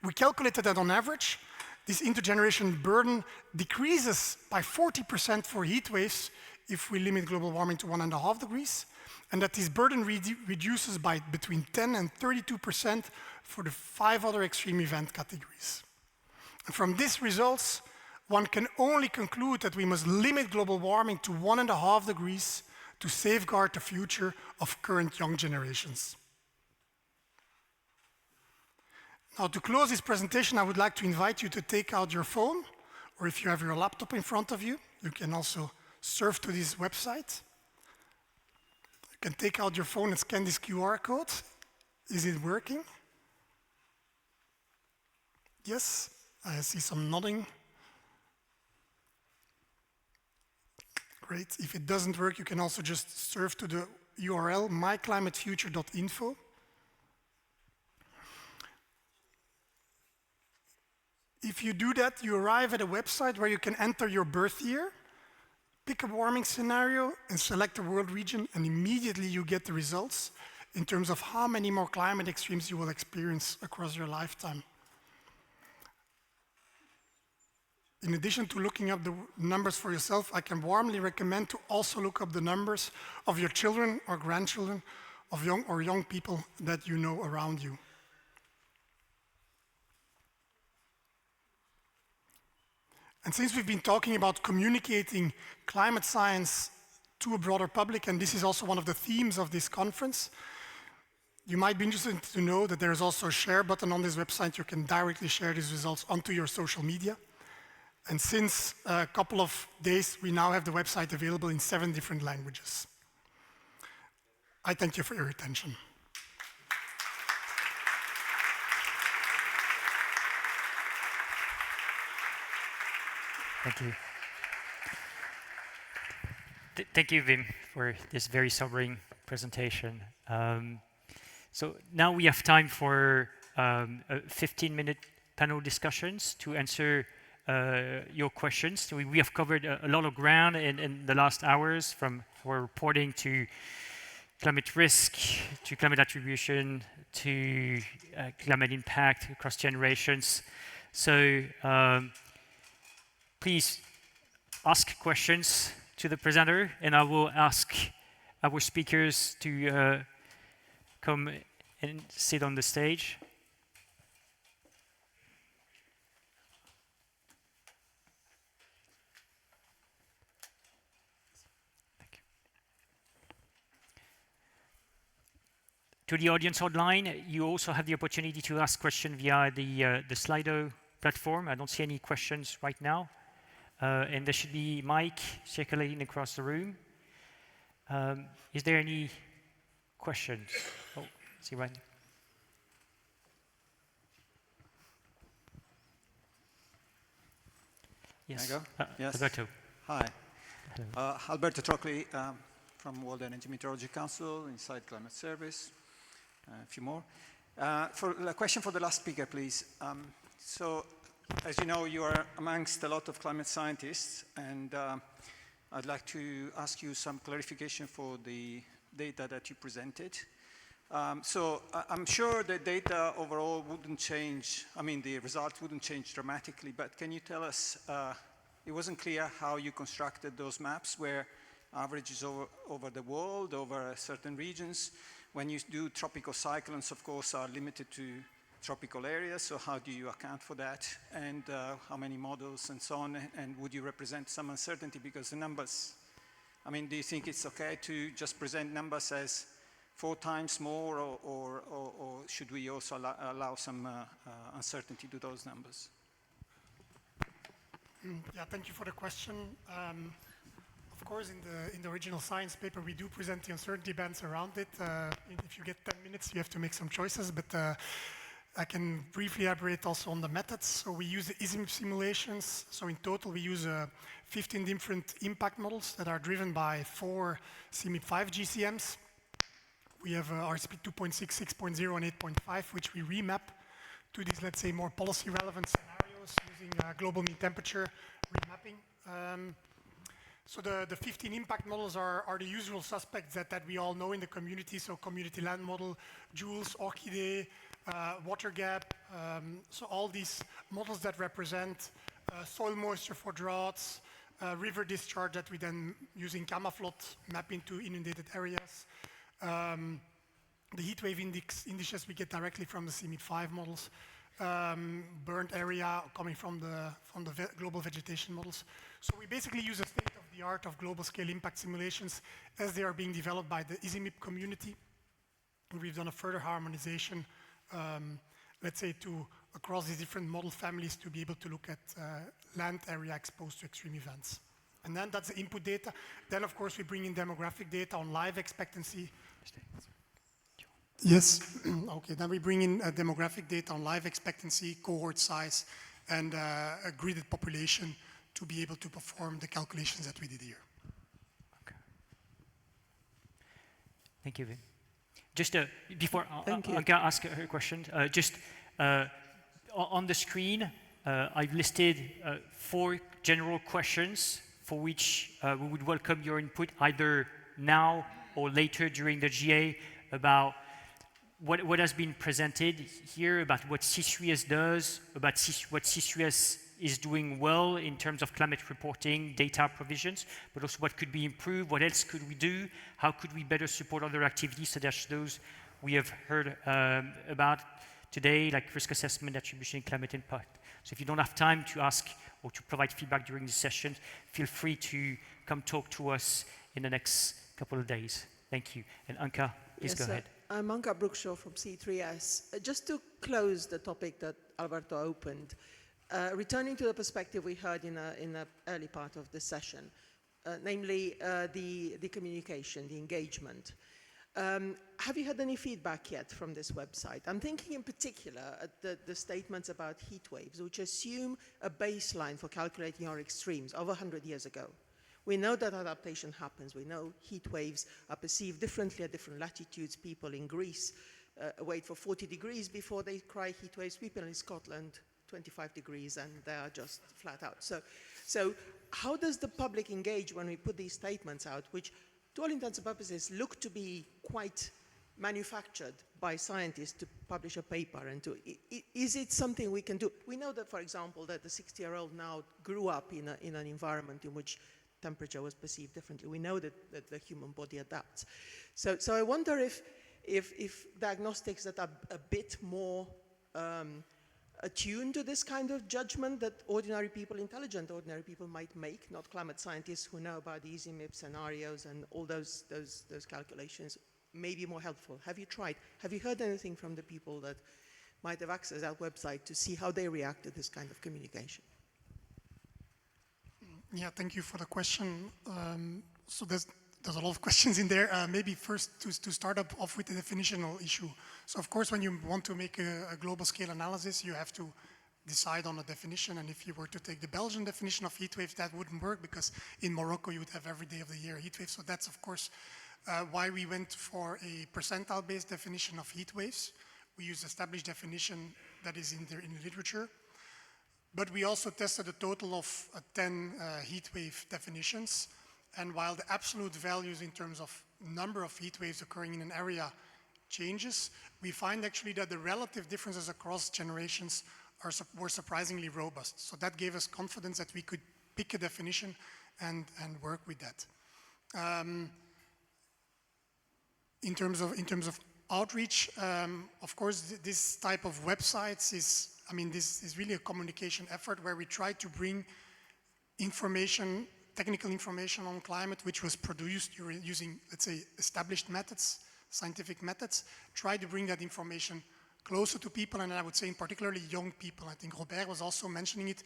We calculated that on average, this intergenerational burden decreases by 40% for heat waves if we limit global warming to 1.5 degrees, and that this burden reduces by between 10 and 32% for the 5 other extreme event categories. And from these results, one can only conclude that we must limit global warming to 1.5 degrees to safeguard the future of current young generations. Now, to close this presentation, I would like to invite you to take out your phone, or if you have your laptop in front of you, you can also surf to this website. You can take out your phone and scan this QR code. Is it working? Yes, I see some nodding. Great. If it doesn't work, you can also just surf to the URL myclimatefuture.info. If you do that, you arrive at a website where you can enter your birth year, pick a warming scenario, and select a world region, and immediately you get the results in terms of how many more climate extremes you will experience across your lifetime. In addition to looking up the numbers for yourself, I can warmly recommend to also look up the numbers of your children or grandchildren, of young people that you know around you. And since we've been talking about communicating climate science to a broader public, and this is also one of the themes of this conference, You might be interested to know that there is also a share button on this website. You can directly share these results onto your social media. And since a couple of days, we now have the website available in 7 different languages. I thank you for your attention. Thank you. Thank you, Wim, for this very sobering presentation. So now we have time for a 15-minute panel discussions to answer your questions. So we have covered a lot of ground in the last hours, from reporting to climate risk, to climate attribution, to climate impact across generations. So please ask questions to the presenter, and I will ask our speakers to come and sit on the stage. Thank you. To the audience online, you also have the opportunity to ask questions via the Slido platform. I don't see any questions right now. And there should be mic circulating across the room. Is there any questions? Oh, see right. Yes. Can I go? Yes. Alberto. Hi. Alberto Trocli from World Energy Meteorology Council, Inside Climate Service, a few more. For a question for the last speaker, please. So, as you know, you are amongst a lot of climate scientists, and I'd like to ask you some clarification for the data that you presented. So I'm sure the data overall wouldn't change, I mean the results wouldn't change dramatically, but can you tell us, it wasn't clear how you constructed those maps where averages over the world, over certain regions. When you do tropical cyclones, of course, are limited to tropical areas, so how do you account for that, and how many models and so on, and would you represent some uncertainty because the numbers, I mean, do you think it's okay to just present numbers as 4 times more, or should we also allow some uncertainty to those numbers? Yeah, thank you for the question. Of course, in the original science paper, we do present the uncertainty bands around it. If you get 10 minutes, you have to make some choices, but I can briefly elaborate also on the methods. So we use the ECMWF simulations. So in total, we use 15 different impact models that are driven by 4 CMIP5 GCMs. We have RCP 2.6, 6.0, and 8.5, which we remap to these, let's say, more policy relevant scenarios using global mean temperature remapping. So the 15 impact models are the usual suspects that we all know in the community. So community land model, JULES, ORCHIDE, water gap. So all these models that represent soil moisture for droughts, river discharge that we then using CAMAFLOT map into inundated areas. The heat wave indices we get directly from the CMIP5 models. Burnt area coming from the global vegetation models. So we basically use a state-of-the-art of global scale impact simulations as they are being developed by the ECMWF community. And we've done a further harmonization, let's say, across these different model families to be able to look at land area exposed to extreme events. And then that's the input data. Then, of course, we bring in demographic data on life expectancy. Yes, okay, then we bring in demographic data on life expectancy, cohort size, and a gridded population to be able to perform the calculations that we did here. Okay. Thank you, Vin. Just before I can ask her question, just on the screen, I've listed 4 general questions for which we would welcome your input either now or later during the GA about what has been presented here, about what C3S does, about what C3S is doing well in terms of climate reporting, data provisions, but also what could be improved, what else could we do, how could we better support other activities such as those we have heard about today, like risk assessment, attribution, and climate impact. So if you don't have time to ask or to provide feedback during this session, feel free to come talk to us in the next couple of days. Thank you. And Anka? Please go ahead. I'm Anka Brookshaw from C3S. Just to close the topic that Alberto opened, returning to the perspective we heard in the early part of the session, namely the communication, the engagement. Have you had any feedback yet from this website? I'm thinking in particular at the statements about heat waves, which assume a baseline for calculating our extremes over 100 years ago. We know that adaptation happens. We know heat waves are perceived differently at different latitudes. People in Greece wait for 40 degrees before they cry heat waves. People in Scotland, 25 degrees, and they are just flat out. So how does the public engage when we put these statements out, which to all intents and purposes look to be quite manufactured by scientists to publish a paper? And is it something we can do? We know that, for example, that the 60-year-old now grew up in an environment in which temperature was perceived differently. We know that the human body adapts. So I wonder if diagnostics that are a bit more attuned to this kind of judgment that ordinary people, intelligent ordinary people might make, not climate scientists who know about the ECMWF scenarios and all those calculations, may be more helpful. Have you tried? Have you heard anything from the people that might have accessed that website to see how they react to this kind of communication? Yeah, thank you for the question. So there's a lot of questions in there. Maybe first to start off with the definitional issue. So of course, when you want to make a global scale analysis, you have to decide on a definition. And if you were to take the Belgian definition of heat waves, that wouldn't work, because in Morocco you would have every day of the year heat waves. So that's of course why we went for a percentile-based definition of heat waves. We use established definition that is in the literature. But we also tested a total of 10 heat wave definitions. And while the absolute values in terms of number of heat waves occurring in an area changes, we find actually that the relative differences across generations were surprisingly robust. So that gave us confidence that we could pick a definition and work with that. In terms of outreach, of course, this type of websites is, this is really a communication effort where we try to bring information, technical information on climate, which was produced using, let's say, established methods, scientific methods, try to bring that information closer to people, and I would say in particularly young people. I think Robert was also mentioning it.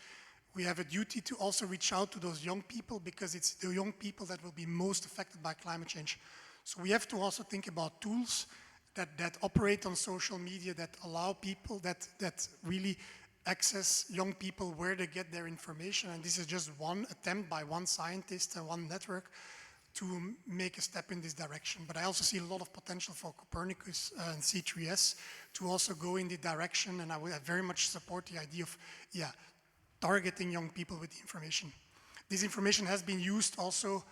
We have a duty to also reach out to those young people, because it's the young people that will be most affected by climate change. So we have to also think about tools that operate on social media, that allow people, that really access young people where they get their information. And this is just one attempt by one scientist and one network to make a step in this direction. But I also see a lot of potential for Copernicus and C3S to also go in the direction, and I very much support the idea of targeting young people with the information. This information has been used also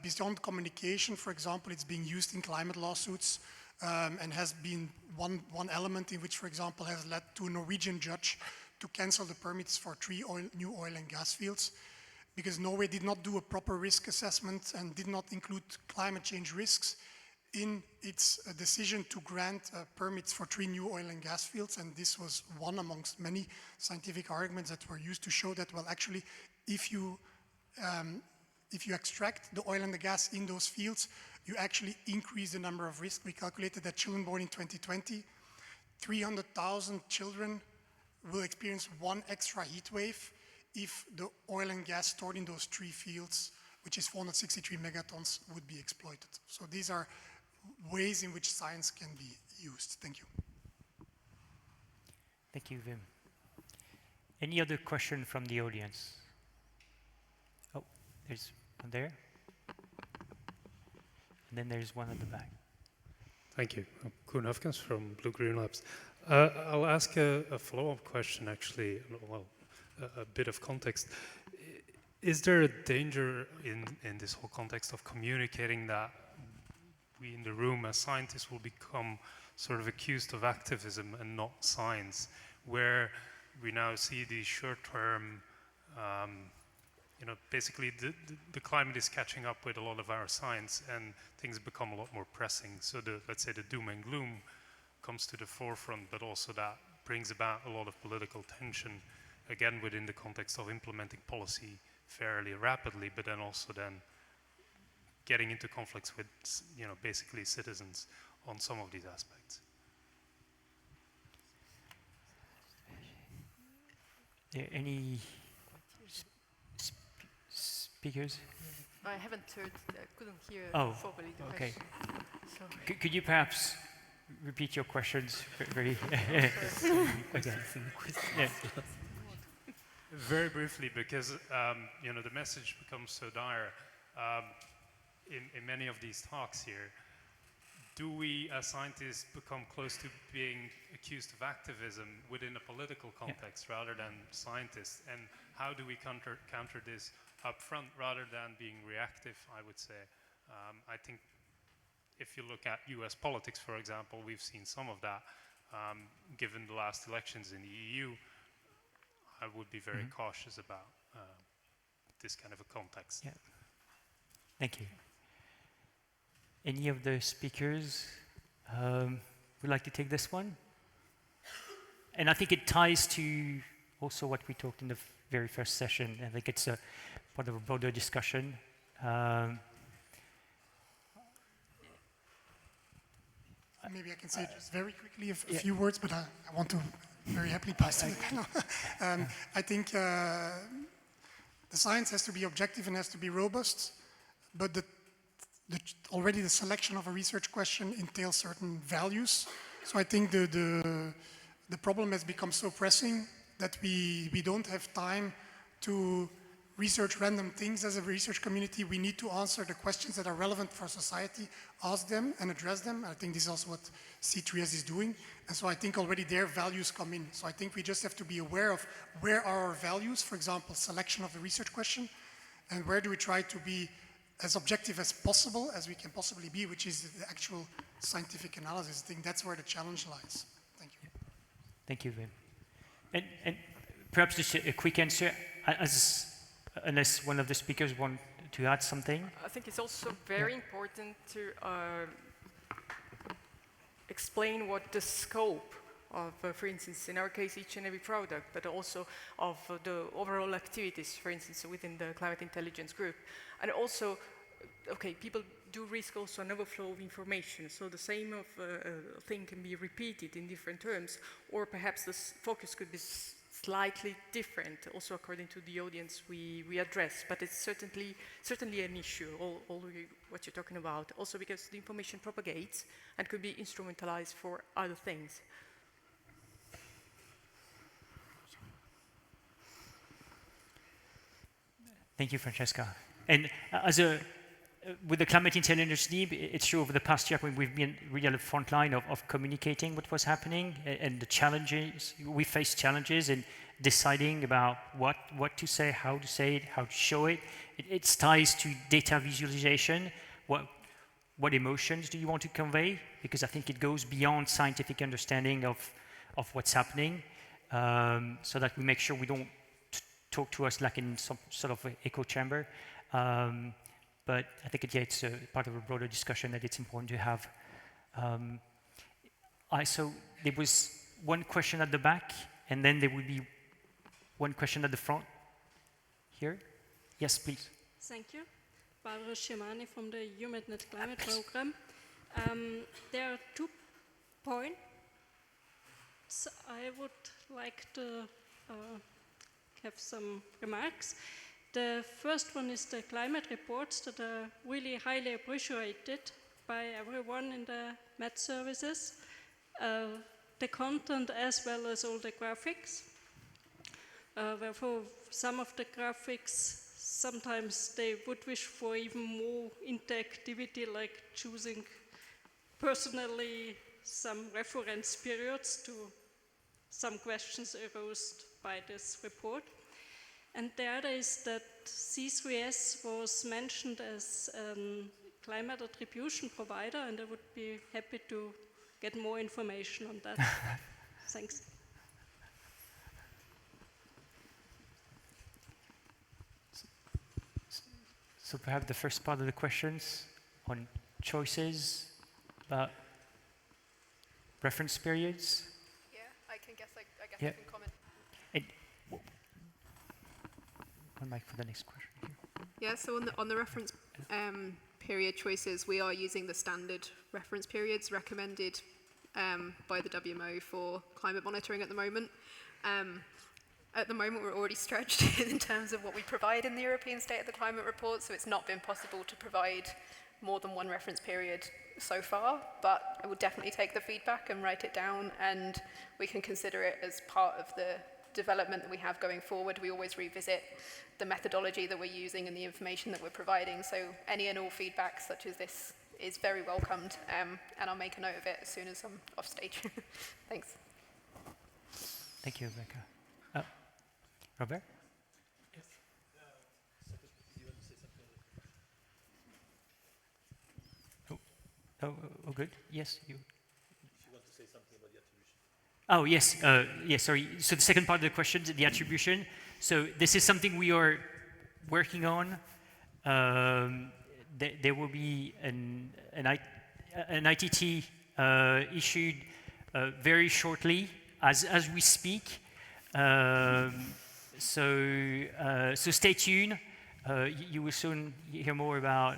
beyond communication. For example, it's being used in climate lawsuits, and has been one element in which, for example, has led to a Norwegian judge to cancel the permits for 3 new oil and gas fields, because Norway did not do a proper risk assessment and did not include climate change risks in its decision to grant permits for 3 new oil and gas fields. And this was one amongst many scientific arguments that were used to show that, well, actually, if you extract the oil and the gas in those fields, you actually increase the number of risks. We calculated that children born in 2020, 300,000 children will experience 1 extra heat wave if the oil and gas stored in those 3 fields, which is 463 megatons, would be exploited. So these are ways in which science can be used. Thank you. Thank you, Wim. Any other question from the audience? Oh, there's one there. And then there's one at the back. Thank you. I'm Koen Hufkens from Blue Green Labs. I'll ask a follow-up question, actually, well, a bit of context. Is there a danger in this whole context of communicating that we in the room as scientists will become sort of accused of activism and not science, where we now see these short-term, basically the climate is catching up with a lot of our science and things become a lot more pressing. So let's say the doom and gloom comes to the forefront, but also that brings about a lot of political tension, again, within the context of implementing policy fairly rapidly, but then also then getting into conflicts with, basically citizens on some of these aspects. Any speakers? I haven't heard, couldn't hear properly the okay. question. Could you perhaps repeat your questions very Very briefly, because you know, the message becomes so dire in many of these talks here. Do we, as scientists, become close to being accused of activism within a political context rather than scientists? And how do we counter this up front rather than being reactive, I would say? I think if you look at US politics, for example, we've seen some of that. Given the last elections in the EU, I would be very cautious about this kind of a context. Yeah. Thank you. Any of the speakers would like to take this one? And I think it ties to also what we talked in the very first session. I think it's a part of a broader discussion. Maybe I can say just very quickly a few words, but I want to very happily pass to the panel. I think the science has to be objective and has to be robust, but already the selection of a research question entails certain values. So I think the problem has become so pressing that we don't have time to research random things as a research community. We need to answer the questions that are relevant for society, ask them and address them. I think this is also what C3S is doing. And so I think already their values come in. So I think we just have to be aware of where are our values, for example, selection of the research question, and where do we try to be as objective as possible, as we can possibly be, which is the actual scientific analysis. I think that's where the challenge lies. Thank you. Thank you, Wim. And perhaps just a quick answer, unless one of the speakers want to add something. I think it's also very important to explain what the scope of, for instance, in our case, each and every product, but also of the overall activities, for instance, within the climate intelligence group. And also, okay, people do risk also an overflow of information, so the same thing can be repeated in different terms, or perhaps the focus could be slightly different, also according to the audience we address, but it's certainly an issue, all what you're talking about, also because the information propagates and could be instrumentalized for other things. Thank you, Francesca. And with the climate intelligence team, it's true over the past year when we've been really on the front line of communicating what was happening and the challenges. We faced challenges in deciding about what to say, how to say it, how to show it. It ties to data visualization. What emotions do you want to convey? Because I think it goes beyond scientific understanding of what's happening, so that we make sure we don't talk to us like in some sort of echo chamber. But I think it's part of a broader discussion that it's important to have. So there was one question at the back, and then there will be one question at the front. Here? Yes, please. Thank you. Barbara Shimani from the UMedNet Climate Program. There are 2 points I would like to have some remarks. The first one is the climate reports that are really highly appreciated by everyone in the Met services. The content as well as all the graphics. Wherefore some of the graphics, sometimes they would wish for even more interactivity, like choosing personally some reference periods to some questions arose by this report. And the other is that C3S was mentioned as a climate attribution provider, and I would be happy to get more information on that. Thanks. So perhaps the first part of the questions on choices about reference periods. Yeah, I guess I Yeah. can comment. One mic for the next question. Yeah, so on the reference period choices, we are using the standard reference periods recommended by the WMO for climate monitoring at the moment. At the moment, we're already stretched in terms of what we provide in the European State of the Climate Report, so it's not been possible to provide more than one reference period so far, but I will definitely take the feedback and write it down, and we can consider it as part of the development that we have going forward. We always revisit the methodology that we're using and the information that we're providing, so any and all feedback such as this is very welcomed, and I'll make a note of it as soon as I'm off stage. Thanks. Thank you, Rebecca. Robert? Yes. Oh, good. Yes, you. If you want to say something about the attribution. Oh, yes. Yes, sorry. So the second part of the question, the attribution. So this is something we are working on. There will be an ITT issued very shortly as we speak. So stay tuned. You will soon hear more about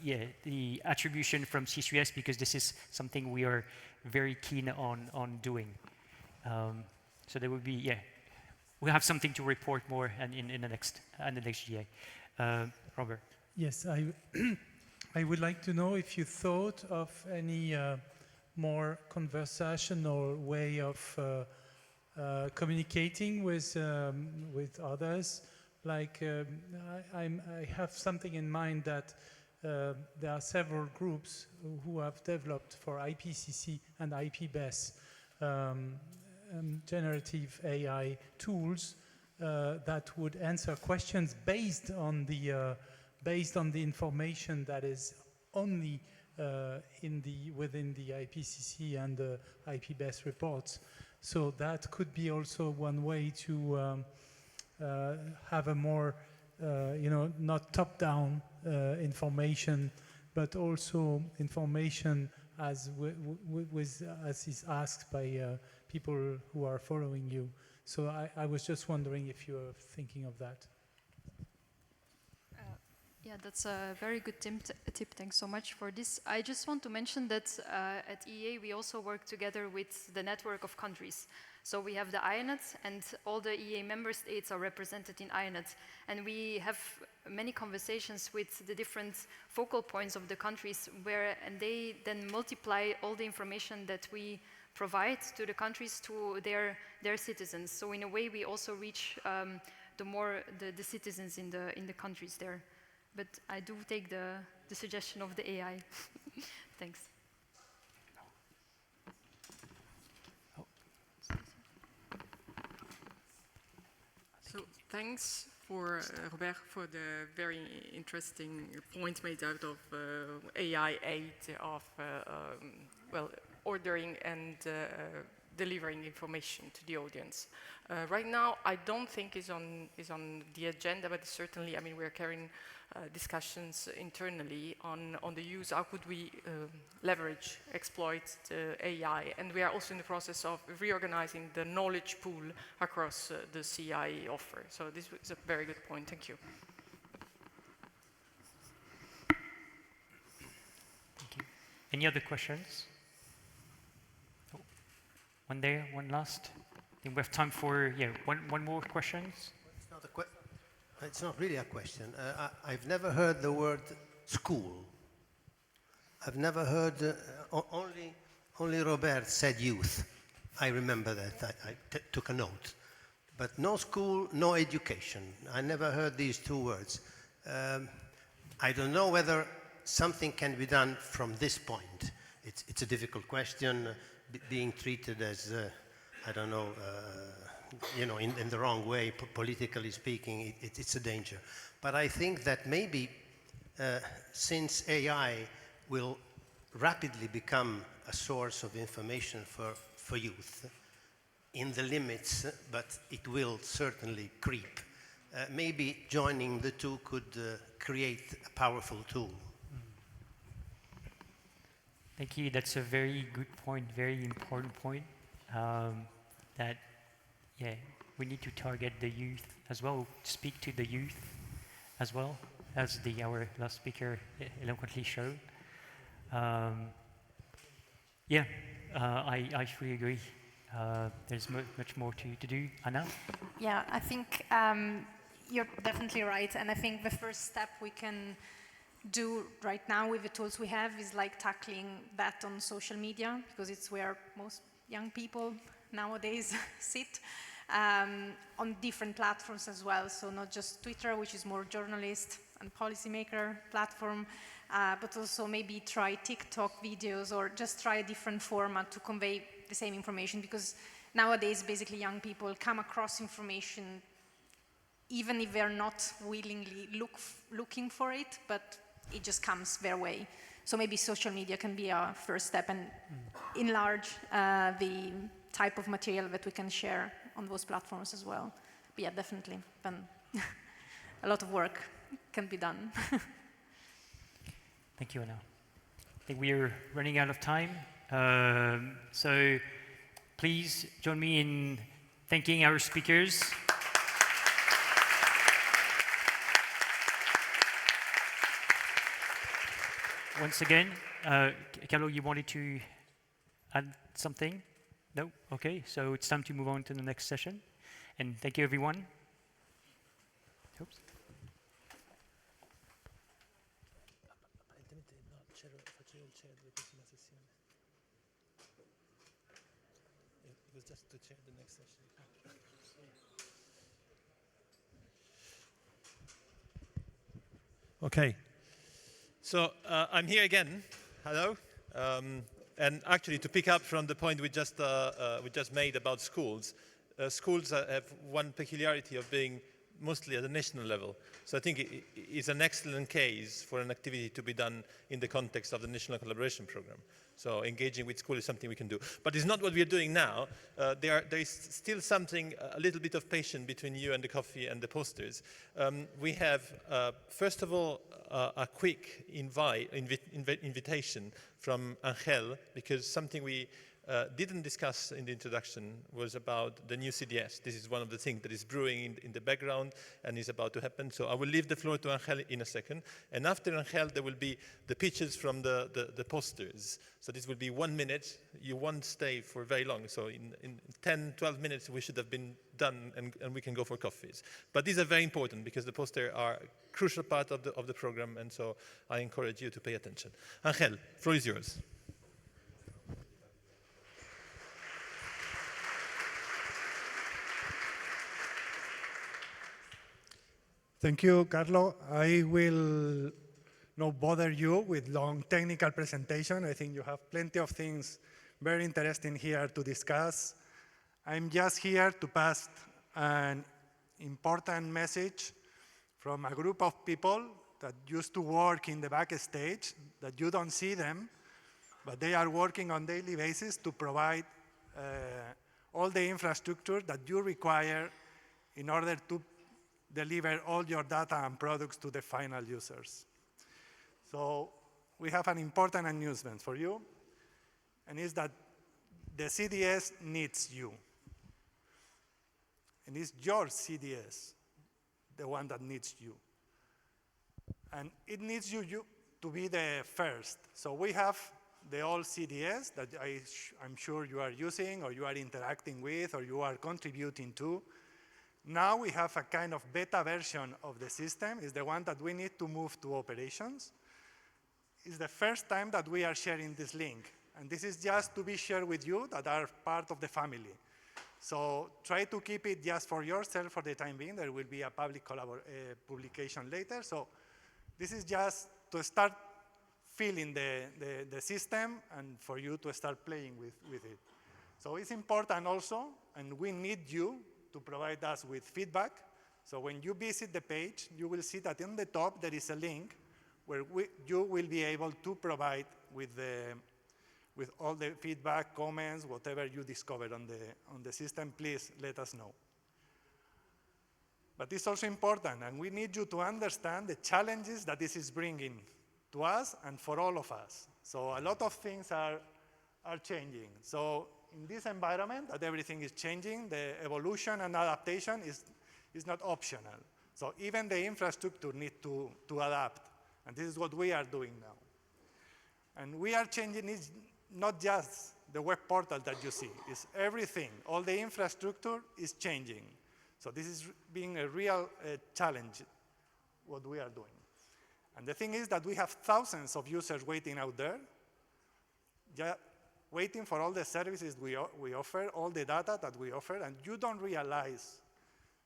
the attribution from C3S, because this is something we are very keen on doing. So there will be we'll have something to report more in the next GA. Robert. Yes, I would like to know if you thought of any more conversational way of communicating with others. Like I have something in mind that there are several groups who have developed for IPCC and IPBES generative AI tools that would answer questions based on the information that is only within the IPCC and the IPBES reports. So that could be also one way to have a more, not top-down information, but also information as is asked by people who are following you. So I was just wondering if you are thinking of that. Yeah, that's a very good tip. Thanks so much for this. I just want to mention that at EEA we also work together with the network of countries. So we have the IANET, and all the EEA member states are represented in IANET. And we have many conversations with the different focal points of the countries, and they then multiply all the information that we provide to the countries to their citizens. So in a way we also reach the citizens in the countries there. But I do take the suggestion of the AI. Thanks. So thanks for Robert for the very interesting point made out of AI aid of ordering and delivering information to the audience. Right now, I don't think is on the agenda, but certainly, I mean, we're carrying discussions internally on the use. How could we leverage, exploit the AI? And we are also in the process of reorganizing the knowledge pool across the CI offer. So this is a very good point. Thank you. Thank you. Any other questions? Oh, one there, one last. I think we have time for one more questions. It's not really a question. I've never heard the word school. I've never heard, only Robert said youth. I remember that, I took a note. But no school, no education. I never heard these two words. I don't know whether something can be done from this point. It's a difficult question, being treated as, I don't know, in the wrong way, politically speaking, it's a danger. But I think that maybe since AI will rapidly become a source of information for youth, in the limits, but it will certainly creep, maybe joining the two could create a powerful tool. Thank you. That's a very good point, very important point. That we need to target the youth as well, speak to the youth as well. as our last speaker eloquently showed. Yeah, I fully agree. There's much more to do. Anna? Yeah, I think you're definitely right. And I think the first step we can do right now with the tools we have is like tackling that on social media, because it's where most young people nowadays sit, on different platforms as well. So not just Twitter, which is more journalist and policymaker platform, but also maybe try TikTok videos or just try a different format to convey the same information, because nowadays basically young people come across information even if they're not willingly looking for it, but it just comes their way. So maybe social media can be our first step and enlarge the type of material that we can share on those platforms as well. But yeah, definitely, then a lot of work can be done. Thank you, Anna. I think we are running out of time. So please join me in thanking our speakers. Once again, Carlo, you wanted to add something? No? Okay, so it's time to move on to the next session. And thank you, everyone. Oops. It was just to chair the next session. Okay. So I'm here again. Hello. And actually, to pick up from the point we just made about schools, schools have one peculiarity of being mostly at the national level. So I think it is an excellent case for an activity to be done in the context of the National Collaboration Program. So engaging with school is something we can do. But it's not what we are doing now. There is still something, a little bit of patience between you and the coffee and the posters. We have, first of all, a quick invitation from Angel, because something we didn't discuss in the introduction was about the new CDS. This is one of the things that is brewing in the background and is about to happen. So I will leave the floor to Angel in a second. And after Angel, there will be the pitches from the posters. So this will be 1 minute. You won't stay for very long. So in 10, 12 minutes, we should have been done and we can go for coffees. But these are very important because the posters are a crucial part of the program. And so I encourage you to pay attention. Angel, floor is yours. Thank you, Carlo. I will not bother you with long technical presentation. I think you have plenty of things very interesting here to discuss. I'm just here to pass an important message from a group of people that used to work in the backstage, that you don't see them, but they are working on a daily basis to provide all the infrastructure that you require in order to deliver all your data and products to the final users. So we have an important announcement for you, and it's that the CDS needs you. And it's your CDS, the one that needs you. And it needs you to be the first. So we have the old CDS that I'm sure you are using, or you are interacting with, or you are contributing to. Now we have a kind of beta version of the system. It's the one that we need to move to operations. It's the first time that we are sharing this link. And this is just to be shared with you that are part of the family. So try to keep it just for yourself for the time being. There will be a public publication later. So this is just to start feeling the system and for you to start playing with it. So it's important also, and we need you to provide us with feedback. So when you visit the page, you will see that in the top there is a link where you will be able to provide with all the feedback, comments, whatever you discover on the system. Please let us know. But it's also important, and we need you to understand the challenges that this is bringing to us and for all of us. So a lot of things are changing. So in this environment that everything is changing, the evolution and adaptation is not optional. So even the infrastructure needs to adapt. And this is what we are doing now. And we are changing it, not just the web portal that you see, it's everything. All the infrastructure is changing. So this is being a real challenge, what we are doing. And the thing is that we have thousands of users waiting out there, waiting for all the services we offer, all the data that we offer, and you don't realize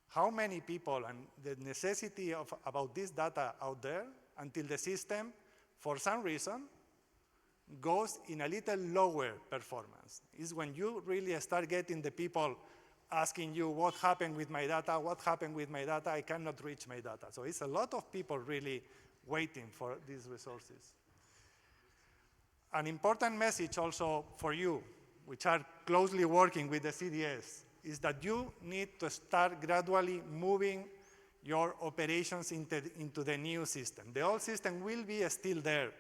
how many people and the necessity about this data out there until the system, for some reason, goes in a little lower performance. Is when you really start getting the people asking you, what happened with my data, what happened with my data, I cannot reach my data. So it's a lot of people really waiting for these resources. An important message also for you, which are closely working with the CDS, is that you need to start gradually moving your operations into the new system. The old system will be still there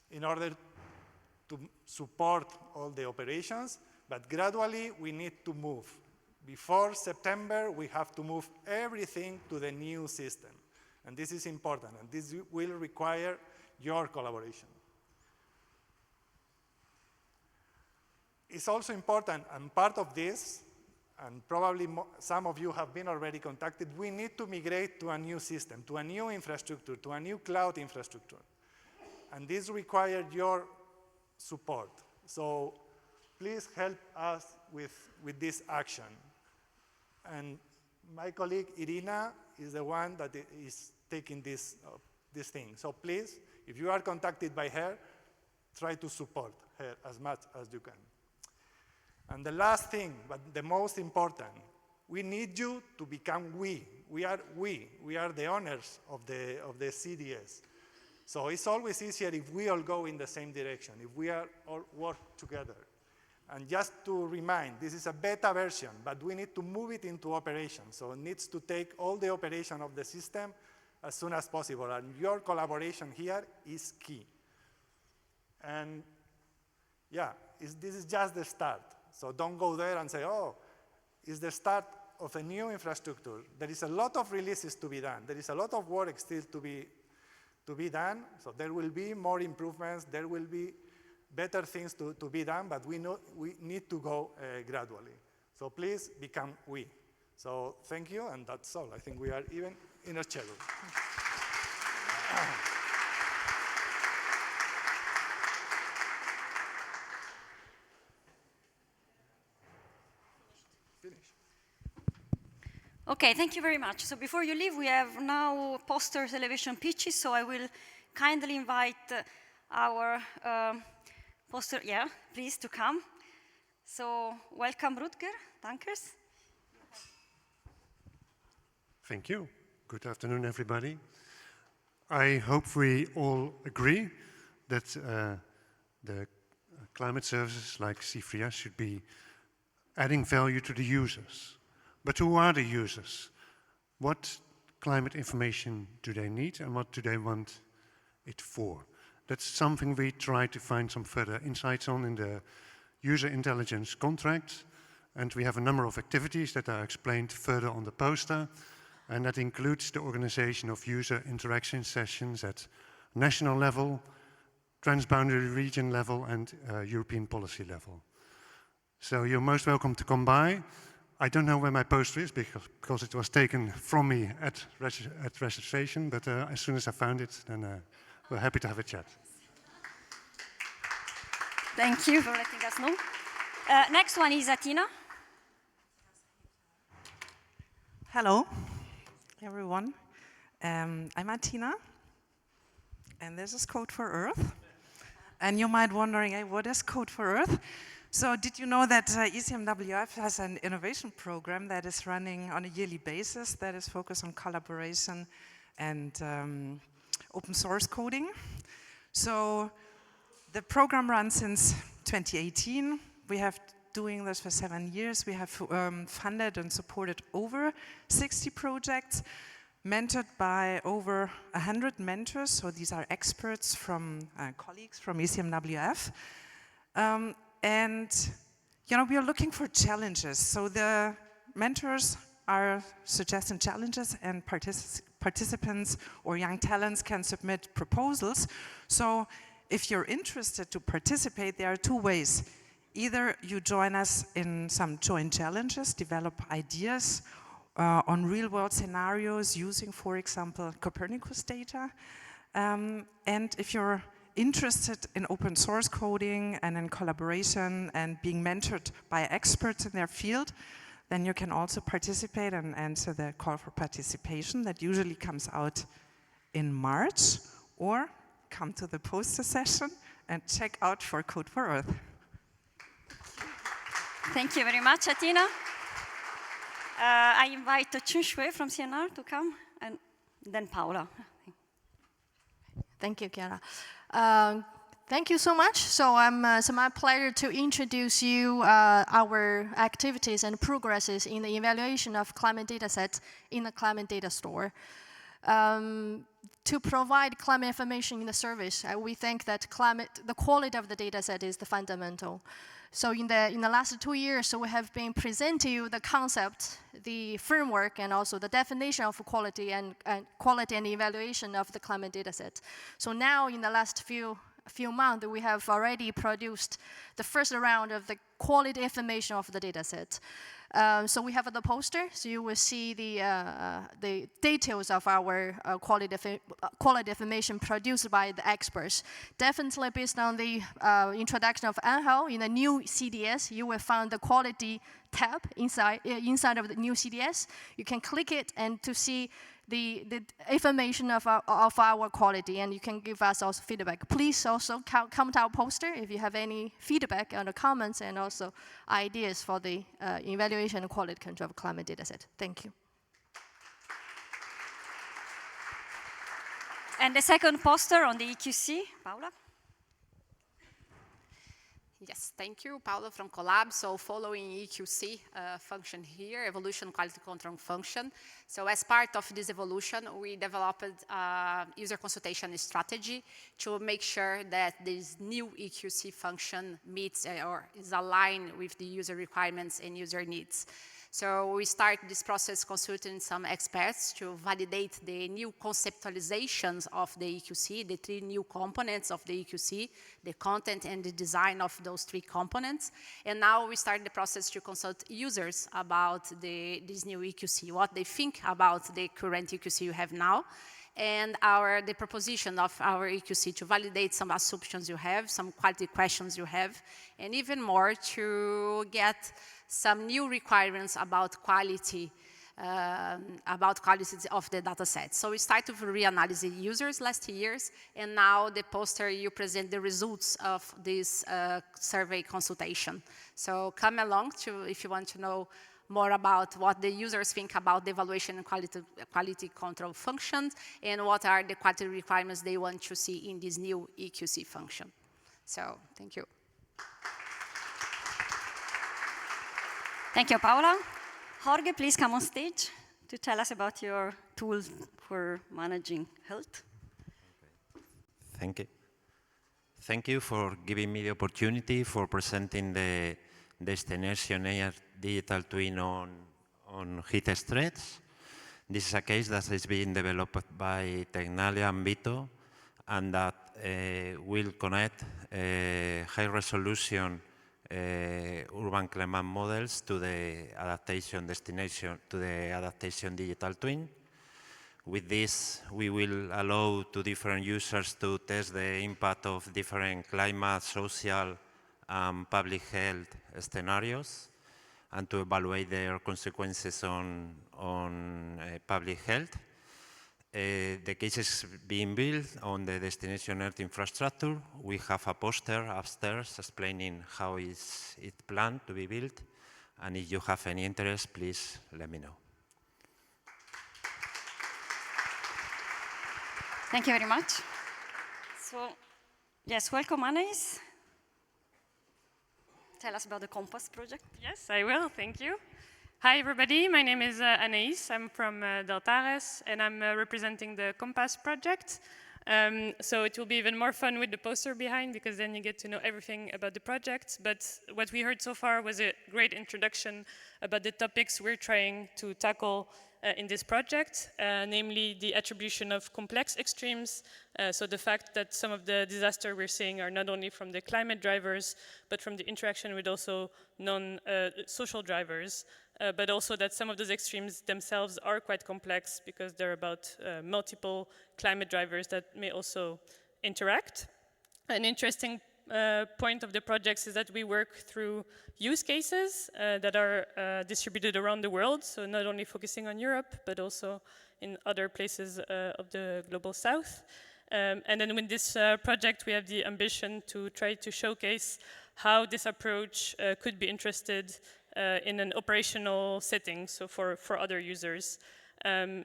in order to support all the operations, but gradually we need to move. Before September, we have to move everything to the new system. And this is important, and this will require your collaboration. It's also important, and part of this, and probably some of you have been already contacted, we need to migrate to a new system, to a new infrastructure, to a new cloud infrastructure. And this requires your support. So please help us with this action. And my colleague Irina is the one that is taking this thing. So please, if you are contacted by her, try to support her as much as you can. And the last thing, but the most important, we need you to become we. We are the owners of the CDS. So it's always easier if we all go in the same direction, if we all work together. And just to remind, this is a beta version, but we need to move it into operation. So it needs to take all the operation of the system as soon as possible. And your collaboration here is key. And yeah, this is just the start. So don't go there and say, oh, it's the start of a new infrastructure. There is a lot of releases to be done. There is a lot of work still to be done. So there will be more improvements. There will be better things to be done, but we need to go gradually. So please become we. So thank you, and that's all. I think we are even in a schedule. Okay, thank you very much. So before you leave, we have now poster television pitches, so I will kindly invite our poster, please, to come. So welcome, Rutger. Dankers. Thank you. Good afternoon, everybody. I hope we all agree that the climate services like C3S should be adding value to the users. But who are the users? What climate information do they need and what do they want it for? That's something we try to find some further insights on in the user intelligence contract. And we have a number of activities that are explained further on the poster. And that includes the organization of user interaction sessions at national level, transboundary region level, and European policy level. So you're most welcome to come by. I don't know where my poster is because it was taken from me at registration, but as soon as I found it, then we're happy to have a chat. Thank you for letting us know. Next one is Atina. Hello, everyone. I'm Atina, and this is Code for Earth. And you might be wondering, hey, what is Code for Earth? So did you know that ECMWF has an innovation program that is running on a yearly basis that is focused on collaboration and open source coding? So the program runs since 2018. We have doing this for 7 years. We have funded and supported over 60 projects, mentored by over 100 mentors. So these are experts from colleagues from ECMWF. And, you know, we are looking for challenges. So the mentors are suggesting challenges, and participants or young talents can submit proposals. So if you're interested to participate, there are two ways. Either you join us in some joint challenges, develop ideas on real-world scenarios using, for example, Copernicus data. And if you're interested in open source coding and in collaboration and being mentored by experts in their field, then you can also participate and answer the call for participation that usually comes out in March, or come to the poster session and check out for Code for Earth. Thank you very much, Atina. I invite Chun Shui from CNR to come, and then Paula. Thank you, Chiara. Thank you so much. So it's my pleasure to introduce you our activities and progresses in the evaluation of climate data sets in the Climate Data Store. To provide climate information in the service, we think that the quality of the data set is the fundamental. So in the last 2 years, so we have been presenting you the concept, the framework, and also the definition of quality and evaluation of the climate data set. So now in the last few months, we have already produced the first round of the quality information of the data set. So we have the poster, so you will see the details of our quality information produced by the experts. Definitely based on the introduction of Angel in the new CDS, you will find the quality tab inside of the new CDS. You can click it and to see the information of our quality, and you can give us also feedback. Please also come to our poster if you have any feedback and comments and also ideas for the evaluation and quality control of climate data set. Thank you. And the second poster on the EQC, Paula. Yes, thank you, Paula from Collab. So following EQC function here, evolution quality control function. So as part of this evolution, we developed a user consultation strategy to make sure that this new EQC function meets or is aligned with the user requirements and user needs. So we start this process consulting some experts to validate the new conceptualizations of the EQC, the 3 new components of the EQC, the content and the design of those 3 components. And now we start the process to consult users about this new EQC, what they think about the current EQC you have now, and the proposition of our EQC to validate some assumptions you have, some quality questions you have, and even more to get some new requirements about quality of the data set. So we started to reanalyze users last years, and now the poster, you present the results of this survey consultation. So come along if you want to know more about what the users think about the evaluation and quality control functions, and what are the quality requirements they want to see in this new EQC function. So, thank you. Thank you, Paula. Jorge, please come on stage to tell us about your tools for managing health. Thank you. Thank you for giving me the opportunity for presenting the destination air digital twin on heat stress. This is a case that is being developed by Tecnalia and Vito, and that will connect high-resolution urban climate models to the adaptation digital twin. With this, we will allow to different users to test the impact of different climate, social, and public health scenarios, and to evaluate their consequences on public health. The case is being built on the Destination Earth infrastructure. We have a poster upstairs explaining how is it planned to be built, and if you have any interest, please let me know. Thank you very much. So, yes, welcome, Anais. Tell us about the Compass project. Yes, I will. Thank you. Hi, everybody. My name is Anais. I'm from Deltares, and I'm representing the Compass project. So it will be even more fun with the poster behind, because then you get to know everything about the project. But what we heard so far was a great introduction about the topics we're trying to tackle in this project, namely the attribution of complex extremes. So the fact that some of the disasters we're seeing are not only from the climate drivers, but from the interaction with also non-social drivers. But also that some of those extremes themselves are quite complex, because they're about multiple climate drivers that may also interact. An interesting point of the projects is that we work through use cases that are distributed around the world, so not only focusing on Europe, but also in other places of the global south. And then with this project, we have the ambition to try to showcase how this approach could be interested in an operational setting, so for other users.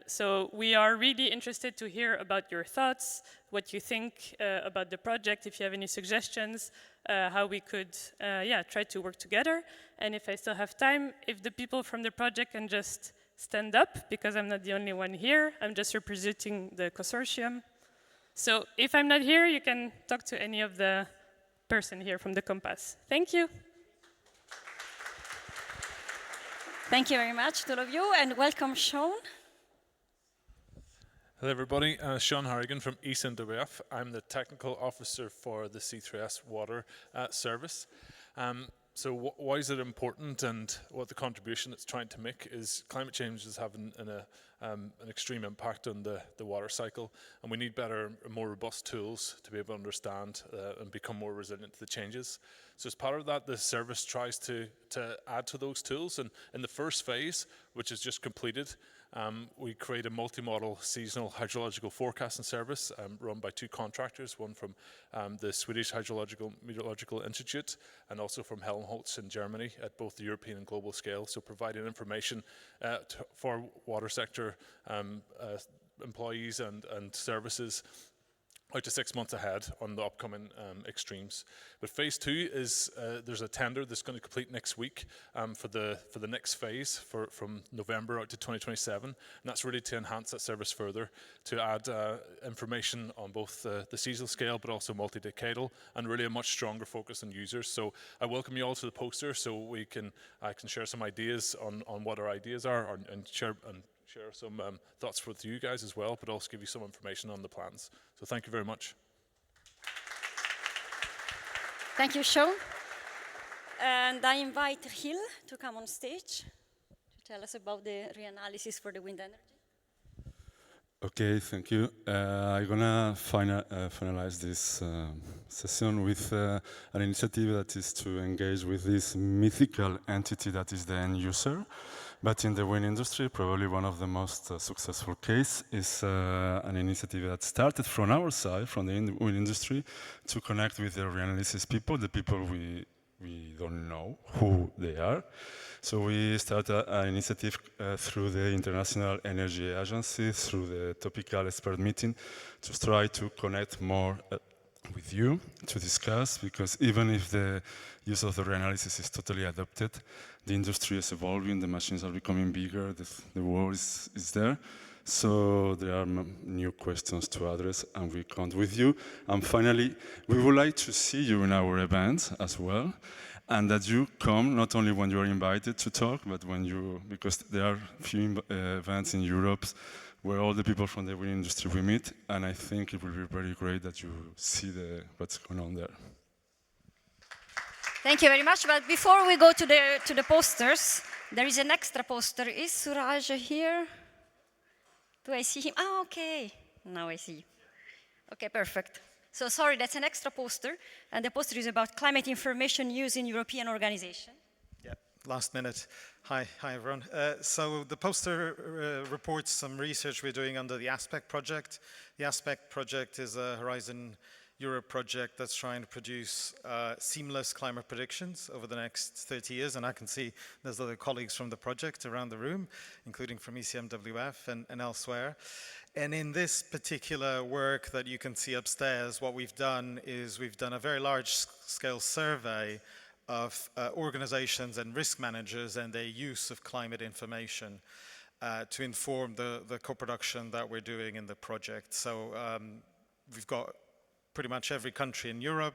So we are really interested to hear about your thoughts, what you think about the project, if you have any suggestions, how we could try to work together. And if I still have time, if the people from the project can just stand up, because I'm not the only one here, I'm just representing the consortium. So if I'm not here, you can talk to any of the person here from the Compass. Thank you. Thank you very much to all of you, and welcome, Sean. Hello everybody, Sean Harrigan from ECMWF. I'm the technical officer for the C3S water service. So why is it important, and what the contribution it's trying to make is climate change is having an extreme impact on the water cycle, and we need better and more robust tools to be able to understand and become more resilient to the changes. So as part of that, the service tries to add to those tools, and in the first phase, which is just completed, we create a multi-model seasonal hydrological forecasting service run by two contractors, one from the Swedish Hydrological Meteorological Institute and also from Helmholtz in Germany at both the European and global scale, so providing information for water sector employees and services out to 6 months ahead on the upcoming extremes. But phase 2 is there's a tender that's going to complete next week for the next phase from November out to 2027, and that's really to enhance that service further, to add information on both the seasonal scale but also multi-decadal, and really a much stronger focus on users. So I welcome you all to the poster, so I can share some ideas on what our ideas are, and share some thoughts with you guys as well, but also give you some information on the plans. So thank you very much. Thank you, Sean. And I invite Hill to come on stage to tell us about the reanalysis for the wind energy. Okay, thank you. I'm gonna finalize this session with an initiative that is to engage with this mythical entity that is the end user. But in the wind industry, probably one of the most successful cases is an initiative that started from our side, from the wind industry, to connect with the reanalysis people, the people we don't know who they are. So we started an initiative through the International Energy Agency, through the topical expert meeting, to try to connect more with you to discuss, because even if the use of the reanalysis is totally adopted, the industry is evolving, the machines are becoming bigger, the world is there. So there are new questions to address, and we count with you. And finally, we would like to see you in our events as well, and that you come not only when you are invited to talk, but when you, because there are few events in Europe where all the people from the wind industry we meet, and I think it will be very great that you see what's going on there. Thank you very much. But before we go to the posters, there is an extra poster. Is Suraj here? Do I see him? Ah, okay. Now I see. Okay, perfect. So sorry, that's an extra poster, and the poster is about climate information use in European organization. Yeah, last minute. Hi everyone. So the poster reports some research we're doing under the ASPECT project. The ASPECT project is a Horizon Europe project that's trying to produce seamless climate predictions over the next 30 years, and I can see there's other colleagues from the project around the room, including from ECMWF and elsewhere. And in this particular work that you can see upstairs, what we've done is we've done a very large-scale survey of organizations and risk managers and their use of climate information to inform the co-production that we're doing in the project. So we've got pretty much every country in Europe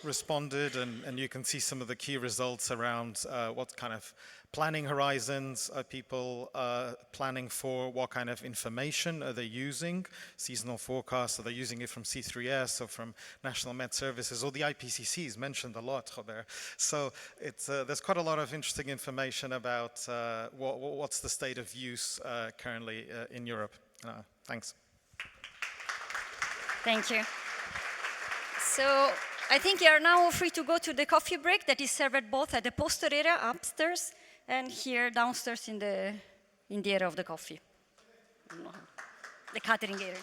responded, and you can see some of the key results around what kind of planning horizons are people planning for, what kind of information are they using, seasonal forecasts, are they using it from C3S or from National Met Services, or the IPCC is mentioned a lot, Robert. So there's quite a lot of interesting information about what's the state of use currently in Europe. Thanks. Thank you. So I think you are now free to go to the coffee break that is served both at the poster area upstairs and here downstairs in the area of the coffee, the catering area.